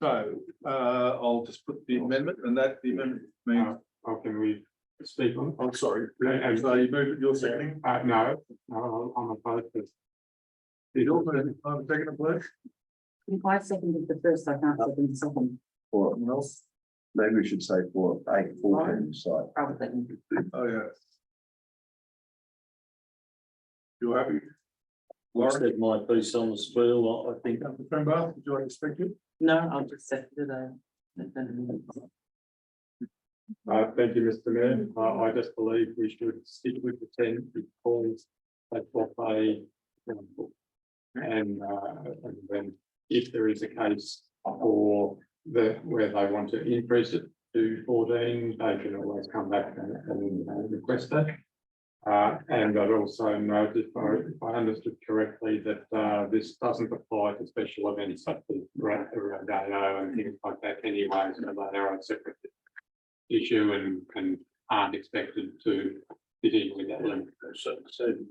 So I'll just put the amendment, and that the amendment means, How can we speak on? I'm sorry, so you move it, you're seconding. No, I'm opposed to. You're moving, I'm second, please. If I seconded the first, I can't second the second. Or else, maybe we should say for 14 site. Probably. Oh, yeah. You're happy? I've said my piece on the spiel, I think. Councillor Cranbar, would you like to speak to it? No, I'll just second it. Thank you, Mr. Mayor. I just believe we should stick with the 10 because that's what they. And then if there is a case for where they want to increase it to 14, they can always come back and request that. And I'd also note, if I understood correctly, that this doesn't apply to special events such as Rodeo and things like that anyway, so they're a separate issue and aren't expected to fit in with that limit. So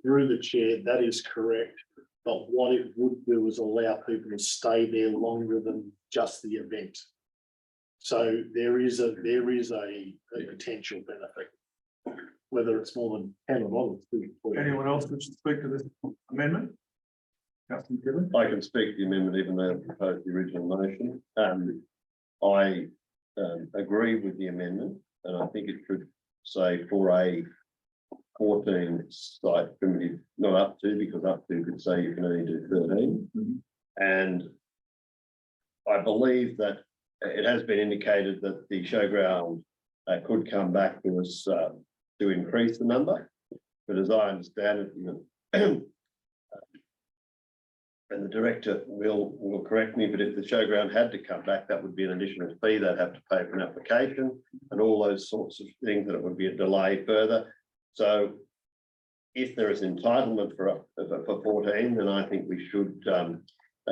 through the chair, that is correct. But what it would do is allow people to stay there longer than just the event. So there is a potential benefit. Whether it's more than 10 or not. Anyone else wish to speak to this amendment? Councillor Gibbon? I can speak to the amendment even though I proposed the original motion. I agree with the amendment, and I think it should say for a 14 site primitive, not up to, because up to could say you can only do 13. And I believe that it has been indicated that the showground could come back to us to increase the number. But as I understand it, and the director will correct me, but if the showground had to come back, that would be an additional fee. They'd have to pay for an application and all those sorts of things, that it would be a delay further. So if there is entitlement for 14, then I think we should,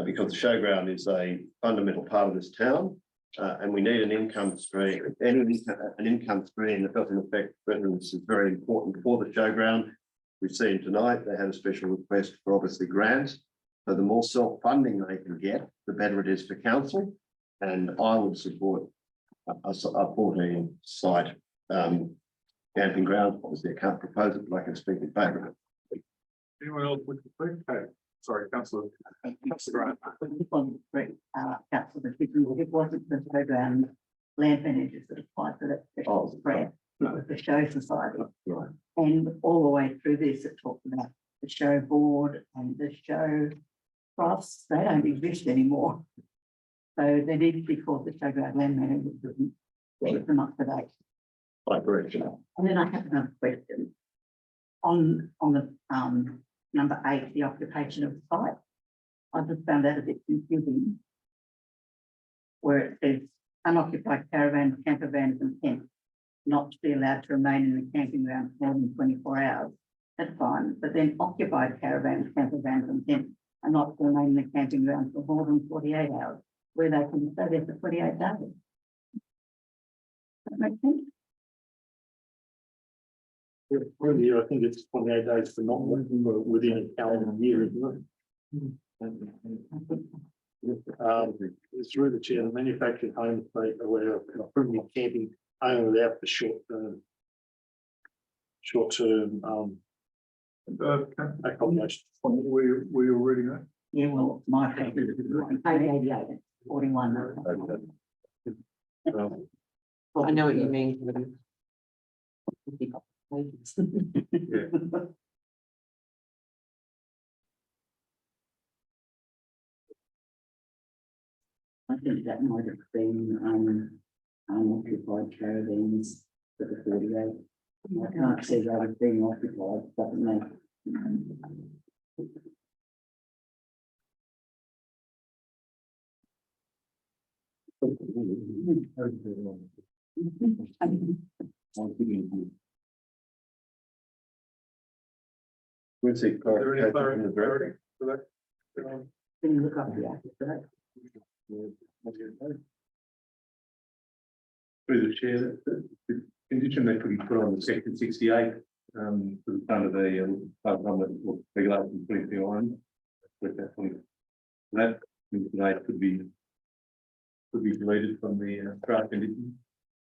because the showground is a fundamental part of this town, and we need an income stream. An income stream that doesn't affect residents is very important for the showground. We've seen tonight they had a special request for obviously grants. So the more self-funding they can get, the better it is for council. And I would support a 14 site camping ground. Obviously, I can't propose it, but I can speak in favour of it. Anyone else wish to speak? Okay, sorry, councillor. Councillor Grant. Councillor, it wasn't the showground land managers that applied for that special grant, it was the show society. Right. And all the way through this, it talked about the show board and the show trusts. They don't exist anymore. So they need to be called the showground land managers and keep them up to date. I agree. And then I have another question. On the number 8, the occupation of the site. I just found that a bit confusing. Where it says unoccupied caravans, camper vans and tents not to be allowed to remain in the camping ground for more than 24 hours. That's fine, but then occupied caravans, camper vans and tents are not to remain in the camping ground for more than 48 hours, where they can stay there for 28 days. That makes sense? For the year, I think it's 28 days for not working within a calendar year, isn't it? Through the chair, the manufactured home state aware of permanent camping only without the short-term accommodation. Were you reading that? Yeah, well, my page 88, 41. I know what you mean. I think that might have been unoccupied caravans for the 48. I can't see that as being occupied, doesn't make. We'll see. Is there any clarity for that? Can you look up the act for that? Through the chair, the condition they could put on the section 68, for the kind of the regulation 2021. That tonight could be deleted from the draft condition.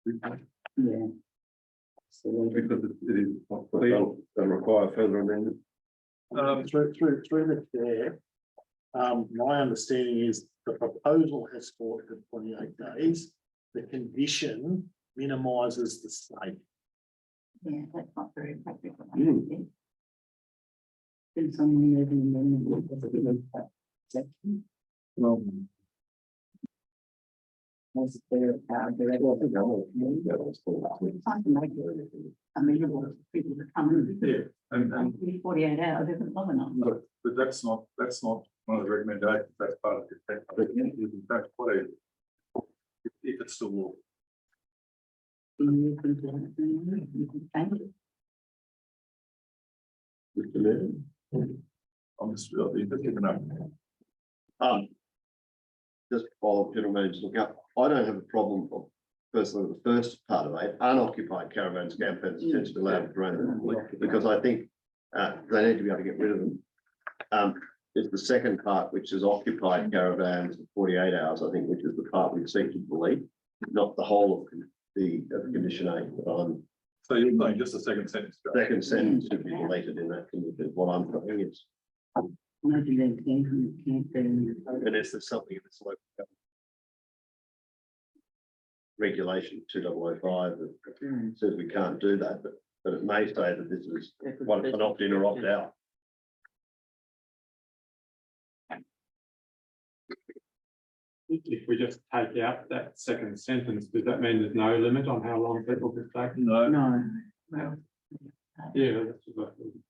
Yeah. Because it is not clear. They'll require further amendment. Through the chair, my understanding is the proposal has for 28 days. The condition minimises the stay. Yeah, that's not very practical. Can someone live in the section? Well, Was there amenable to people to come in? yeah, and 48 hours isn't long enough. look, but that's not one of the recommendations. That's part of the text. But in fact, what if it's still law? You can do it, you can change it. I'm just picking up. just while general manager's looking up, I don't have a problem of personally with the first part of it, unoccupied caravans, campers, essentially allowed to run, because I think they need to be able to get rid of them. It's the second part, which is occupied caravans for 48 hours, I think, which is the part we seek to delete, not the whole of the condition eight. So you're saying just the second sentence. Joe? Second sentence should be deleted in that condition, what I'm saying is, Maybe they can't be. unless there's something in this local government regulation 2005 that says we can't do that, but it may say that this is one an opt-in or opt-out. If we just take out that second sentence, does that mean there's no limit on how long people can take? No, No. Yeah, that's what I thought.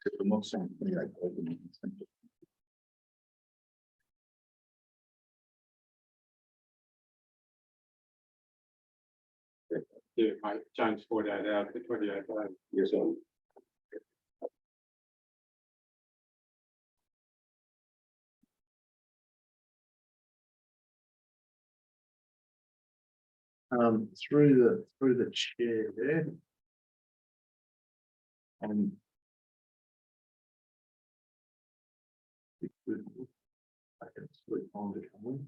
except for not saying 28 open. Yeah, mate, change 48 hours to 28 days. Yes, through the chair there. I can sleep on the coming.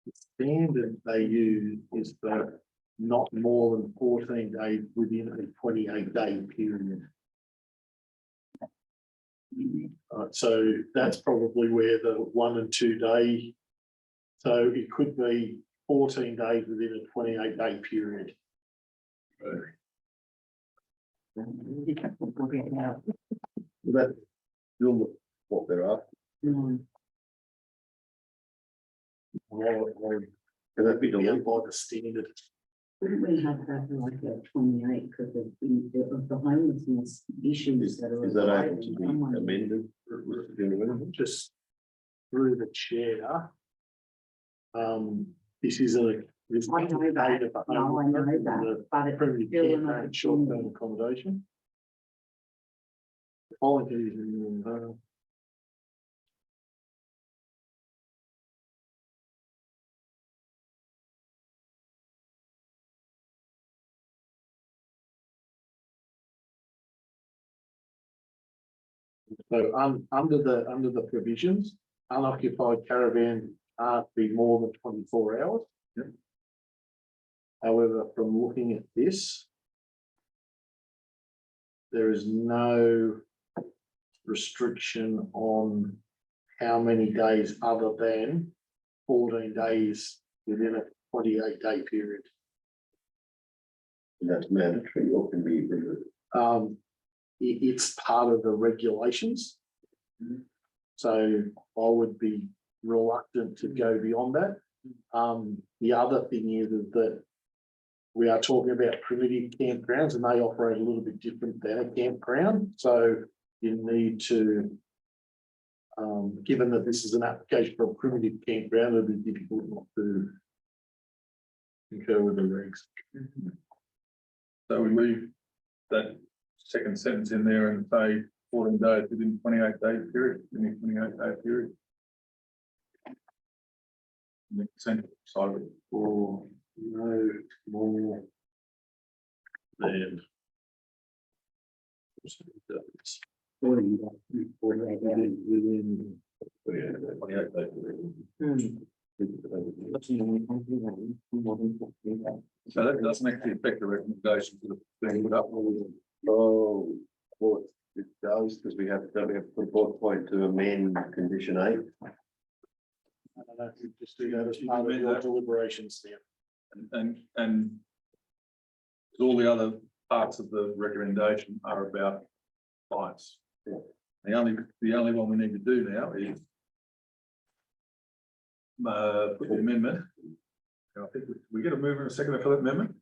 The standard they use is for not more than 14 days within a 28-day period. So that's probably where the 1 and 2 day. So it could be 14 days within a 28-day period. that still what they're after. Can that be deleted? By the standard. Wouldn't we have that like a 28 because of the homelessness issues that are. Is that able to be arising? amended? Just through the chair. This is a. This I know that. No, I know that, but it's Primitive still care another and short-term accommodation. Apologies. So under the provisions, unoccupied caravan can't be more than 24 hours. Yep. However, from looking at this, there is no restriction on how many days other than 14 days within a 28-day period. That's mandatory or can be removed. It's part of the regulations. So I would be reluctant to go beyond that. The other thing is that we are talking about primitive campgrounds and they operate a little bit different than a campground. So you need to, given that this is an application for a primitive campground, it'd be difficult not to concur with the regs. So we leave that second sentence in there and say 14 days within 28-day period, within 28-day period. The central side of it. Or no more than. Within 28 days. So that doesn't actually affect the recommendations that are being put up. Oh, well, it does, because don't we have to put a bullet point to amend condition 8? I don't know if you just do that as part of your deliberations there. And all the other parts of the recommendation are about fines. The only one we need to do now is put the amendment. And I think we get a mover and a second for that amendment.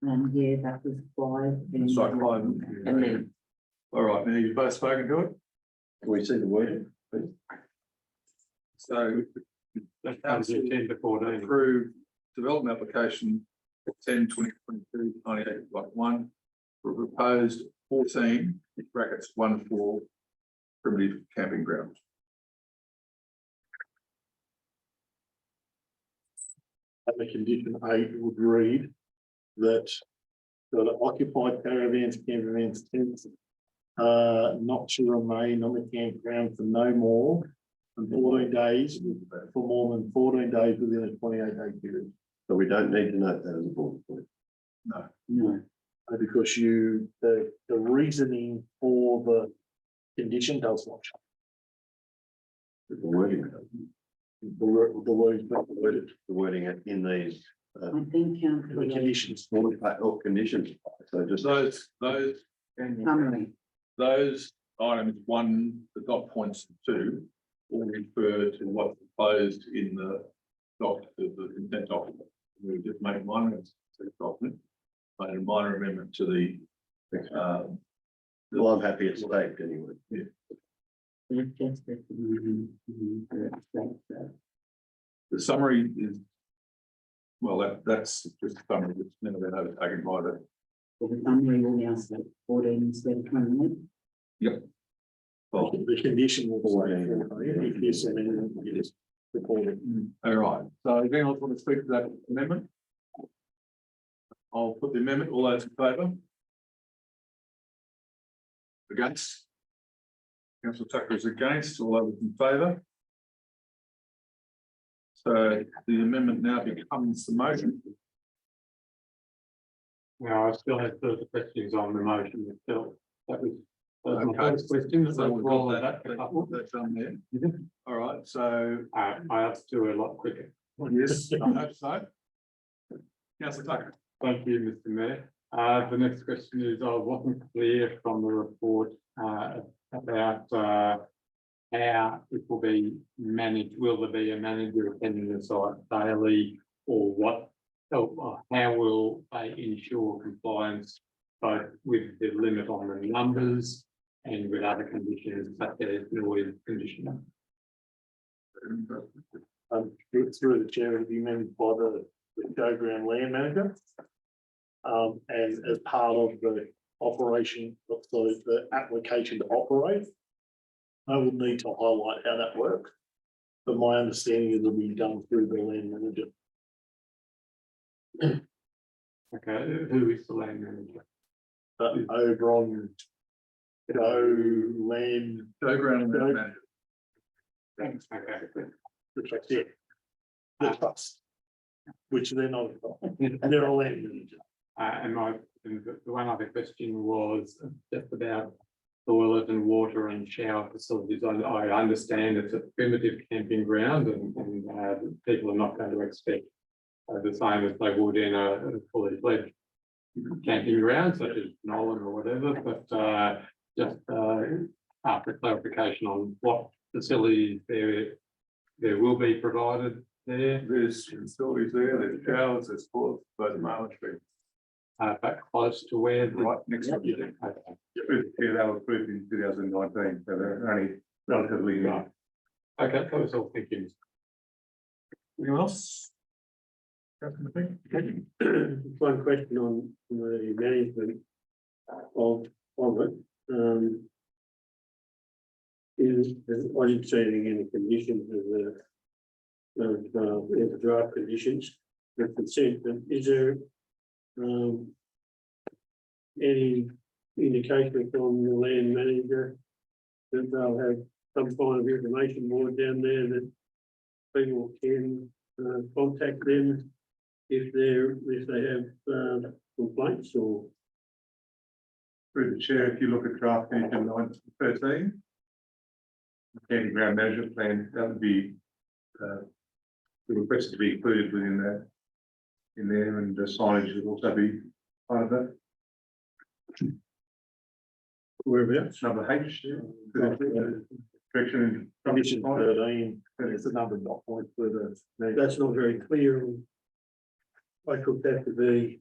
Yeah, that was 5. It's like 5. And then. All right, now you've both spoken to it. Can we see the wording, please? So That comes in 10 to 14. approve development application 10/2022/98/1 for a proposed 14 brackets 1 primitive camping grounds. And the condition 8 would read that the occupied caravans, campervans, tents not to remain on the campground for no more than 14 days, for more than 14 days within a 28-day period. So we don't need to note that as a board. No. No. Because the reasoning for the condition does not change. The wording, The the wording in these, I think the conditions. or conditions, so just. summary. Those items 1, the dot points 2, will refer to what's proposed in the consent document. We just make minor document, made a minor amendment to the. Well, I'm happy it's saved anyway. The summary is, well, that's just a summary, it's never been overtaken by the. The summary will now say 14 instead of 28. Well, The condition will say, if yes, and then it is reported. all right, so if anyone want to speak to that amendment? I'll put the amendment, all those in favour? Against? Councillor Tucker is against, all those in favour? So the amendment now becomes the motion. Now, I still have further questions on the motion itself. That was my Okay. first question. So we've Roll got that that, up. that's done there. All right, so I have to do a lot quicker. yes, I hope so. Councillor Tucker. Thank you, Mr. Mayor. The next question is, I wasn't clear from the report about how it will be managed. Will there be a manager attending the site daily, or what? Or how will they ensure compliance both with the limit on the numbers and with other conditions such as noise conditioning? Through the chair, it'll be managed by the showground land manager. And as part of the operation, so the application to operate, I would need to highlight how that works. But my understanding is it'll be done through the land manager. Okay, who is the land manager? Over on land, Showground manager. Okay. which I said. The trust. Which they're not, they're a land manager. And the one other question was just about toilet and water and shower facilities. I understand it's a primitive camping ground and people are not going to expect the same as they would in a fully fledged camping ground such as Nolan or whatever, but just after clarification on what facilities there will be provided there. There's facilities there, there's showers, there's toilets, both Marlin Street, But close to where the. right next to you. Okay. Yeah, that was approved in 2019, so they're only relatively new. Right. Okay, that was all. Thank you. Anyone else? One question on the management of it. Is, I didn't see anything in the conditions of the draft conditions, the consent, but is there any indication from the land manager that they'll have some kind of information board down there that people can contact them if they have complaints or? Through the chair, if you look at draft condition 913, the camping ground management plan, that would be the request to be included within that in there, and the signage would also be part of that. Whereabouts? Number H. Correction. Condition 13, it's the number of dot points for the. That's not very clear. I took that to be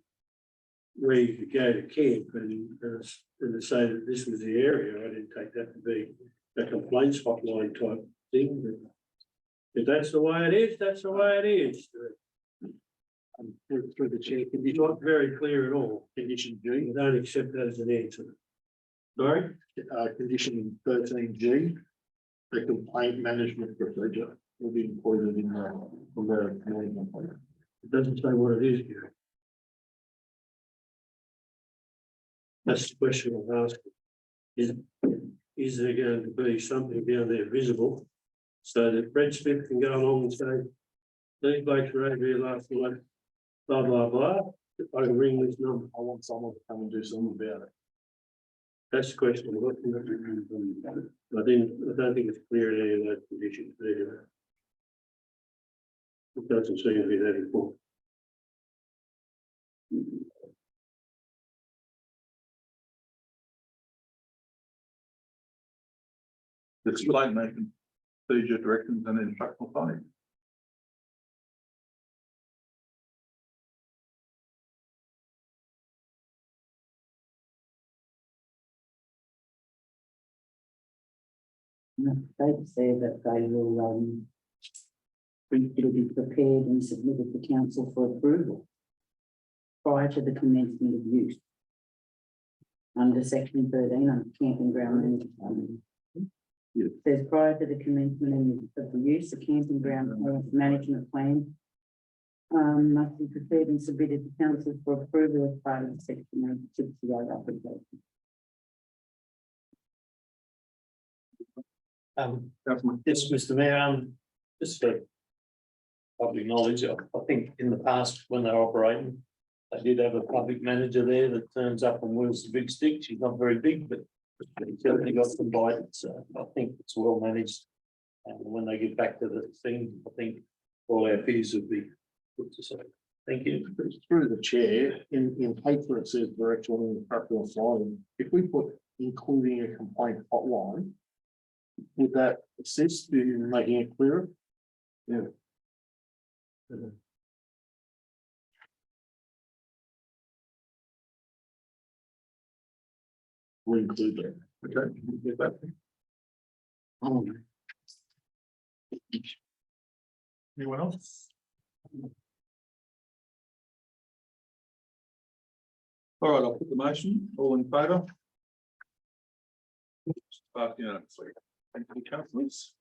where you could go to camp and to say that this was the area. I didn't take that to be a complaints hotline type thing. But if that's the way it is, that's the way it is. through the chair, can you not very clear at all, condition G? I don't accept that as an answer. Sorry, condition 13G, the complaint management procedure will be included in the management plan. It doesn't say what it is, Gary. That's the question I'm asking. Is there going to be something down there visible so that Brett Smith can go along and say, these blokes were over here last night, blah, blah, blah, I can ring this number. I want someone to come and do something about it. That's the question. I don't think it's clear in any of those conditions there. It doesn't seem to be that important. Display making procedure directions and instructional findings. They say that they will, it'll be prepared and submitted to council for approval prior to the commencement of use. Under section 13, under camping ground management. It says prior to the commencement of the use, the camping ground management plan must be prepared and submitted to council for approval as part of the section 68 application. Yes, Mr. Mayor, just for public knowledge, I think in the past, when they're operating, they did have a public manager there that turns up and wields the big stick. She's not very big, but he certainly got some bite, so I think it's well managed. And when they get back to the thing, I think all our fears would be good to say. Thank you. Through the chair, in paper it says direction in the practical slide. If we put including a complaint hotline, would that assist in making it clearer? Yeah. We'll include that. Okay, get that. Anyone else? All right, I'll put the motion. All in favour? Unanimously. Thank you, councillors.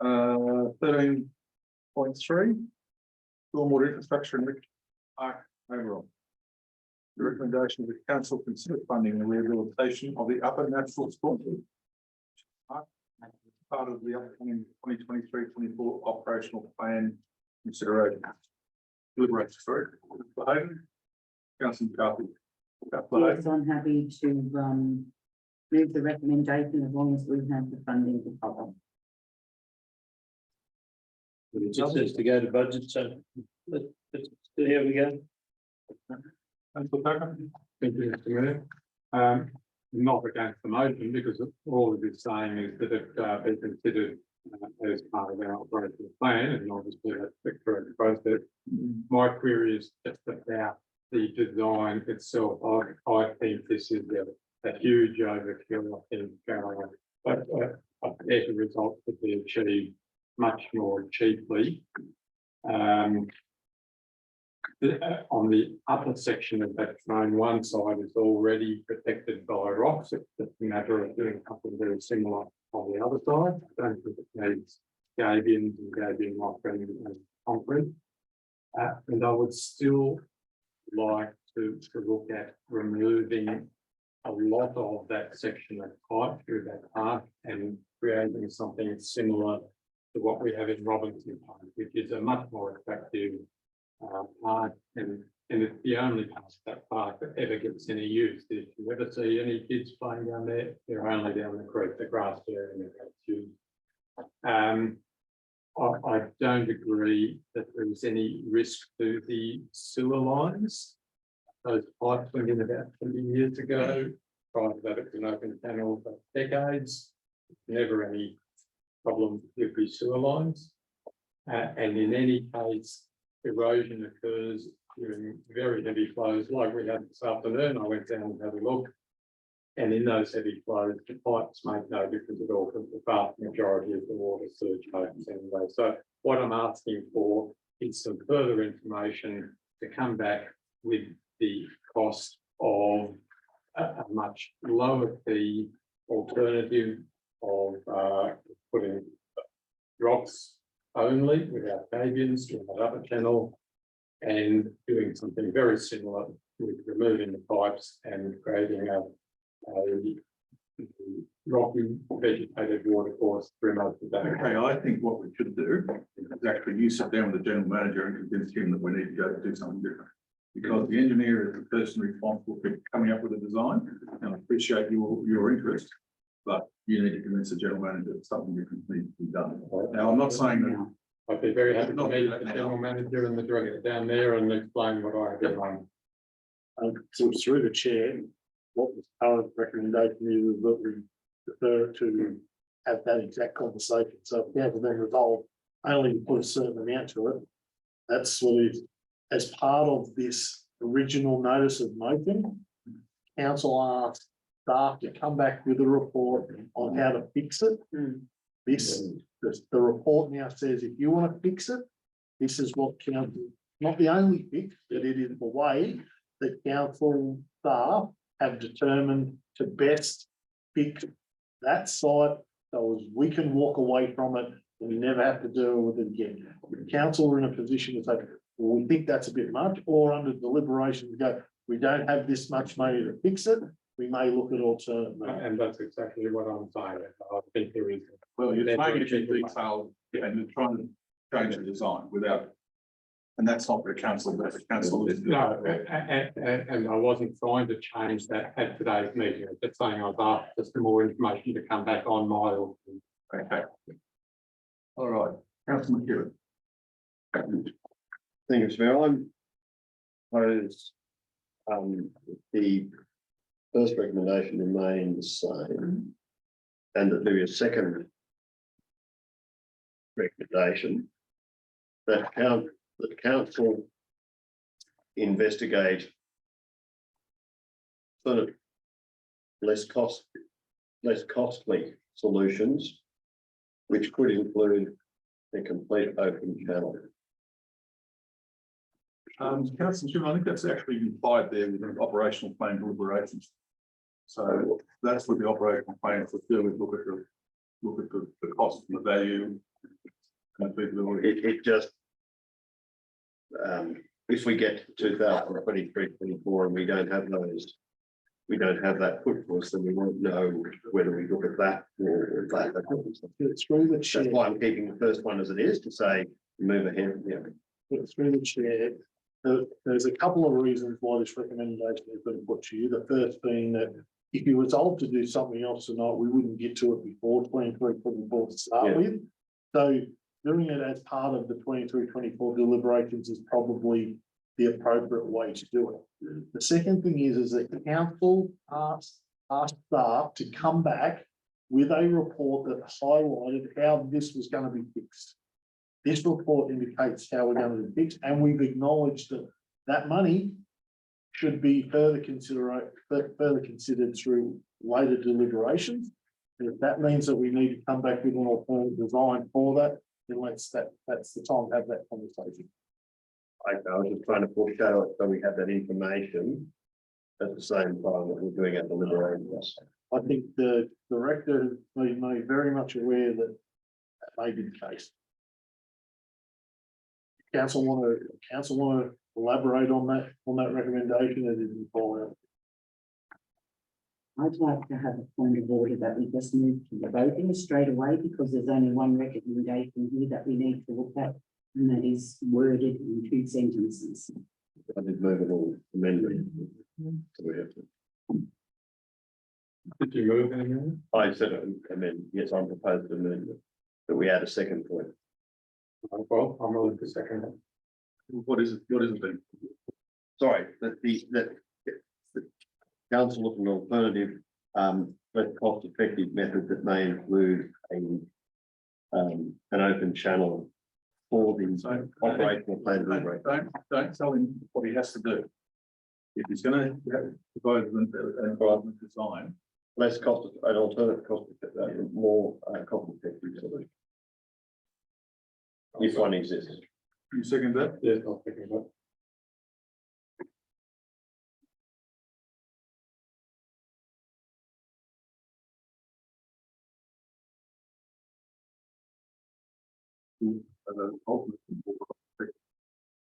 13.3. Stormwater infrastructure and park overall. The recommendation of the council consider funding the rehabilitation of the upper natural storm part of the upcoming 2023-24 operational plan consideration. Deliberation, sorry. Hayden. Councillor McCarthy. Yes, I'm happy to move the recommendation as long as we have the funding to cover. It just says to go to budget, so here we go. Councillor Tucker. Thank you, Mr. Mayor. Not against the motion because all it is saying is that it be considered as part of our operational plan, and obviously that's the correct process. My query is just about the design itself. I think this is a huge overkill. I think, but a better result could be achieved much more cheaply. On the upper section of that train, one side is already protected by rocks. It's just a matter of doing something very similar on the other side. I don't think it needs gabions and gabion rock and concrete. And I would still like to look at removing a lot of that section of pipe through that park and creating something similar to what we have in Robinson Park, which is a much more attractive park, and it's the only part of that park that ever gets any use. If you ever see any kids playing down there, they're only down the creek, the grass area, and that's used. I don't agree that there is any risk to the sewer lines. Those pipes went in about 20 years ago. Prior to that, it was an open channel for decades. Never any problem with the sewer lines. And in any case, erosion occurs during very heavy flows like we had this afternoon. I went down and had a look. And in those heavy flows, the pipes make no difference at all because the vast majority of the water surge opens anyway. So what I'm asking for is some further information to come back with the cost of a much lower fee alternative of putting rocks only without cavians, without upper channel, and doing something very similar with removing the pipes and creating a rocky vegetated watercourse through most of that. Okay, I think what we should do is actually you sit down with the general manager and convince him that we need to go to do something different. Because the engineer is the person responsible for coming up with a design, and I appreciate your interest. But you need to convince the general manager that something different needs to be done. Now, I'm not saying that. I'd be very happy to Not meet that the now. general manager and the director down there and explain what I have done. So through the chair, what the current recommendation is that we prefer to have that exact conversation. So if we have been resolved, only put a certain amount to it. That's what is, as part of this original notice of motion, council asked staff to come back with a report on how to fix it. The report now says, if you want to fix it, this is what council, not the only fix, but it is the way that council staff have determined to best fix that site, so as we can walk away from it and we never have to deal with it again. The council are in a position to say, well, we think that's a bit much, or under deliberations go, we don't have this much money to fix it, we may look at alternative. And that's exactly what I'm saying. I think there is. Well, you're saying it in detail, and you're trying to change the design without. And that's not the council, but the council is. No, and I wasn't trying to change that at today's meeting. I'm just saying I've asked for some more information to come back on my. Okay. All right, Councillor McEwen. Thank you, Mr. Mayor. I'm propose the first recommendation remain the same, and that there be a second recommendation that council investigate sort of less costly solutions, which could include a complete open channel. Councillor Chairman, I think that's actually implied there with the operational plan deliberations. So that's what the operational plan to do, is look at the cost and the value. And feasibility. It just, if we get to 2023-24 and we don't have that put to us, then we won't know whether we look at that or that. Through the chair. That's why I'm keeping the first one as it is, to say, move ahead. Yeah. Through the chair, there's a couple of reasons why this recommendation has been put to you. The first being that if you resolve to do something else tonight, we wouldn't get to it before 23-24 to start with. So doing it as part of the 23-24 deliberations is probably the appropriate way to do it. The second thing is that the council asked staff to come back with a report that highlighted how this was going to be fixed. This report indicates how we're going to be fixed, and we've acknowledged that that money should be further considered through later deliberations. And if that means that we need to come back with an alternative design for that, then that's the time to have that conversation. I was just trying to foreshadow it so we have that information at the same time that we're doing our deliberations. I think the director has been made very much aware that that may be the case. Council want to elaborate on that recommendation and then follow out. I'd like to have a point of order that we just move to the voting straight away, because there's only one recommendation here that we need to look at, and that is worded in 2 sentences. I did move it all amendment. So we have to. Did you move anything? I said amend, yes, I'm proposed to amend it, but we add a second point. Well, I'm willing to second it. What is it then? Sorry, that the council look an alternative, less cost-effective method that may include an open channel for the operational plan delivery. Don't tell him what he has to do. If he's going to provide an environment design. Less cost, an alternative cost, more cost-effective solution. If one exists. You second that? Yes, I'll second that. as an ultimate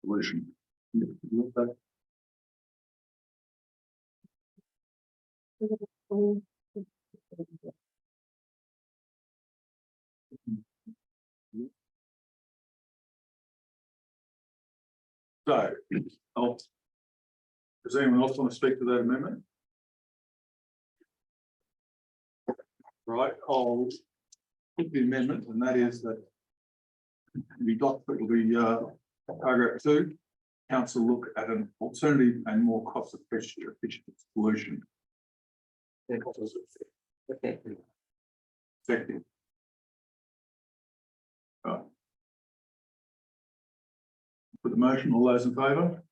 solution. So, does anyone else want to speak to that amendment? Right, I'll put the amendment, and that is that the document will be paragraph 2. Council look at an alternative and more cost efficient solution. Effective. Right. Put the motion, all those in favour?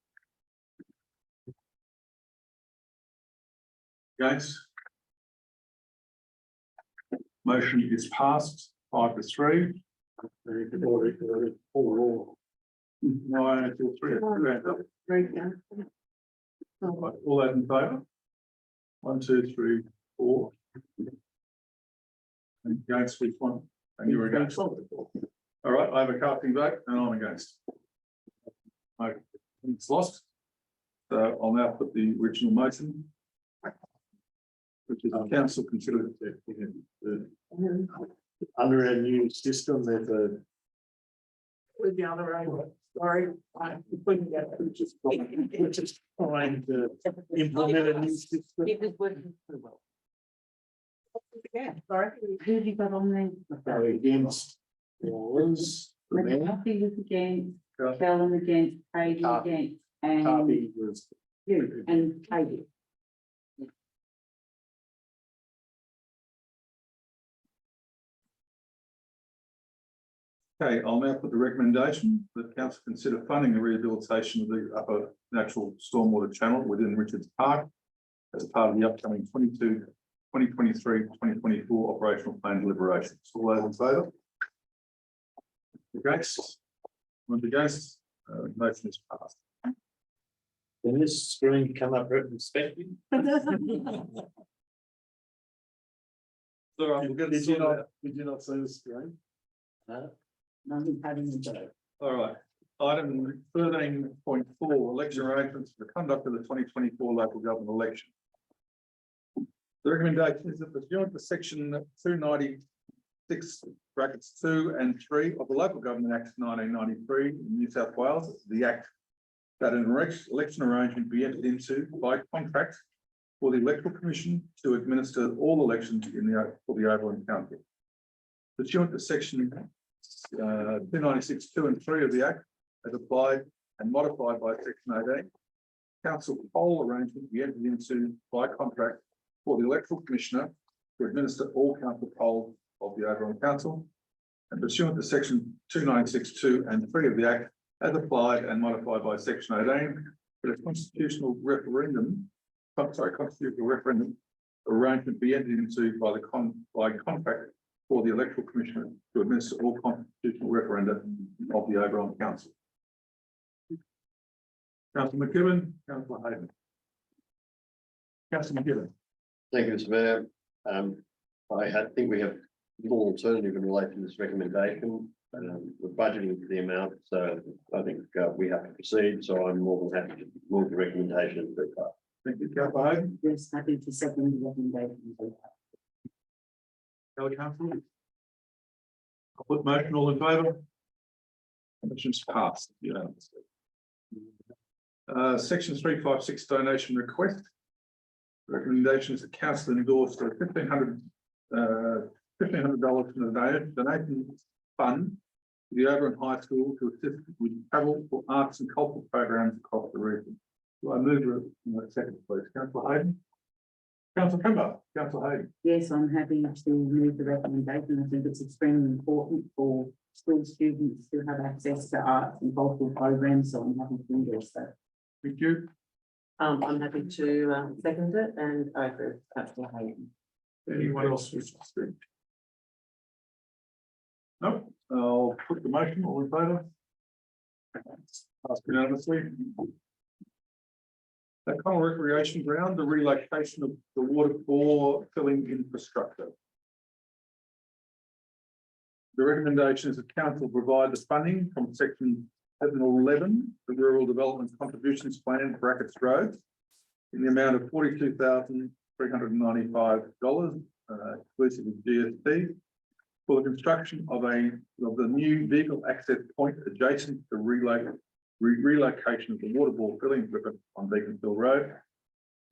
Against? Motion is passed 5-3. No, 3. All those in favour? 1, 2, 3, 4. And against which one? And you're against. All right, I have a casting vote and I'm against. Okay, it's lost. So I'll now put the original motion, which is council considered Under our new system, there's a. With the other way, sorry, we're just trying to implement a new system. It was working so well. Yeah, sorry, who have you got on there? So against was the mayor, McCarthy was against, Callan against, Katie against, and Harvey was. you, and Katie. Okay, I'll now put the recommendation that council consider funding the rehabilitation of the upper natural stormwater channel within Richards Park as part of the upcoming 2023-2024 operational plan deliberations. All those in favour? Against? One against? Motion is passed. Can this screen come up retrospective? So we'll get Did it you sorted out. did you not see the screen? Nothing having a go. All right, item 13.4, election arrangements for the conduct of the 2024 local government election. The recommendation is that pursuant to section 296 brackets 2 and 3 of the Local Government Act 1993 in New South Wales, the Act that an election arrangement be entered into by contract for the Electoral Commission to administer all elections for the Overland County. Pursuant to section 296 2 and 3 of the Act, as applied and modified by section 18, council poll arrangement be entered into by contract for the Electoral Commissioner to administer all council polls of the Overland Council, and pursuant to section 296 2 and 3 of the Act, as applied and modified by section 18, for the constitutional referendum arrangement be entered into by contract for the Electoral Commissioner to administer all constitutional referenda of the Overland Council. Councillor McKibben, Councillor Hayden. Councillor McKibben. Thank you, Mr. Mayor. I think we have little alternative in relation to this recommendation. We're budgeting for the amount, so I think we have to proceed. So I'm more than happy to move the recommendation. Thank you, Councillor Hayden. Yes, happy to second the recommendation. Fellow councillors. I'll put motion, all in favour? Motion's passed. Unanimously. Section 356 donation request. Recommendations that council endorse for $1,500 from the donation fund to the Overland High School to assist with travel for arts and cultural programs across the region. Do I move to a second, please? Councillor Hayden. Councillor Kemba, Councillor Hayden. Yes, I'm happy to move the recommendation. I think it's extremely important for school students to have access to arts and cultural programs, so I'm happy to endorse that. Thank you. I'm happy to second it and I agree with Councillor Hayden. Anyone else wish to speak? No, I'll put the motion, all in favour? Passed unanimously. The Connell Recreation Ground, the relocation of the water bore filling infrastructure. The recommendation is that council provide the funding from section 711, the Rural Development Contributions Plan for Brackets Roads, in the amount of $42,395, exclusive of GST, for the construction of the new vehicle access point adjacent to the relocation of the water bore filling equipment on Beaconsfield Road,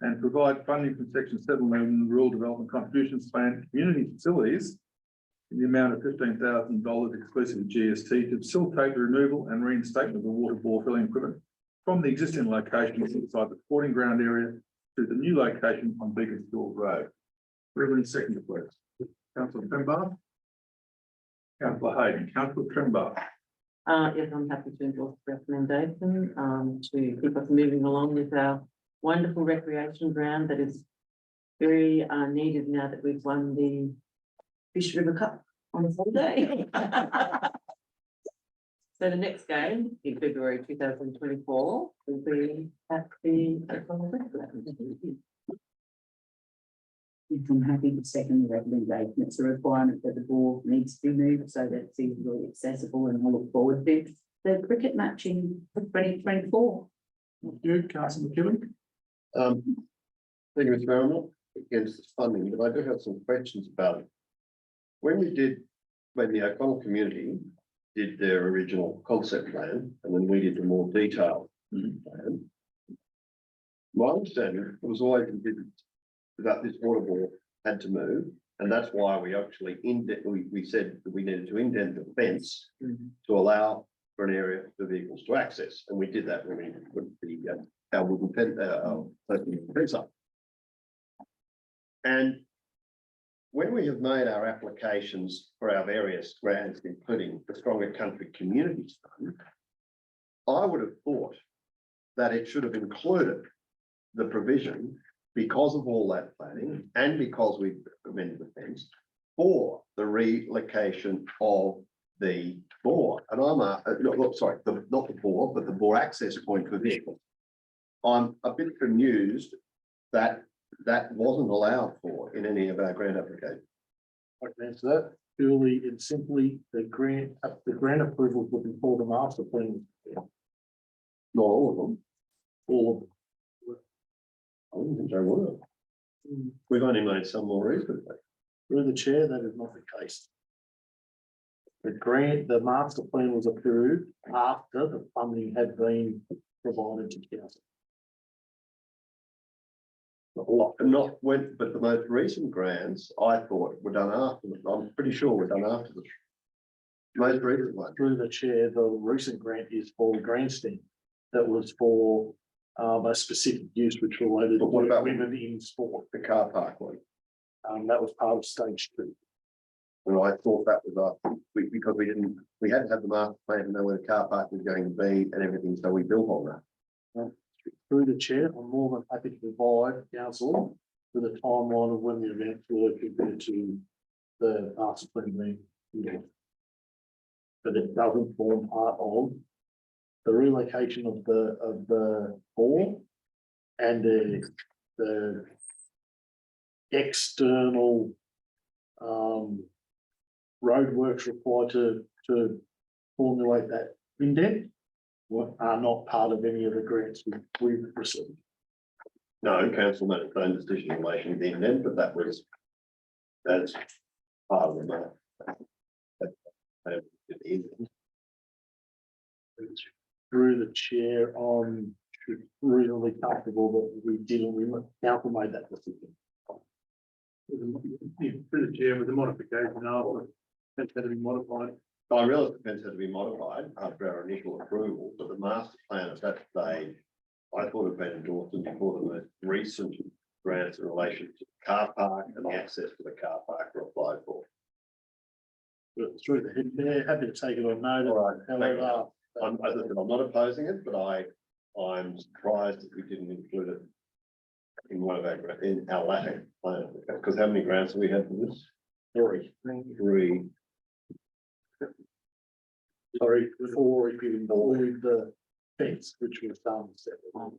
and provide funding from section 711 Rural Development Contributions Plan Community Facilities in the amount of $15,000 exclusive of GST to facilitate the removal and reinstatement of the water bore filling equipment from the existing location inside the sporting ground area to the new location on Beaconsfield Road. Reverend second, please. Councillor Trimbar. Councillor Hayden. Councillor Trimbar. Yes, I'm happy to endorse the recommendation, to keep us moving along with our wonderful recreation ground that is very, needed now that we've won the Fish River Cup on Sunday. So the next game in February 2024 will be at the. I'm happy to second the recommendation. It's a requirement that the ball needs to be moved so that it's easily accessible, and I look forward to the cricket match in 2024. Thank you, Councillor McKibben. Thank you, Mr. Mayor. I'm not against this funding, but I do have some questions about it. When the O'Connell community did their original concept plan, and then we did the more detailed plan, my understanding was always that this water bore had to move, and that's why we actually we said that we needed to indent the fence to allow for an area for vehicles to access, and we did that when we put the our wooden fence up. And when we have made our applications for our various grants, including the Stronger Country Communities Fund, I would have thought that it should have included the provision, because of all that planning and because we amended the fence, for the relocation of the bore. And I'm not the bore, but the bore access point for vehicles. I'm a bit confused that that wasn't allowed for in any of our grant applications. I can answer that purely and simply, the grant approvals would be for the master plan. Not all of them. All of them. I wouldn't think they were. We've only made some more recently. Through the chair, that is not the case. The master plan was approved after the funding had been provided to council. Not when, but the most recent grants, I thought were done after, I'm pretty sure were done after the most recent one. Through the chair, the recent grant is for the grandstand. That was for a specific use which related to But what about women in sport. the car park one? That was part of stage 2. And I thought that was because we had to have the master plan to know where the car park was going to be and everything, so we built on that. Through the chair, I'm more than happy to provide council with a timeline of when the events were compared to the master plan being. But it doesn't form part of the relocation of the bore and the external roadworks required to formulate that indent are not part of any of the grants we've received. No, council made its own decision in relation to the indent, but that's part of the matter. Through the chair, I'm reasonably comfortable that we council made that decision. Through the chair with the modification after, that's had to be modified. I realise the fence had to be modified after our initial approval, but the master plan at that stage, I thought had been endorsed before the most recent grants in relation to the car park and the access to the car park were applied for. But through the head there, happy to take it on notice. All right, However, as I said, I'm not opposing it, but I'm surprised that we didn't include it in one of in our latter plan, because how many grants have we had for this? Three. sorry, before if you include the fence, which was done separately.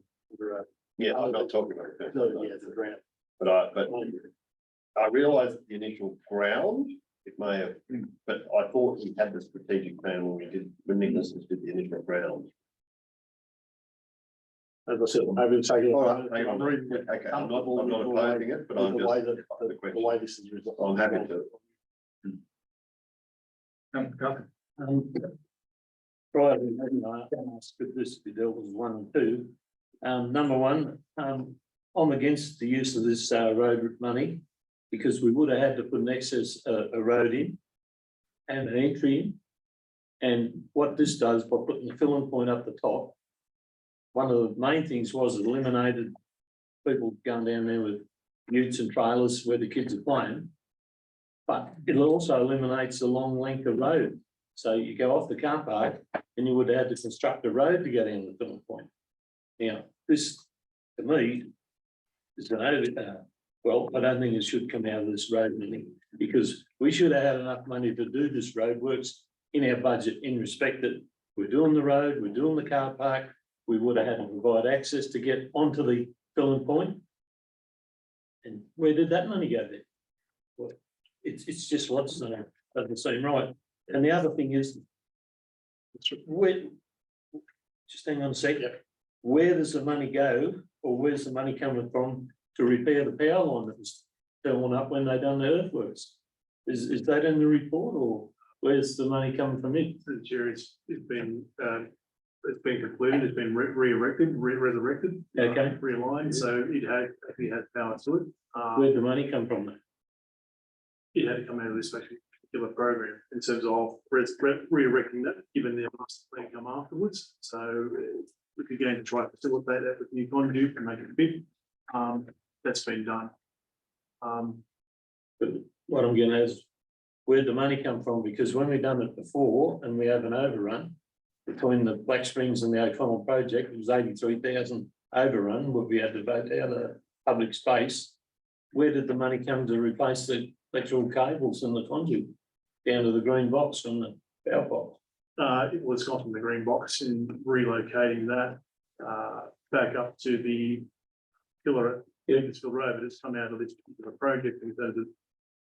Yeah, I'm not talking about it. So, yeah, the grant. But I realise that the initial ground it may have, but I thought we had the strategic plan when Nicholas did the initial round. As I said, maybe it's taking. All right, hang on. Okay, I'm not opposing it, but I'm The way just, that, the the question. way this is resolved. I'm happy to. Catherine. Prior to, I asked if this be dealt with 1 and 2. Number one, I'm against the use of this road money because we would have had to put an excess a road in and an entry in. And what this does by putting the filling point up the top, one of the main things was it eliminated people going down there with utes and trailers where the kids are playing. But it also eliminates the long length of road. So you go off the car park and you would have had to construct a road to get in the filling point. Now, this, to me, is well, I don't think it should come out of this road money because we should have had enough money to do this road works in our budget in respect that we're doing the road, we're doing the car park, we would have had to provide access to get onto the filling point. And where did that money go there? Well, it's just what's doesn't seem right. And the other thing is, where, just hang on a sec. Where does the money go, or where's the money coming from to repair the power line that was torn up when they done the earthworks? Is that in the report, or where's the money coming from it? The chair, it's been completed, it's been re-erected, resurrected. Okay. Realigned, so it actually had power to it. Where'd the money come from? It had to come out of this particular program in terms of re-erecting that, given their master plan come afterwards. So we could again try to facilitate that with new conduit and make it fit. That's been done. But what I'm getting at is, where'd the money come from? Because when we done it before and we have an overrun between the Black Springs and the O'Connell project, it was 83,000 overrun, where we had to vote out of public space. Where did the money come to replace the electrical cables and the conduit down to the green box from the power box? It was gone from the green box and relocating that back up to the pillar at Beaconsfield Road, but it's come out of this particular project in terms of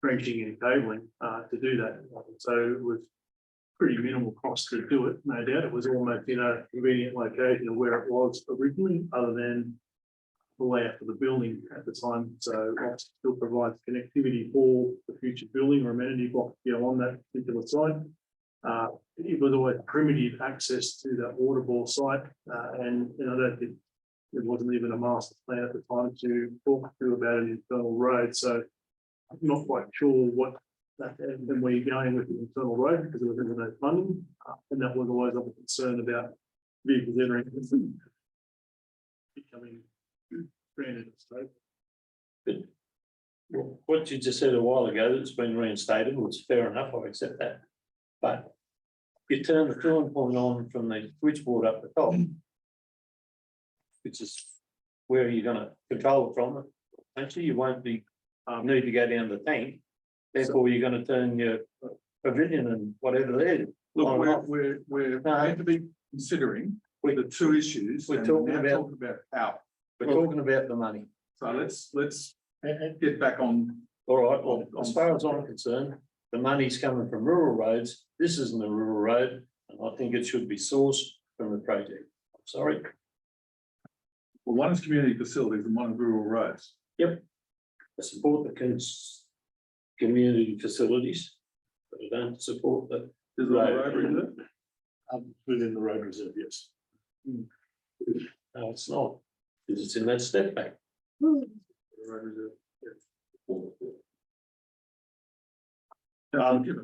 trenching and cabling to do that. So it was pretty minimal cost to do it, no doubt. It was almost in a convenient location of where it was originally, other than the layout of the building at the time. So it still provides connectivity for the future building or amenity block to go on that particular site. It was always primitive access to that water bore site, and I don't think there wasn't even a master plan at the time to talk to about an internal road. So I'm not quite sure what that and where you're going with the internal road because there was no funding, and that was always of a concern about vehicles entering becoming stranded. So Well, what you just said a while ago, that's been reinstated, was fair enough, I accept that. But you turn the filling point on from the switchboard up the top, which is where you're gonna control it from. Actually, you won't be, need to go down the tank. Therefore, you're gonna turn your pavilion and whatever there. Look, we're going to be considering the two issues. We're and talking now about- talking about how. We're talking about the money. So let's get back on. All right, well, as far as I'm concerned, the money's coming from rural roads. This isn't a rural road, and I think it should be sourced from the project. I'm sorry. Well, one is community facilities and one is rural roads. I support the community facilities, but I don't support the Is it a road reserve? within the road reserve, yes. No, it's not, because it's in that step back. The road reserve.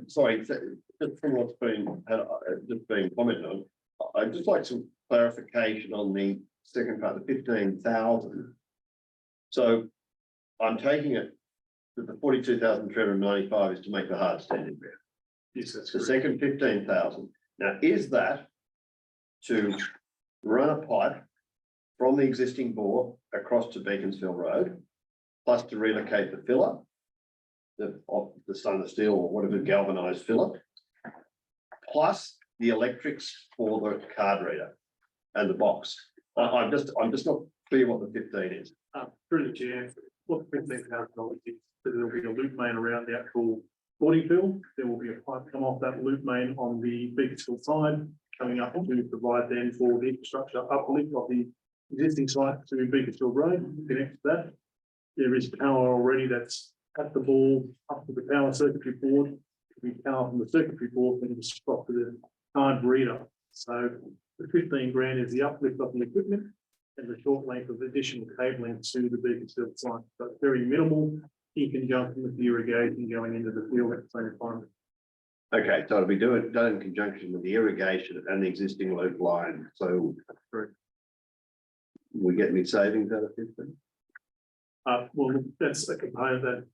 Sorry, just from what's been, just being commented on, I'd just like some clarification on the second part, the 15,000. So I'm taking it that the 42,395 is to make the hard standing ground. Yes, that's The correct. second 15,000. Now, is that to run a pipe from the existing bore across to Beaconsfield Road, plus to relocate the filler, of the stainless steel or whatever galvanized filler, plus the electrics for the card reader and the box? I'm just not clear what the 15 is. Through the chair, what $15,000 is, that there'll be a loop main around the actual sporting field. There will be a pipe come off that loop main on the Beaconsfield side, coming up to provide then for the infrastructure uplift of the existing site to Beaconsfield Road, connect to that. There is power already that's at the ball, up to the power circuitry board. We power from the circuitry board and just spot to the card reader. So the 15 grand is the uplift of the equipment and the short length of additional cabling to the Beaconsfield site. So it's very minimal in conjunction with the irrigation going into the field at the same time. Okay, so it'll be done in conjunction with the irrigation and the existing loop line, so. We get any savings out of it then? Well, that's a component that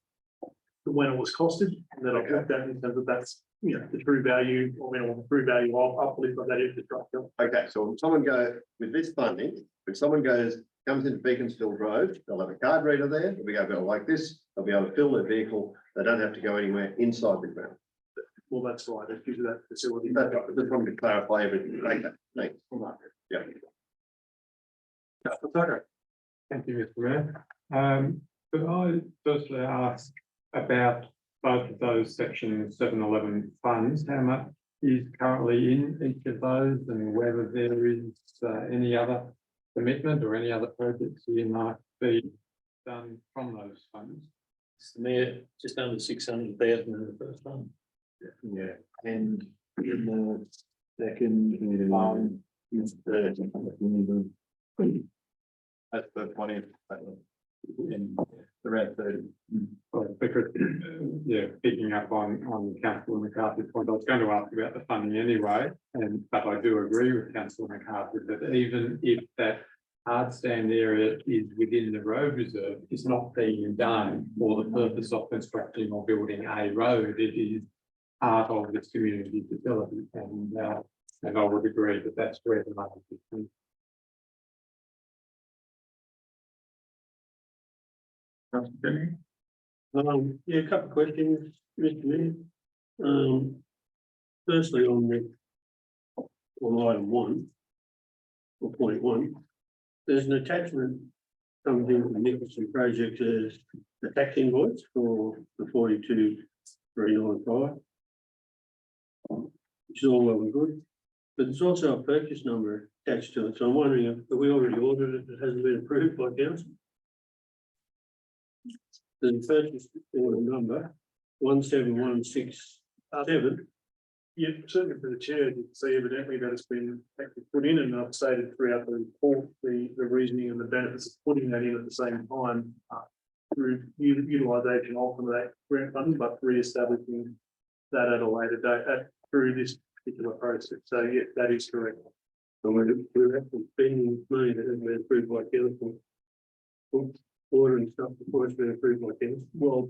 when it was costed, and that I've looked at in terms of that's, you know, the true value, or the true value of uplift of that infrastructure. Okay, so when someone goes with this funding, when someone comes into Beaconsfield Road, they'll have a card reader there, they'll be able to go like this, they'll be able to fill their vehicle, they don't have to go anywhere inside the ground. Well, that's right, it gives you that facility. That's right, I just wanted to clarify everything, okay, thanks. Yeah. Thank you, Mr. Mayor. Could I firstly ask about both of those section 711 funds, how much is currently in each of those and whether there is any other commitment or any other projects you might be done from those funds? Mr. Mayor, just under 600,000 in the first one. Yeah, and in the second line is That's the 20th. And around 30. Well, because, yeah, picking up on Councillor McCarthy's point, I was going to ask about the funding anyway, but I do agree with Councillor McCarthy that even if that hard stand area is within the road reserve, it's not being done for the purpose of constructing or building a road. It is part of this community facility, and I would agree that that's where the money is. Yeah, a couple of questions, Mr. Mayor. Firstly, on item 1, or point 1, there's an attachment comes in the Nicholson project as the tax invoice for the 42,395. Which is all well and good, but there's also a purchase number attached to it, so I'm wondering if we already ordered it, it hasn't been approved by council. The purchase order number 17167. Yeah, certainly for the chair, you can see evidently that it's been actually put in, and I've stated throughout the report, the reasoning and the benefits of putting that in at the same time. Through utilisation of some of that grant funding, but re-establishing that at a later date, through this particular process. So yeah, that is correct. So we're actually spending money that hasn't been approved by council. Ordering stuff before it's been approved by council. Well,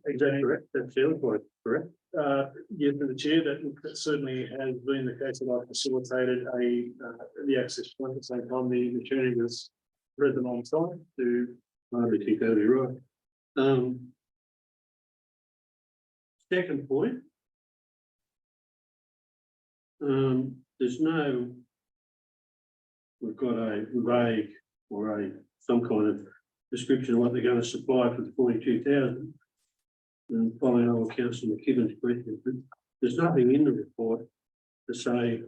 Is that correct? That sounds like correct. yeah, for the chair, that certainly has been the case that I've facilitated the access point at the same time the machinery was present on site to. I think that'll be right. Second point. There's no. We've got a vague or some kind of description of what they're going to supply for the 42,000. And following on Councillor McKibben's question, but there's nothing in the report to say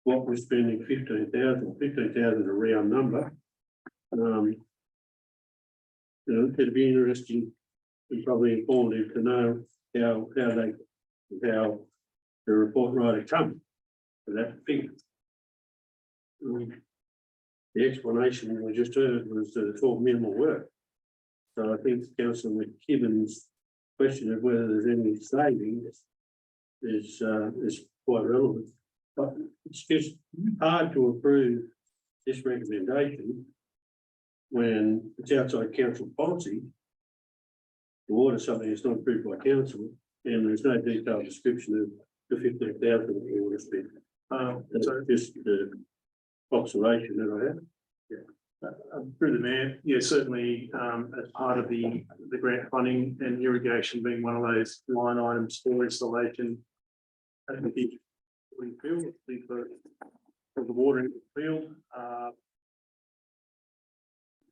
what we're spending 15,000. 15,000 is a round number. You know, it'd be interesting and probably informative to know how the report writer come to that figure. The explanation we just heard was that it's all minimal work. So I think Councillor McKibben's question of whether there's any savings is quite relevant. But it's just hard to approve this recommendation when it's outside council policy to order something that's not approved by council, and there's no detailed description of the 15,000 that we want to spend. That's just the observation that I have. Through the mayor, yeah, certainly as part of the grant funding and irrigation being one of those line items for installation. At the field, for the watering field.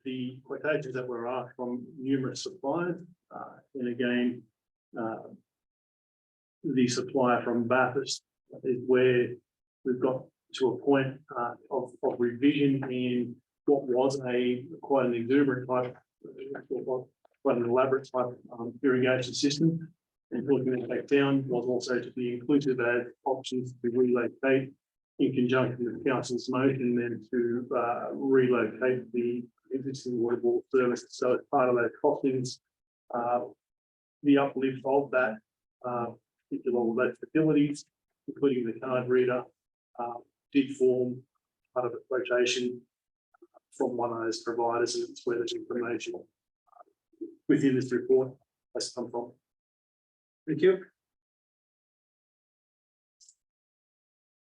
The quotations that were asked from numerous suppliers, and again, the supplier from Bathurst is where we've got to a point of revision in what was quite an exuberant type, quite an elaborate type irrigation system. And looking at that down was also to be inclusive as options to relocate in conjunction with council's motion, then to relocate the existing water bore service. So as part of those costings, the uplift of that, particularly all those facilities, including the card reader, did form part of a quotation from one of those providers, and it's where this information within this report has come from. Thank you.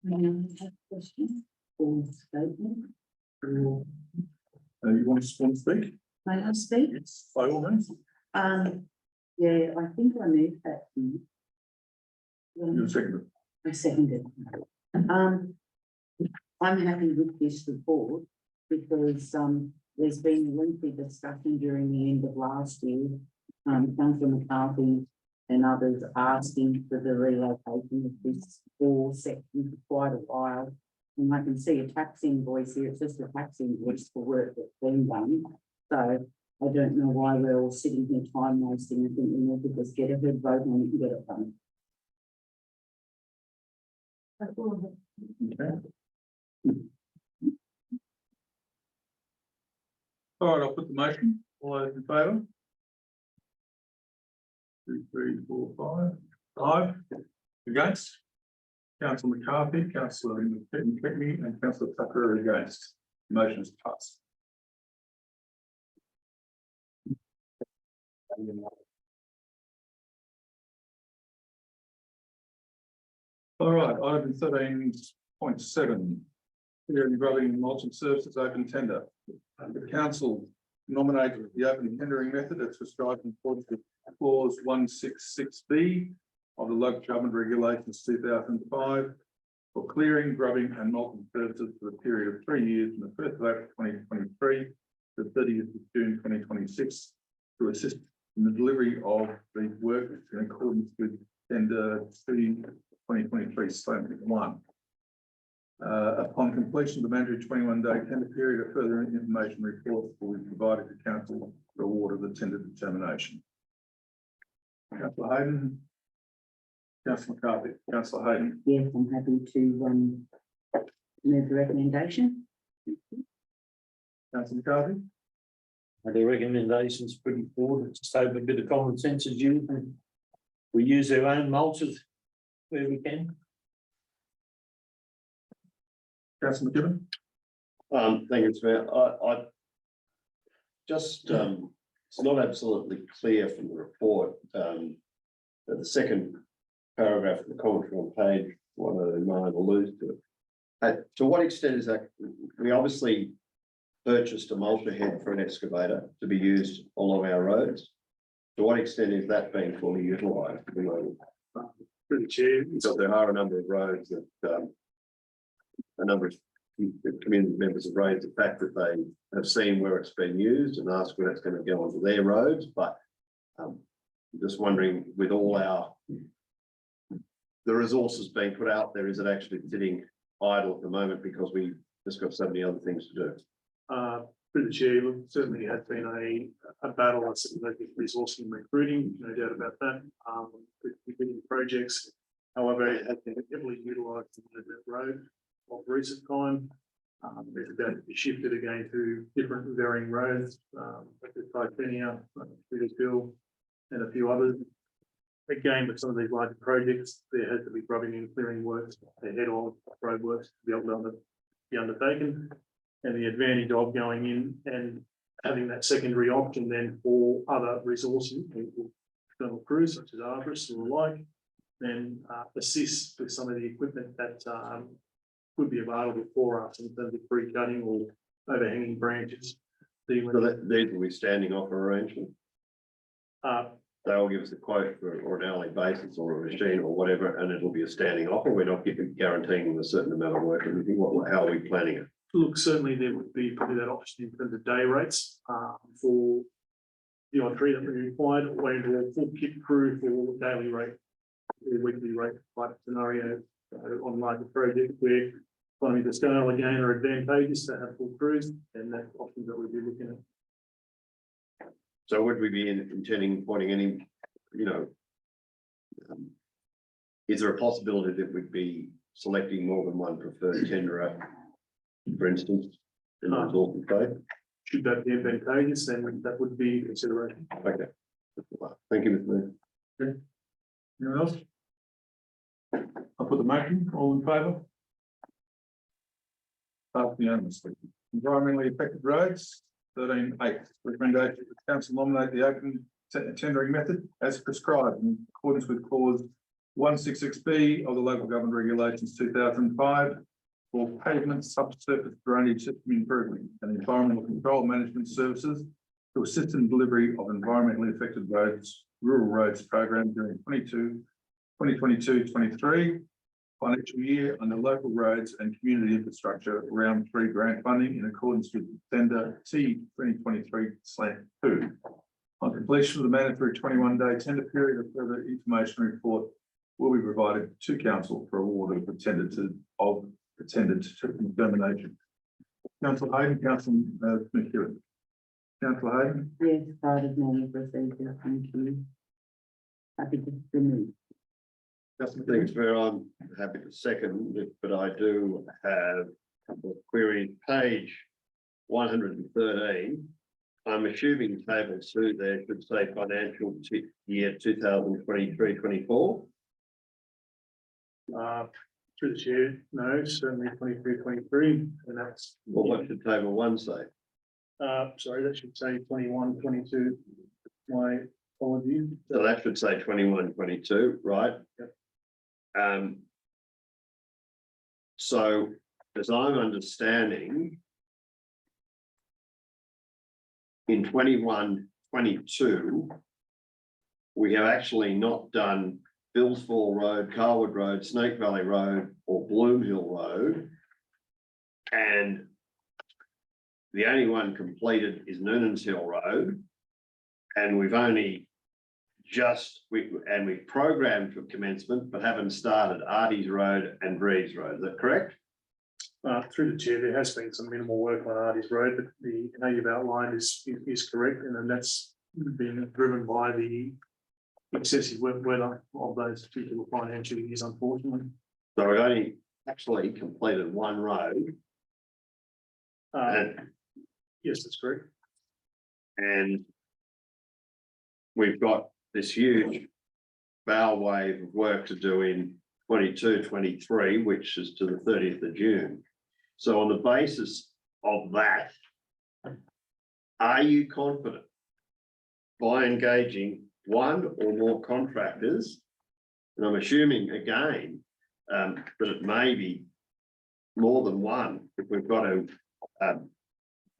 May I have a question or statement? You want to speak? May I speak? By all means. Yeah, I think I need that. You're second. I seconded. I'm happy with this report because there's been lengthy discussion during the end of last year. Councillor McCarthy and others asking for the relocation of this 4 section for quite a while. And I can see a tax invoice here. It's just a tax invoice for work that's been done. So I don't know why we're all sitting here time wasting. I think we need to just get a good vote on it and get it done. Okay. All right, I'll put the motion. All those in favour? 2, 3, 4, 5. 5 against. Councillor McCarthy, Councillor McKechnie, and Councillor Tucker are against. Motion is passed. All right, item 13.7. Clearing and grubbing and mulching services open tender. The council nominated the open tendering method as prescribed in accordance with clause 166B of the Local Government Regulations 2005 for clearing, grubbing and mulching services for the period of 3 years from the 1st of April 2023 to the 30th of June 2026 to assist in the delivery of the work in accordance with tender 2023/1. Upon completion of the mandatory 21-day tender period, a further information report will be provided to council for award of the tender determination. Councillor Hayden. Councillor McCarthy. Councillor Hayden. Yes, I'm happy to move the recommendation. Councillor McCarthy. The recommendation's pretty broad. It's just over a bit of common sense as usual. We use our own mulches where we can. Councillor McKibben. Thank you, Chair. I just, it's not absolutely clear from the report, that the second paragraph of the commentary on page 109 alludes to it. To what extent is that, we obviously purchased a mulcher head for an excavator to be used along our roads. To what extent is that being fully utilised? Through the chair, So there are a number of roads that, a number of community members have raised the fact that they have seen where it's been used and asked where it's going to go onto their roads, but just wondering, with all the resources being put out there, is it actually sitting idle at the moment because we just got so many other things to do? through the chair, look, certainly has been a battle, I suppose, with resourcing and recruiting, no doubt about that. With many projects, however, it has been heavily utilised in that road of recent time. It's about to be shifted again to different varying roads, like the Titania, Peters Bill, and a few others. Again, with some of these larger projects, there has to be grubbing and clearing works ahead of road works to be able to be undertaken. And the advantage of going in and having that secondary option then for other resources, external crews such as arborists and the like, then assist with some of the equipment that could be available for us in terms of free cutting or overhanging branches. So that these will be standing off arrangement. They'll give us a quote or an hourly basis or a machine or whatever, and it'll be a standing offer. We're not guaranteeing a certain amount of work or anything. How are we planning it? Look, certainly there would be probably that option in terms of day rates for the odd tree that we required, or a full kit crew for daily rate weekly rate type scenario on larger projects where economy of scale again are advantageous to have full crews, and that's options that we'd be looking at. So would we be intending appointing any, is there a possibility that we'd be selecting more than one preferred tenderer, for instance, in the Auckland trade? Should that be advantageous, then that would be a consideration. Okay. Thank you, Mr. Mayor. Anyone else? I'll put the motion, all in favour? Passed unanimously. Environmentally affected roads, 13.8, recommendation that the council nominate the open tendering method as prescribed in accordance with clause 166B of the local government regulations 2005 for pavement subsurface drainage system improvement and environmental control management services to assist in delivery of environmentally affected roads, rural roads program during 2022-23 financial year under local roads and community infrastructure round 3 grant funding in accordance with tender T 2023/2. On completion of the mandatory 21-day tender period, a further information report will be provided to council for award of the tender to determination. Councillor Hayden, Councillor McEwen. Councillor Hayden. Yes, part of normal procedure, thank you. Happy to remove. Thanks, Mayor. I'm happy to second it, but I do have a query, page 113. I'm assuming table 2 there should say financial year 2023-24. Through the chair, no, certainly 23, and that's, Well, what should table 1 say? sorry, that should say 21, 22. My apologies. So that should say 21-22, right? Yep. So as I'm understanding, in 21-22, we have actually not done Billsfall Road, Carwood Road, Snake Valley Road, or Bloom Hill Road. And the only one completed is Noonan's Hill Road. And we've only we've programmed for commencement, but haven't started Artie's Road and Reeves Road. Is that correct? Through the chair, there has been some minimal work on Artie's Road, but how you've outlined is correct, and then that's been driven by the excessive weather of those particular financial years, unfortunately. So we've only actually completed 1 road. And Yes, that's correct. And we've got this huge bow wave of work to do in 22-23, which is to the 30th of June. So on the basis of that, are you confident by engaging 1 or more contractors, and I'm assuming again that it may be more than 1 if we've got to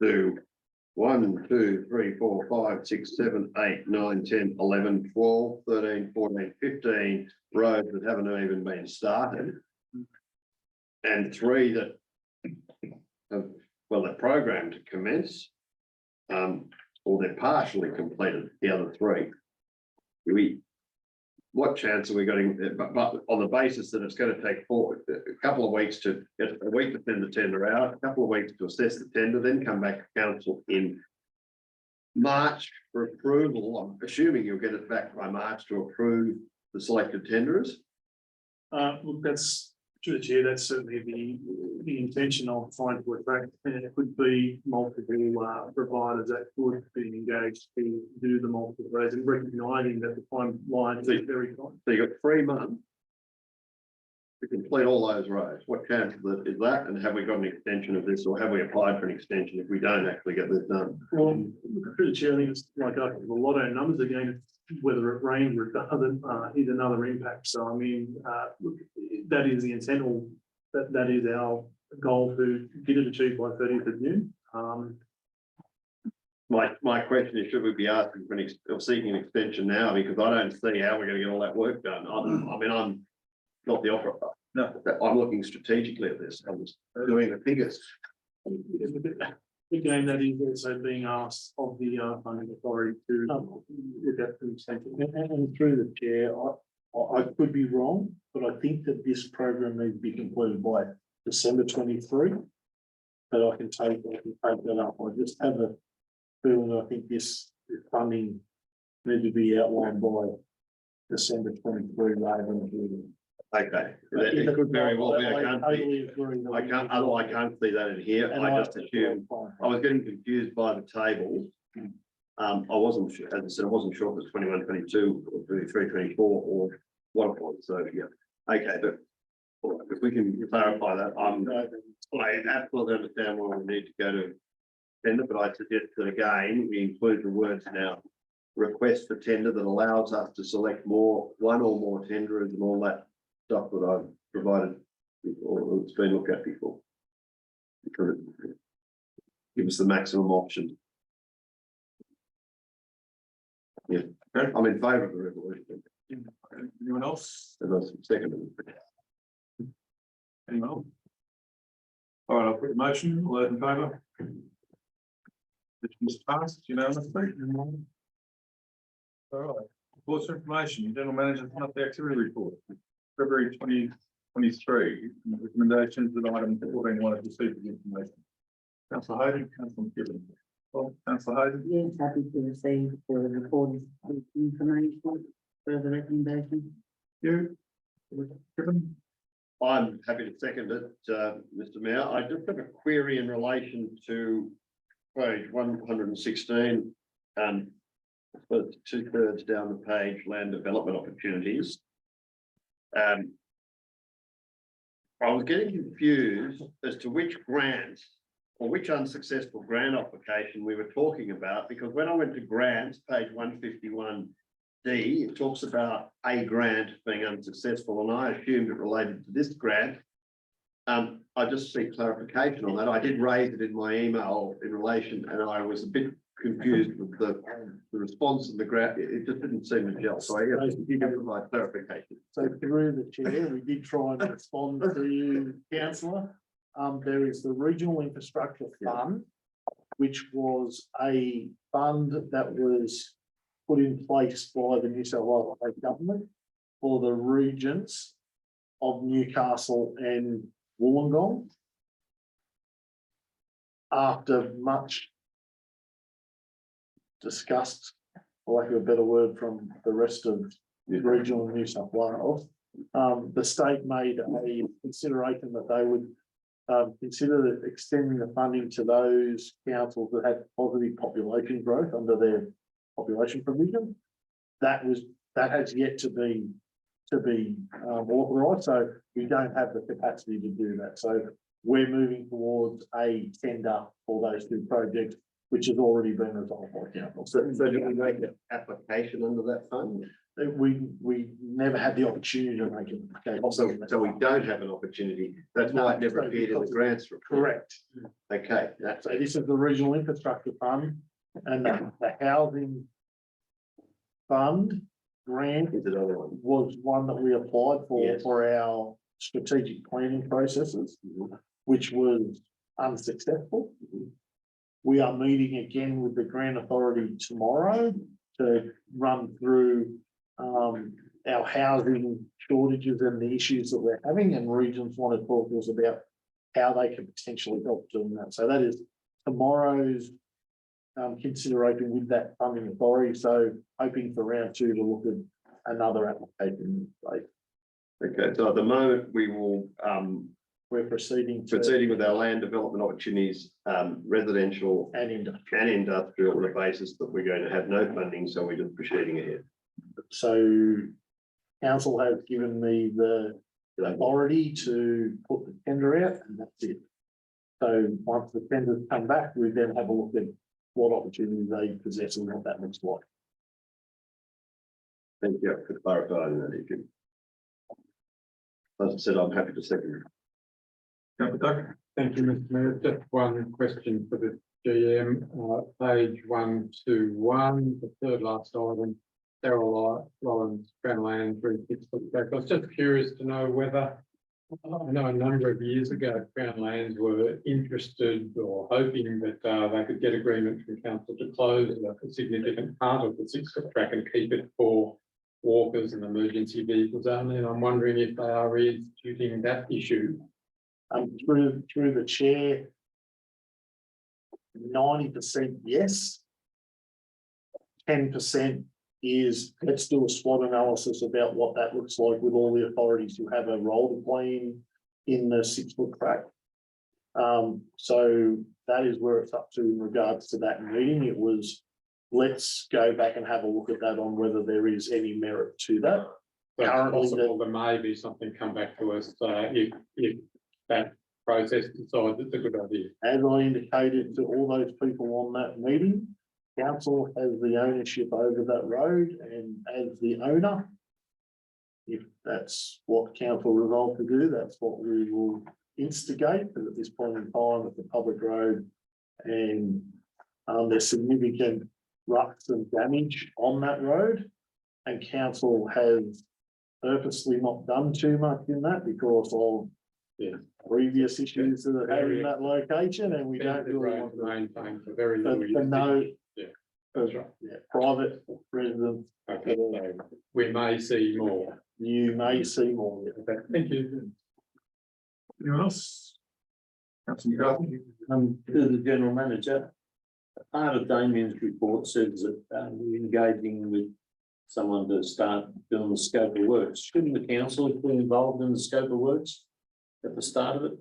do 1, 2, 3, 4, 5, 6, 7, 8, 9, 10, 11, 12, 13, 14, 15 roads that haven't even been started. And 3 that have, well, they're programmed to commence, or they're partially completed, the other 3. What chance are we getting, but on the basis that it's going to take a couple of weeks to get a week to send the tender out, a couple of weeks to assess the tender, then come back to council in March for approval. I'm assuming you'll get it back by March to approve the selected tenderers. Look, that's through the chair, that's certainly the intention of trying to attract, and it could be multiple providers that would be engaged to do the multiple roads, and recognising that the timeline is very tight. So you've got 3 months to complete all those roads. What chance is that? And have we got an extension of this, or have we applied for an extension if we don't actually get this done? Well, through the chair, I think it's like a lot of numbers again, whether it rains or it doesn't, is another impact. So I mean, look, that is the intent, or that is our goal to get it achieved by 30th of June. My question is, should we be asking for or seeking an extension now? Because I don't see how we're going to get all that work done. I mean, I'm not the operator. No. I'm looking strategically at this. I'm just doing the figures. Again, that is also being asked of the funding authority to look at the extension. And through the chair, I could be wrong, but I think that this program needs to be completed by December 23. But I can take that up. I just have a feeling, I think this funding need to be outlined by December 23 rather than June. Okay, it could very well be, I can't see, totally agree that I can't see that in here, And I just assumed, I was getting confused by the table. I wasn't sure, as I said, I wasn't sure if it was 21, 22, or 23, 24, or what it was, so, yeah. Okay, but all right, if we can clarify that, I absolutely understand why we need to go to tender, but I suggest that again, we include the words in our request for tender that allows us to select one or more tenderers and all that stuff that I've provided or it's been looked at before. Because it gives us the maximum option. Yeah, I'm in favour of the resolution. Anyone else? And that's second. Anyone else? All right, I'll put the motion. All those in favour? It's passed unanimously. All right. Reports of information, General Manager, the activity report, February 2023, recommendations that item 14 to receive the information. Councillor Hayden, Councillor Gibbon. Well, Councillor Hayden. Yes, happy to receive the report of information, further recommendation. You. Gibbon. I'm happy to second it, Mr. Mayor. I just have a query in relation to page 116 and 2/3 down the page, land development opportunities. I was getting confused as to which grant or which unsuccessful grant application we were talking about, because when I went to grants, page 151D, it talks about a grant being unsuccessful, and I assumed it related to this grant. I just seek clarification on that. I did raise it in my email in relation, and I was a bit confused with the response of the grant. It just didn't seem to gel, so I guess you can provide clarification. So through the chair, we did try and respond to you, councillor. There is the Regional Infrastructure Fund, which was a fund that was put in place by the New South Wales State Government for the regions of Newcastle and Wollongong. After much discussed, for lack of a better word, from the rest of regional New South Wales, the state made a consideration that they would consider extending the funding to those councils that had positive population growth under their population provision. That has yet to be authorised, so we don't have the capacity to do that. So we're moving towards a tender for those two projects, which has already been resolved by council. So do we make an application under that fund? We never had the opportunity to make an application. So we don't have an opportunity. That's why it never appeared in the grants report. Correct. Okay, So this is the Regional Infrastructure Fund, and the Housing Fund grant is another one. was one that we applied Yes. for our strategic planning processes, which was unsuccessful. We are meeting again with the grant authority tomorrow to run through our housing shortages and the issues that we're having, and regions want to talk to us about how they can potentially help doing that. So that is tomorrow's consideration with that funding authority. So hoping for round 2 to look at another application. Okay, so at the moment, we will We're proceeding with our land development opportunities, residential and industrial. and industrial on the basis that we're going to have no funding, so we're just proceeding ahead. So council has given me the authority to put the tender out, and that's it. So once the tenders come back, we then have a look at what opportunities they possess and what that looks like. Thank you for clarifying that, Adrian. As I said, I'm happy to second. Councillor Tucker. Thank you, Mr. Mayor. Just one question for the GM, page 121, the third last item, Darryl Rollins, Crown Land, 36 foot back. I was just curious to know whether, I know a number of years ago, Crown Lands were interested or hoping that they could get agreement from council to close a significant part of the 6 foot track and keep it for walkers and emergency vehicles only, and I'm wondering if they are reinstituting that issue. Through the chair. 90% yes. 10% is, let's do a SWOT analysis about what that looks like with all the authorities who have a role to play in the 6-foot track. So that is where it's up to in regards to that meeting. It was, let's go back and have a look at that on whether there is any merit to that. So it's Currently, possible there may be something come back to us, if that process decides it's a good idea. As I indicated to all those people on that meeting, council has the ownership over that road, and as the owner, if that's what council resolved to do, that's what we will instigate, but at this point in time, it's a public road, and there's significant ruts and damage on that road, and council has purposely not done too much in that because of previous issues that are had in that location, and we don't really want to maintain for very but little. no. Yeah. That's right, yeah, private residents, Okay, so we may see more. you may see more. Okay, thank you. Anyone else? Councillor McCarthy? To the general manager, part of Damien's report says that we're engaging with someone to start doing the scope of works. Shouldn't the council have been involved in the scope of works at the start of it?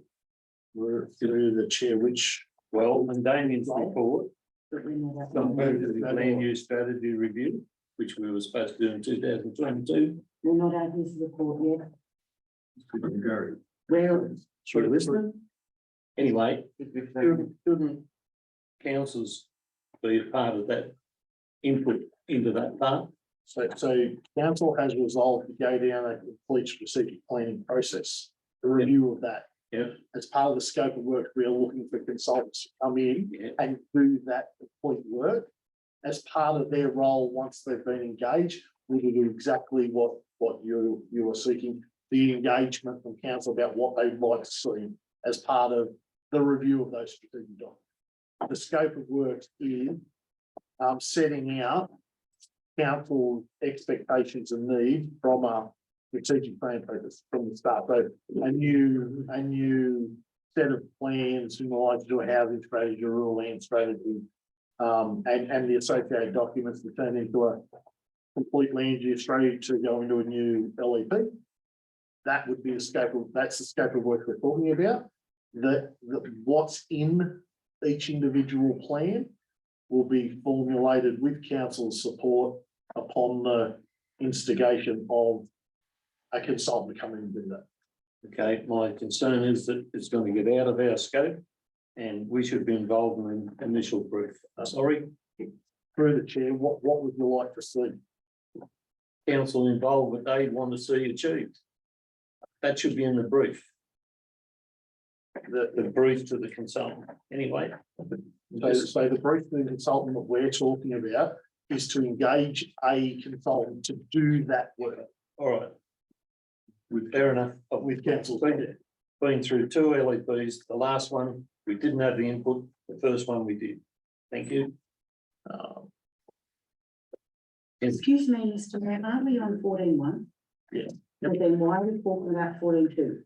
We're through the chair, which, Well, in Damien's report, But we're not. compared to the land use strategy review, which we were supposed to do in 2022. We're not out his report yet. Gary. Well, Should have listened. Anyway, shouldn't councils be a part of that input into that part? so council has resolved to go down a complete strategic planning process, the review of that. Yeah. As part of the scope of work, we are looking for consultants to come in Yeah. and do that complete work. As part of their role, once they've been engaged, we will do exactly what you are seeking. The engagement from council about what they'd like to see as part of the review of those strategic documents. The scope of works is setting out council expectations and needs from a strategic plan process from the start. So a new set of plans in relation to a housing strategy, a rural land strategy, and the associated documents to turn into a complete land use strategy to go into a new LEP. That would be that's the scope of work we're talking about. What's in each individual plan will be formulated with council's support upon the instigation of a consultant to come in and do that. Okay, my concern is that it's going to get out of our scope and we should be involved in the initial brief. Sorry, Through the chair, what would you like to see? council involved what they want to see achieved. That should be in the brief. The brief to the consultant, anyway. So the brief to the consultant that we're talking about is to engage a consultant to do that work All right. Fair enough. with council. Been through 2 LEPs, the last one, we didn't have the input, the first one we did. Thank you. excuse me, Mr. Mayor, aren't we on 14.1? Yeah. But then why are we talking about 14.2?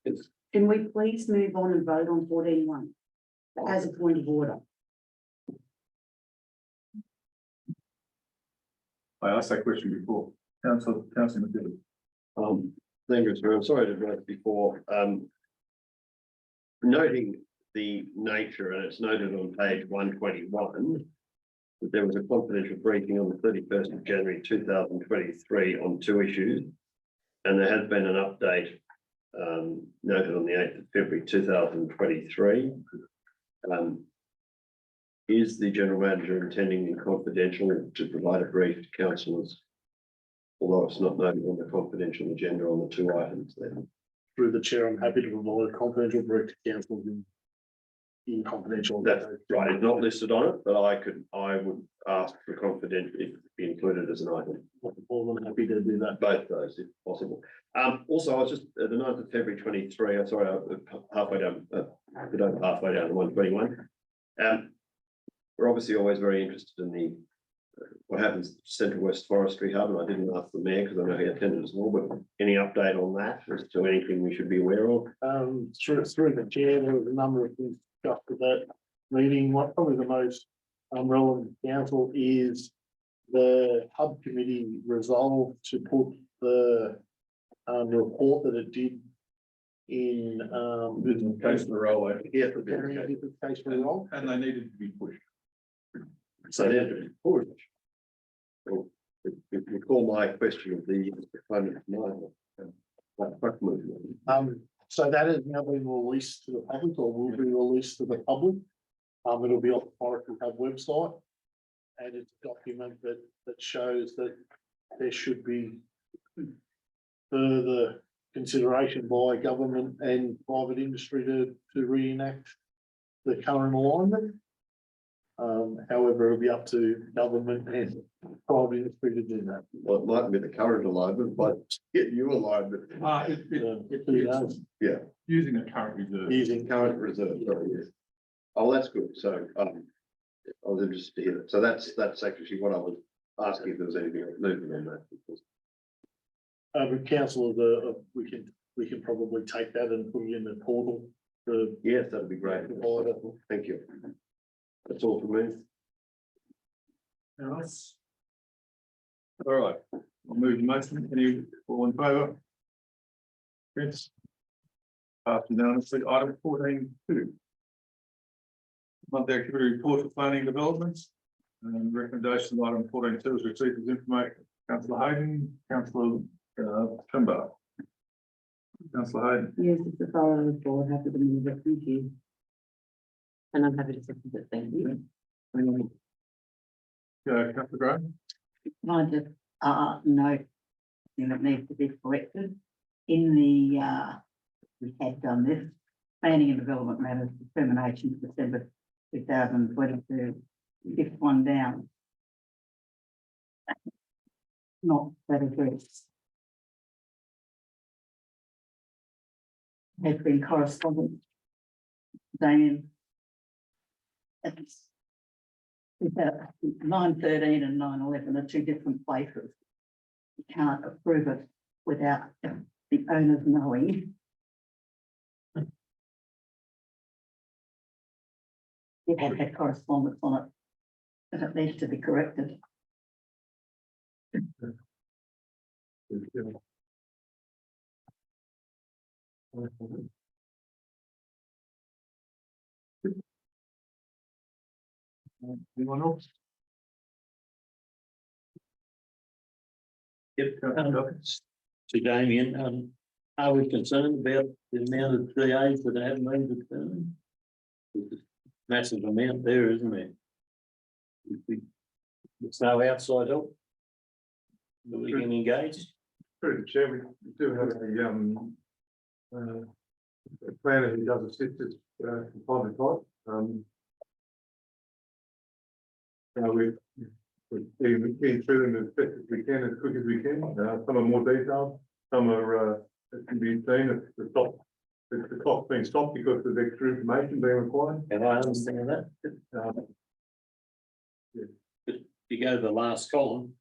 Because Can we please move on and vote on 14.1 as a point of order? I asked that question before. Councillor McGill. Thank you, sir. I'm sorry to address before, noting the nature, and it's noted on page 121, that there was a confidential briefing on the 31st of January 2023 on 2 issues, and there has been an update noted on the 8th of February 2023. Is the general manager intending in confidential to provide a brief to councillors? Although it's not noted on the confidential agenda on the 2 items then. Through the chair, I'm happy to provide a confidential brief to council in confidential. That's right, it's not listed on it, but I would ask for confidential if it be included as an item. I'm happy to do that. Both those if possible. Also, I was just at the 9th of February 23, I'm sorry, halfway down, bit over halfway down to 121. We're obviously always very interested in the what happens to Central West Forestry Hub, and I didn't ask the mayor because I know he attended as well, but any update on that as to anything we should be aware of? Through the chair, there was a number of things discussed at that meeting. What probably the most relevant to council is the hub committee resolved to put the report that it did in Business case of the railway. Yeah. business case for the role. And they needed to be pushed. So then, well, if you recall my question of the component of truck movement. So that has now been released to the public or will be released to the public. It'll be on the Forestry Hub website. And it's a document that shows that there should be further consideration by government and private industry to reenact the current alignment. However, it'll be up to government and private industry to do that. Well, it might be the current alignment, but get you alignment. Yeah, Using a current reserve. using current reserve, sorry, yes. Oh, that's good, so, I was interested to hear that, so that's actually what I was asking, if there was anything movement on that. Because With council, we can probably take that and put it in the portal. yes, that'd be great, thank you. That's all for me. Else? All right, I'll move the motion. Any all in favour? Yes. Passed unanimously. Item 14.2. Monthly activity report for planning developments. And recommendation of item 14.2 is received as information. Councillor Hayden, Councillor Trimbar. Councillor Hayden. Yes, it's the following report, happy to move it, thank you. And I'm happy to second it, thank you. Councillor Graham. Can I just, note, that needs to be corrected in the, we had done this, planning and development matters determination December 2022, fifth one down. Not that address. Has been correspondence. Damien. It's 913 and 911 are two different places. You can't approve it without the owners knowing. It had had correspondence on it, but it needs to be corrected. Anyone else? Yep, to Damien, are we concerned about the amount of DAs that haven't been determined? There's a massive amount there, isn't there? There's no outside help. We can engage. Through the chair, we do have a planner who does assist us from time to time. We've been through them as best as we can, as quick as we can. Some are more detailed, some are, it can be seen at the top. The clock's been stopped because of extra information being required. And I understand that. You go to the last column.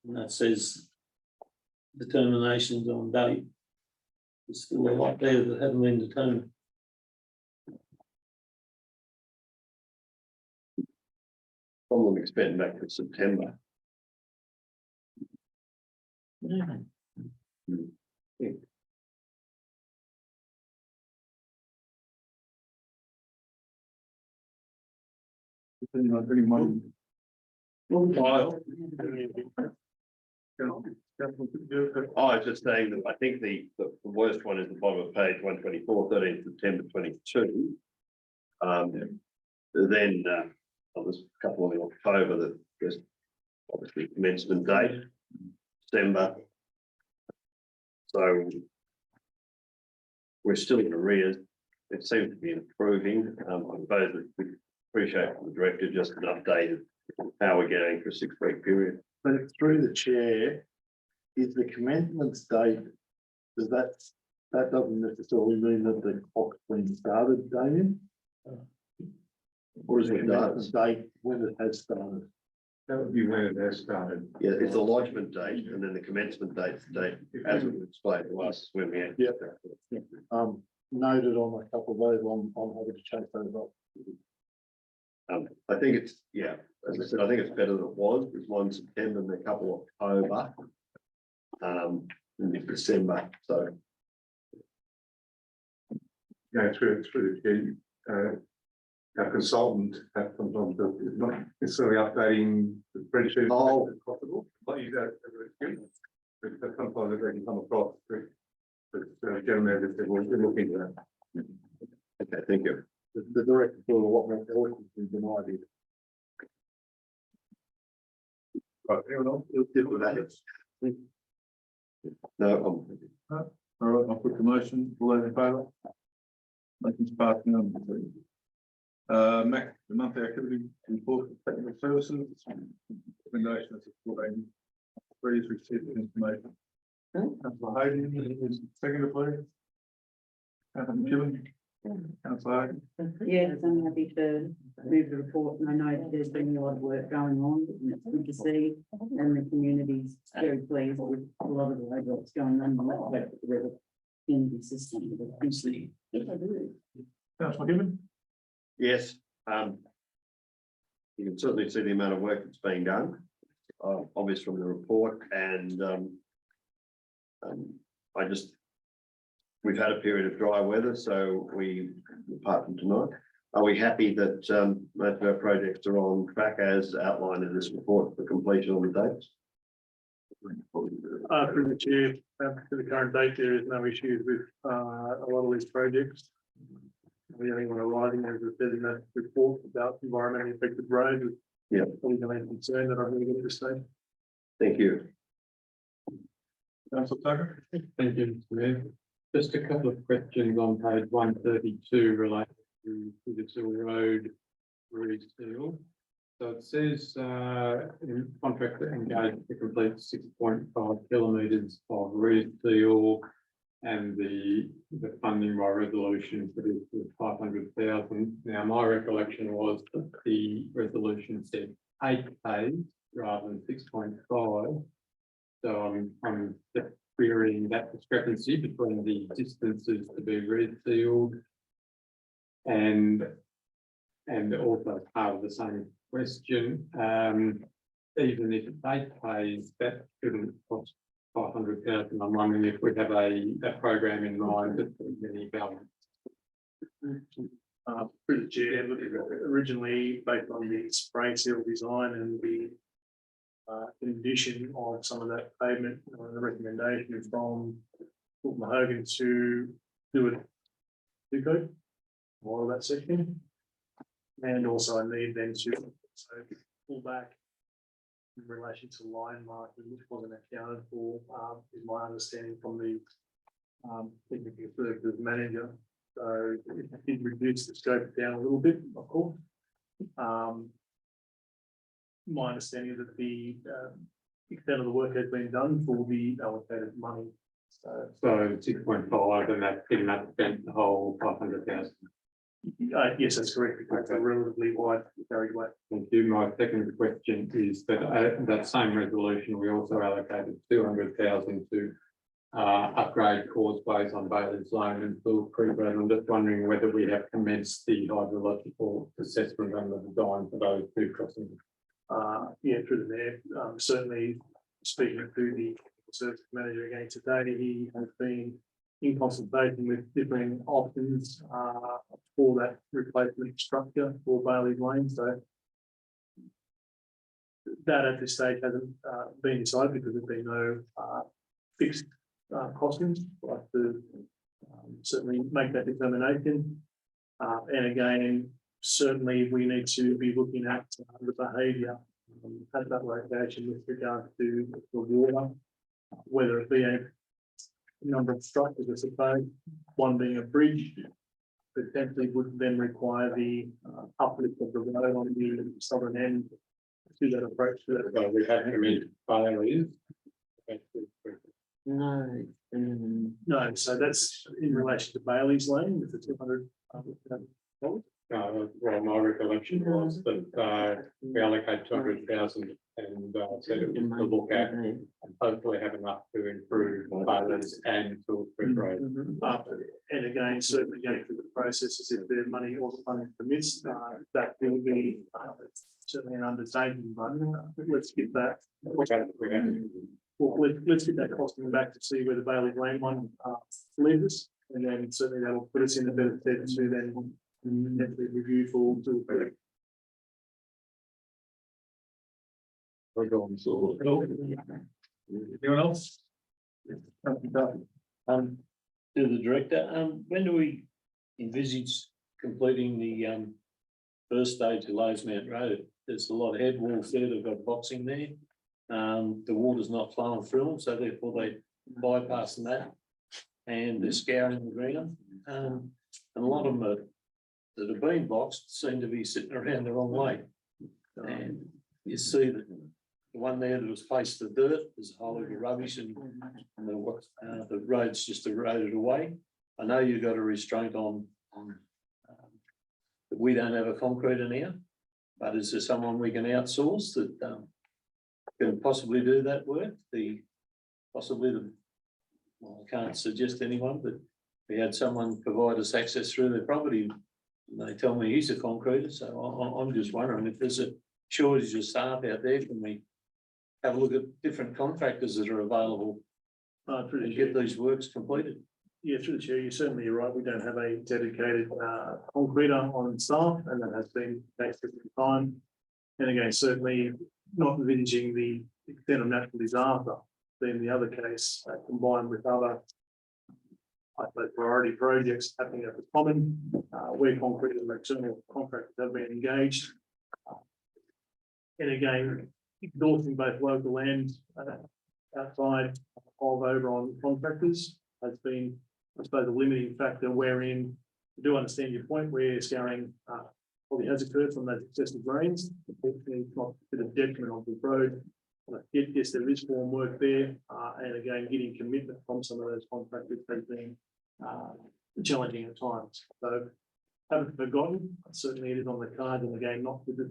And that says determinations on date. There's still a lot there that haven't been determined. Some of them expand back to September. Anyone? I was just saying that I think the worst one is the bottom of page 124, 13th September 22. Then there's a couple in October that there's obviously commencement date, December. So we're still in arrears. It seems to be improving. I suppose that we appreciate from the director just an update of how we're getting for a 6-week period. But through the chair, is the commencement date, does that doesn't necessarily mean that the clock's been started, Damien? Or is it the date when it has started? That would be when it has started. Yeah, it's the lodgement date and then the commencement date's the date, as it was explained to us when we had. Yeah. Noted on a couple of those, I'm happy to change those up. I think it's, yeah, as I said, I think it's better than it was. There's one September and a couple October. In December, so. Going through our consultant, sometimes is not necessarily updating the spreadsheet. Oh. As possible, but you don't. But sometimes they can come across. But generally, they said, we're looking at that. Okay, thank you. The director for what makes the work has been denied it. Right, anyone else? No, All right, I'll put the motion, all those in favour? Motion's passed unanimously. Mac, the monthly activity report for technical services. Recommendation of supporting. Please receive the information. Councillor Hayden, is second please. Councillor Gibbon. Councillor Hayden. Yes, I'm happy to move the report, and I know that there's been a lot of work going on, and it's good to see, and the community's very pleased with a lot of the work that's going on in the system. Yes, I do. Councillor Gibbon. yes, you can certainly see the amount of work that's being done, obvious from the report, and we've had a period of dry weather, so apart from tonight, are we happy that most of our projects are on track as outlined in this report for completion on the dates? Through the chair, to the current date, there is no issues with a lot of these projects. The only one arising, as I said in that report about environmentally affected roads. Yeah. Probably the main concern that I'm going to get to say. Thank you. Councillor Tucker. Thank you, Mr. Mayor. Just a couple of questions on page 132 related to the Hill Road reseal. So it says in contractor engaged to complete 6.5 kilometres of reseal, and the funding by resolution for this was 500,000. Now, my recollection was that the resolution said 8 Ks rather than 6.5. So I'm just querying that discrepancy between the distances to be resealed and also as part of the same question, even if it's 8 Ks, that shouldn't cost 500,000. I'm wondering if we have a program in mind that's any balance. Through the chair, originally based on the spray seal design and the condition of some of that pavement, the recommendation from Mahogan to do it code all of that section, and also I need them to pull back in relation to line marking, which wasn't accounted for, is my understanding from the technical services manager. So it did reduce the scope down a little bit, of course. My understanding is that the extent of the work has been done for the allocated money. So 6.5, and that's pretty much spent the whole 500,000. yes, that's correct. It's a relatively wide carriageway. Thank you. My second question is that that same resolution, we also allocated 200,000 to upgrade causeways on Bailey's Lane and Bull Creek Road. I'm just wondering whether we have commenced the hydrological assessment and the design for those two crossings. Yeah, through the mayor, certainly speaking to the service manager again today, he has been in consultation with different options for that replacement structure for Bailey's Lane. So that at this stage hasn't been decided because there's been no fixed costings. I'd like to certainly make that determination. And again, certainly we need to be looking at the behaviour at that location with regard to the water, whether it be a number of structures, I suppose, one being a bridge, potentially would then require the uplift of the road on the southern end to that approach to that. So we have commenced Bailey's. No. No, so that's in relation to Bailey's Lane with the 200. well, my recollection was that, we allocate 200,000 and, said it was to look at and hopefully have enough to improve others and to improve. And again, certainly going through the processes, if the money or the funding permits, that will be certainly an undertaking, but let's get that. Well, let's get that costing back to see where the Bailey Lane one leaves us, and then certainly that'll put us in a better stead to then definitely review for to. Anyone else? To the director, when do we envisage completing the, first stage of Lowe's-Mount Road? There's a lot of head walls there, they've got boxing there. The water's not flowing through them, so therefore they bypassing that. And they're scouring the ground. And a lot of them that have been boxed seem to be sitting around the wrong way. And you see that the one there that was faced the dirt, there's a whole lot of rubbish and the road's just eroded away. I know you've got a restraint on that we don't have a concrete in here, but is there someone we can outsource that can possibly do that work? Well, I can't suggest anyone, but we had someone provide us access through their property. And they tell me he's a concreter, so I'm just wondering if there's a shortage of staff out there, can we have a look at different contractors that are available to get these works completed? Yeah, through the chair, you certainly are right. We don't have a dedicated concreter on staff, and that has been the case for some time. And again, certainly not envisaging the extent of natural disaster being the other case, combined with other priority projects happening at the common, where concrete and external contractors have been engaged. And again, exhausting both local and outside of Oberon contractors has been, I suppose, a limiting factor wherein I do understand your point where scouring probably has occurred from those excessive rains. It's not to the detriment of the road. Yes, there is form work there, and again, getting commitment from some of those contractors has been challenging at times. So haven't forgotten, certainly it is on the card, and again, not with the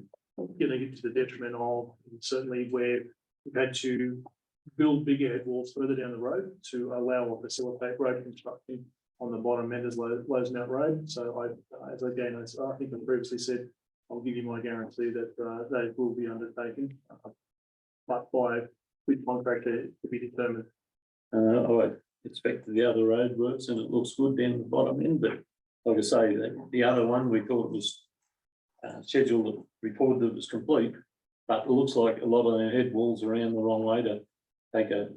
getting it to the detriment of certainly where we've had to build bigger head walls further down the road to allow or facilitate road construction on the bottom end as Lowe's-Mount Road. So as I think I previously said, I'll give you my guarantee that they will be undertaken, but by which contractor to be determined. I expected the other road works and it looks good down the bottom end, but like I say, the other one we thought was scheduled, reported that it was complete, but it looks like a lot of their head walls are around the wrong way to take a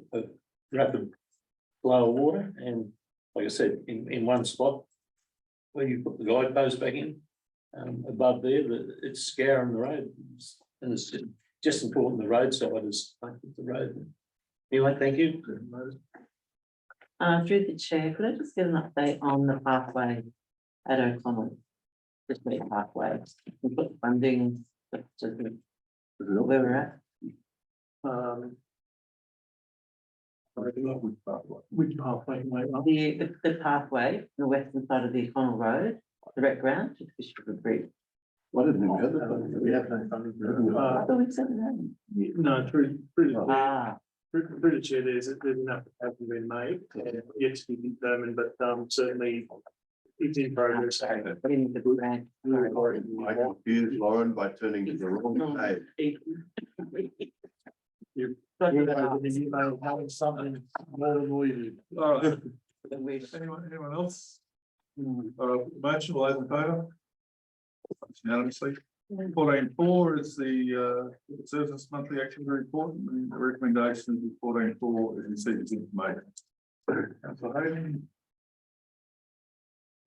rapid flow of water. And like I said, in one spot where you put the guide post back in, above there, it's scouring the road, and it's just important the roadside is the road. Anyway, thank you. Through the chair, could I just get an update on the pathway at O'Connell? Just make pathway, we put funding, where we're at. Which pathway? The pathway, the western side of the O'Connell Road, direct ground to the Bishop Bridge. What did we have? We have no funding. I thought we said that. No, through the chair, there's enough application been made, and yet to be determined, but certainly it's in progress. I confused Lauren by turning to the wrong page. You may have something more than we do. All right. Anyone else? Motion, all those in favour? Unanimously. 14.4 is the Services Monthly Activity Report, and the recommendation is 14.4 is received as information. Councillor Hayden.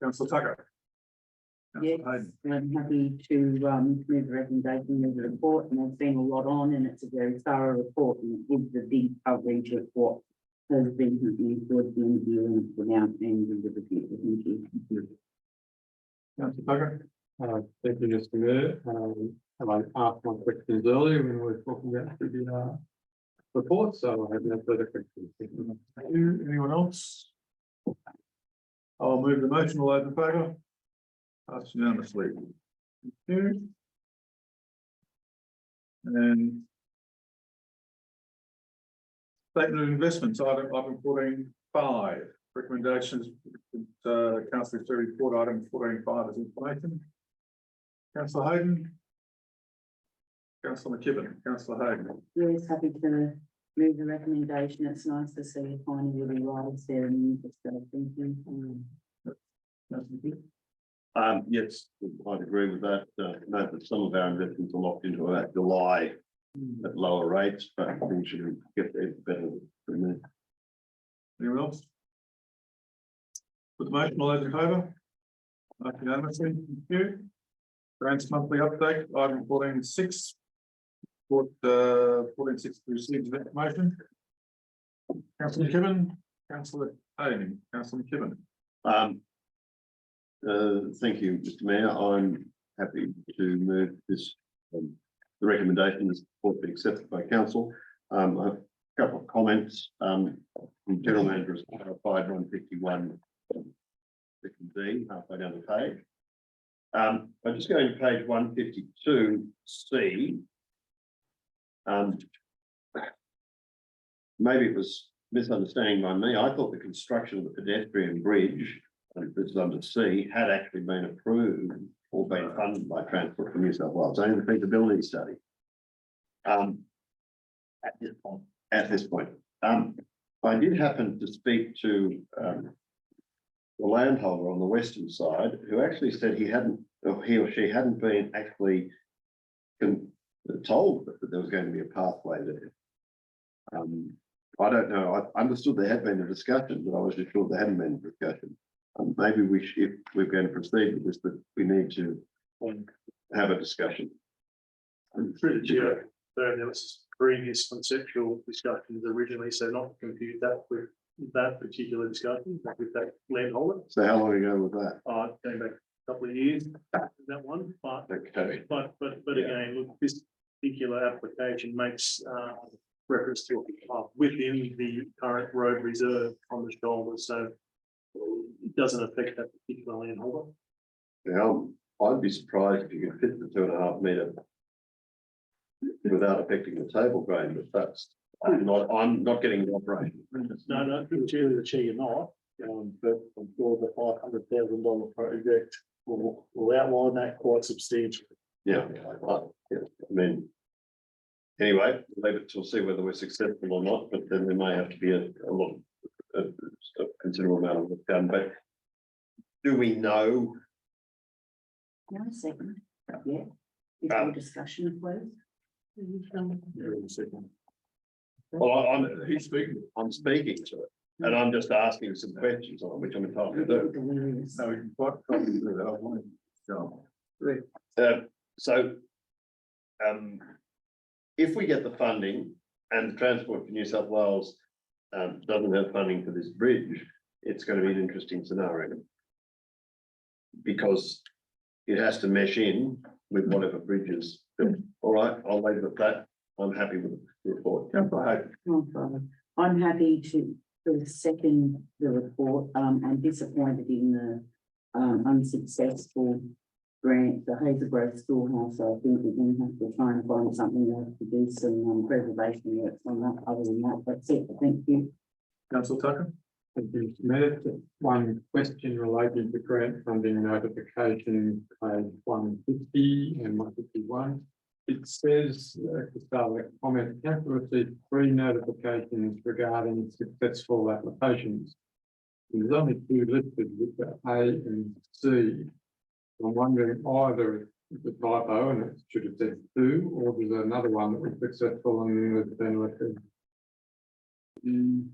Councillor Tucker. Yes, I'm happy to move the recommendation of the report, and there's been a lot on, and it's a very thorough report, and it gives the deep coverage of what has been happening towards the end of the year and without end of the review. Thank you. Councillor Tucker. Thank you, Mr. Mayor. And I asked my questions earlier when we were talking about the report, so I have no further questions. Thank you. Anyone else? I'll move the motion, all those in favour? Passed unanimously. you. And statement of investments, item 14.5, recommendations, councillor to report item 14.5 as information. Councillor Hayden. Councillor McKibben, Councillor Hayden. Yes, happy to move the recommendation. It's nice to see finding little rides there and just thinking. Yes, I'd agree with that. Note that some of our investments are locked into that July at lower rates, but things should get better from there. Anyone else? With the motion, all those in favour? Unanimously, thank you. Grants monthly update, item 14.6. What 14.6 receives that information. Councillor McKibben, Councillor Hayden, Councillor McKibben. Thank you, Mr. Mayor. I'm happy to move this, the recommendation is support be accepted by council. I have a couple of comments. The general manager has clarified 151 D halfway down the page. I'm just going to page 152C. Maybe it was misunderstanding by me. I thought the construction of the pedestrian bridge, and if it's under C, had actually been approved or been funded by Transport for New South Wales, only the feasibility study. At this point, I did happen to speak to the landholder on the western side, who actually said he hadn't, or he or she hadn't been actually told that there was going to be a pathway there. I don't know. I understood there had been a discussion, but I was just sure there hadn't been a discussion. Maybe we should, if we're going to proceed with this, that we need to have a discussion. Through the chair, there was previous conceptual discussions originally, so not to confuse that with that particular discussion, but with that landholder. So how long ago was that? Going back a couple of years, that one, but Okay. But again, look, this particular application makes reference to within the current road reserve on the shoulder, so it doesn't affect that particular landholder. Now, I'd be surprised if you could fit the 2.5 metre without affecting the table grade, but that's, I'm not getting the operation. No, the chair, you're not, but I'm sure the $500,000 project will outline that quite substantially. Yeah, I mean, anyway, leave it till see whether we're successful or not, but then there may have to be a considerable amount of work done, but do we know? No, second, yeah. Before discussion, please. Well, He's speaking. I'm speaking to it, and I'm just asking some questions on it, which I'm entitled to do. No, we can quite probably do that. I want to So, if we get the funding and Transport for New South Wales doesn't have funding for this bridge, it's going to be an interesting scenario. Because it has to mesh in with whatever bridge is built. All right, I'll leave it at that. I'm happy with the report. No problem. I'm happy to second the report. I'm disappointed in the unsuccessful grant, the Hazel Grove Schoolhouse. So I think we're going to have to try and find something else to do some preservation work on that. Other than that, that's it. Thank you. Councillor Tucker. Thank you, Mr. Mayor. One question related to grant funding notification, page 150 and 151. It says, to start with, comment, council received 3 notifications regarding successful applications. There's only 2 listed, with the A and C. I'm wondering either it's a typo and it should have said 2, or there's another one that was successful and has been listed. In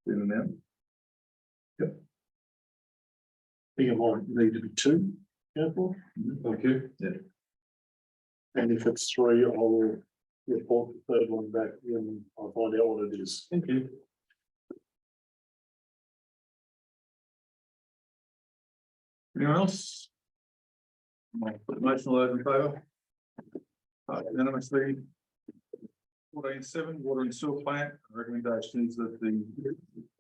and out. I think it might need to be 2, careful. Thank you. Yeah. And if it's 3, I will report the 3rd one back when I find out what it is. Thank you. Anyone else? Put the motion all those in favour? Unanimously. 14.7, water and sewer plant, recommendation is that the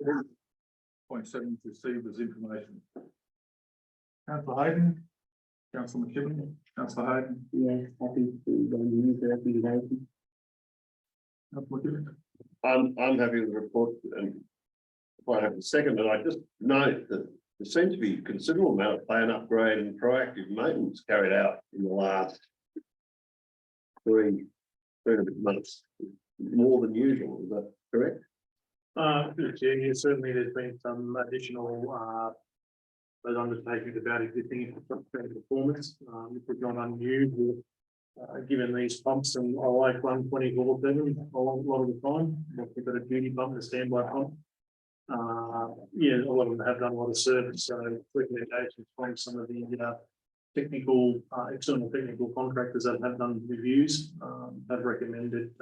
0.7 is received as information. Councillor Hayden, Councillor McKibben, Councillor Hayden, Yes, happy to use the recommendation. Councillor McKibben. I'm happy with the report and if I have a second, but I just note that there seems to be a considerable amount of plan upgrade and proactive maintenance carried out in the last three and a bit months, more than usual, is that correct? Yeah, certainly there's been some additional, those undertakings about existing infrastructure and performance, which was not unusual. Given these pumps, and I like run 24/7 a lot of the time, we've got a duty pump and a standby pump. Yeah, a lot of them have done a lot of service, so recommendations from some of the technical, external technical contractors that have done reviews, have recommended,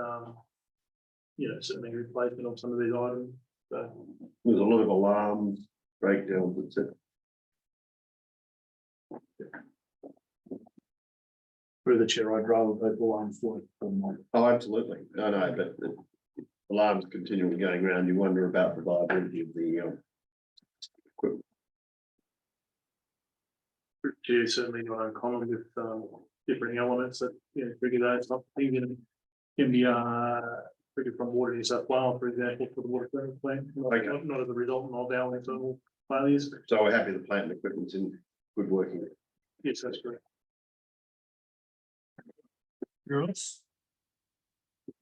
certainly replacement of some of these items. So, There's a lot of alarms, breakdowns, etc. Through the chair, I'd rather vote for alarms for. Oh, absolutely. No, but the alarms continually going around. You wonder about the viability of the equipment. Chair certainly not uncommon with different elements that trigger those type of things, and can be triggered from Water New South Wales, for example, for the water treatment plant, not as a result of our internal failures. So we're happy the plant and equipment's in good working. Yes, that's correct. Yours?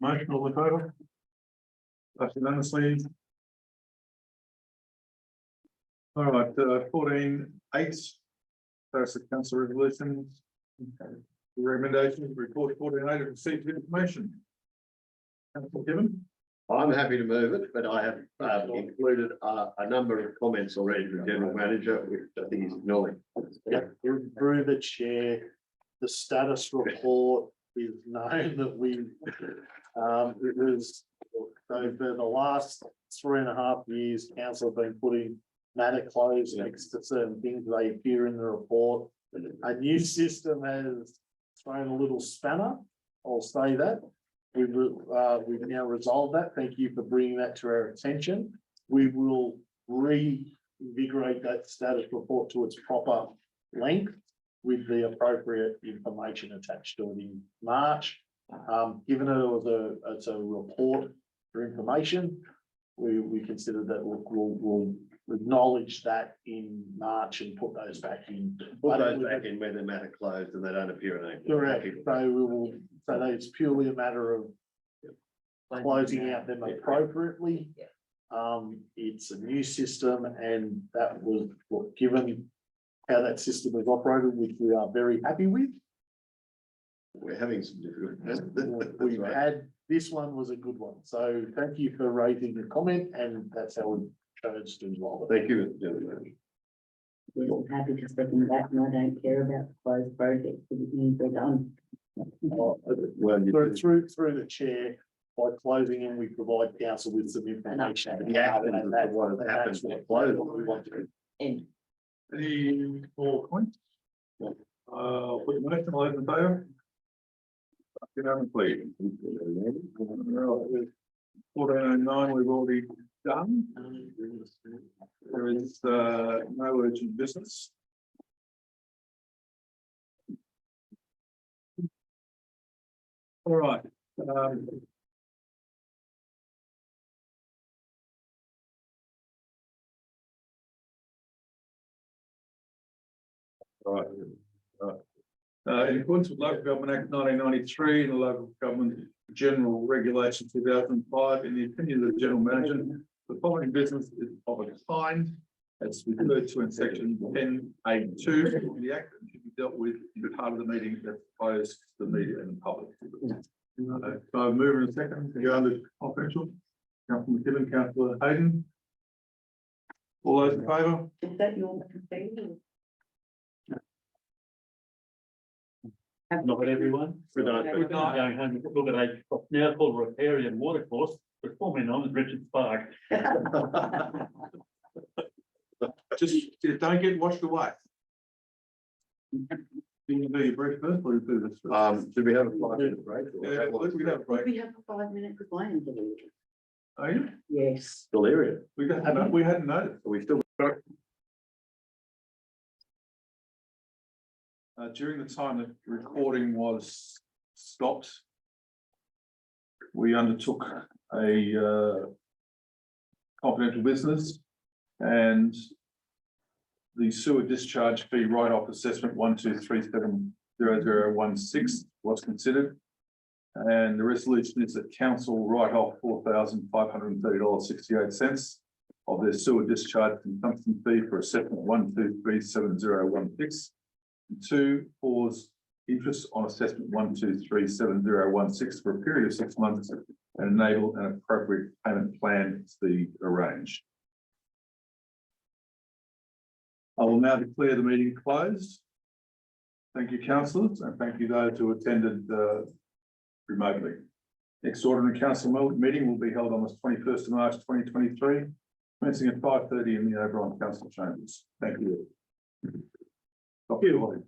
Motion all in favour? That's unanimously. All right, 14.8. That's the council resolutions. Recommendations, report 14.8 of received information. Councillor Given. I'm happy to move it, but I have included a number of comments already from the general manager, which I think is acknowledged. Yeah, through the chair, the status report is known that it was, so for the last 3.5 years, council have been putting matter close next to certain things, they appear in the report. A new system has thrown a little spanner, I'll say that. We've now resolved that. Thank you for bringing that to our attention. We will reinvigorate that status report to its proper length with the appropriate information attached to it in March. Given it's a report for information, we consider that we'll acknowledge that in March and put those back in. Put those back in where the matter closed and they don't appear in. Correct. So it's purely a matter of closing out them appropriately. It's a new system and that was given how that system is operated, which we are very happy with. We're having some difficulties. We've had, this one was a good one. So thank you for raising the comment and that's how we chose to involve it. Thank you, gentlemen. We're happy to second that, and I don't care about the closed projects, because it means they're done. Well, you Through the chair, by closing in, we provide council with some information. the actions of what has happened with closing. We want to. And Any more comments? Put the motion, all those in favour? Unanimously. 14.09 we've already done. There is no urgent business. All right. Right. In accordance with Local Government Act 1993 and the Local Government General Regulation 2005, in the opinion of the General Manager, the following business is of a kind as referred to in section 10A2 of the Act and should be dealt with in part of the meeting that's closed to the media and the public. So I move in a second to go under confidential. Councillor McKibben, Councillor Hayden. All those in favour? is that your proposal? Not everyone. Good night. Good night. Going home to look at a now called riparian watercourse, but formerly known as Richards Park. Just don't get washed away. Do you do your break first or do this? Do we have a 5 minute break? or Yeah, how long? we can have a break. We have a 5 minute reclaim. Are you? Yes. Still area, We got, we hadn't noticed. we still. During the time that recording was stopped, we undertook a confidential business and the sewer discharge fee write-off assessment 123700016 was considered. And the resolution is that council write off $4,530.68 of their sewer discharge consumption fee for assessment 1237016. 2, pause interest on assessment 1237016 for a period of 6 months and enable an appropriate payment plan to be arranged. I will now declare the meeting closed. Thank you, councillors, and thank you those who attended remotely. Next ordinary council meeting will be held on the 21st of March 2023, commencing at 5:30 in the Oberon Council Chambers. Thank you. Thank you.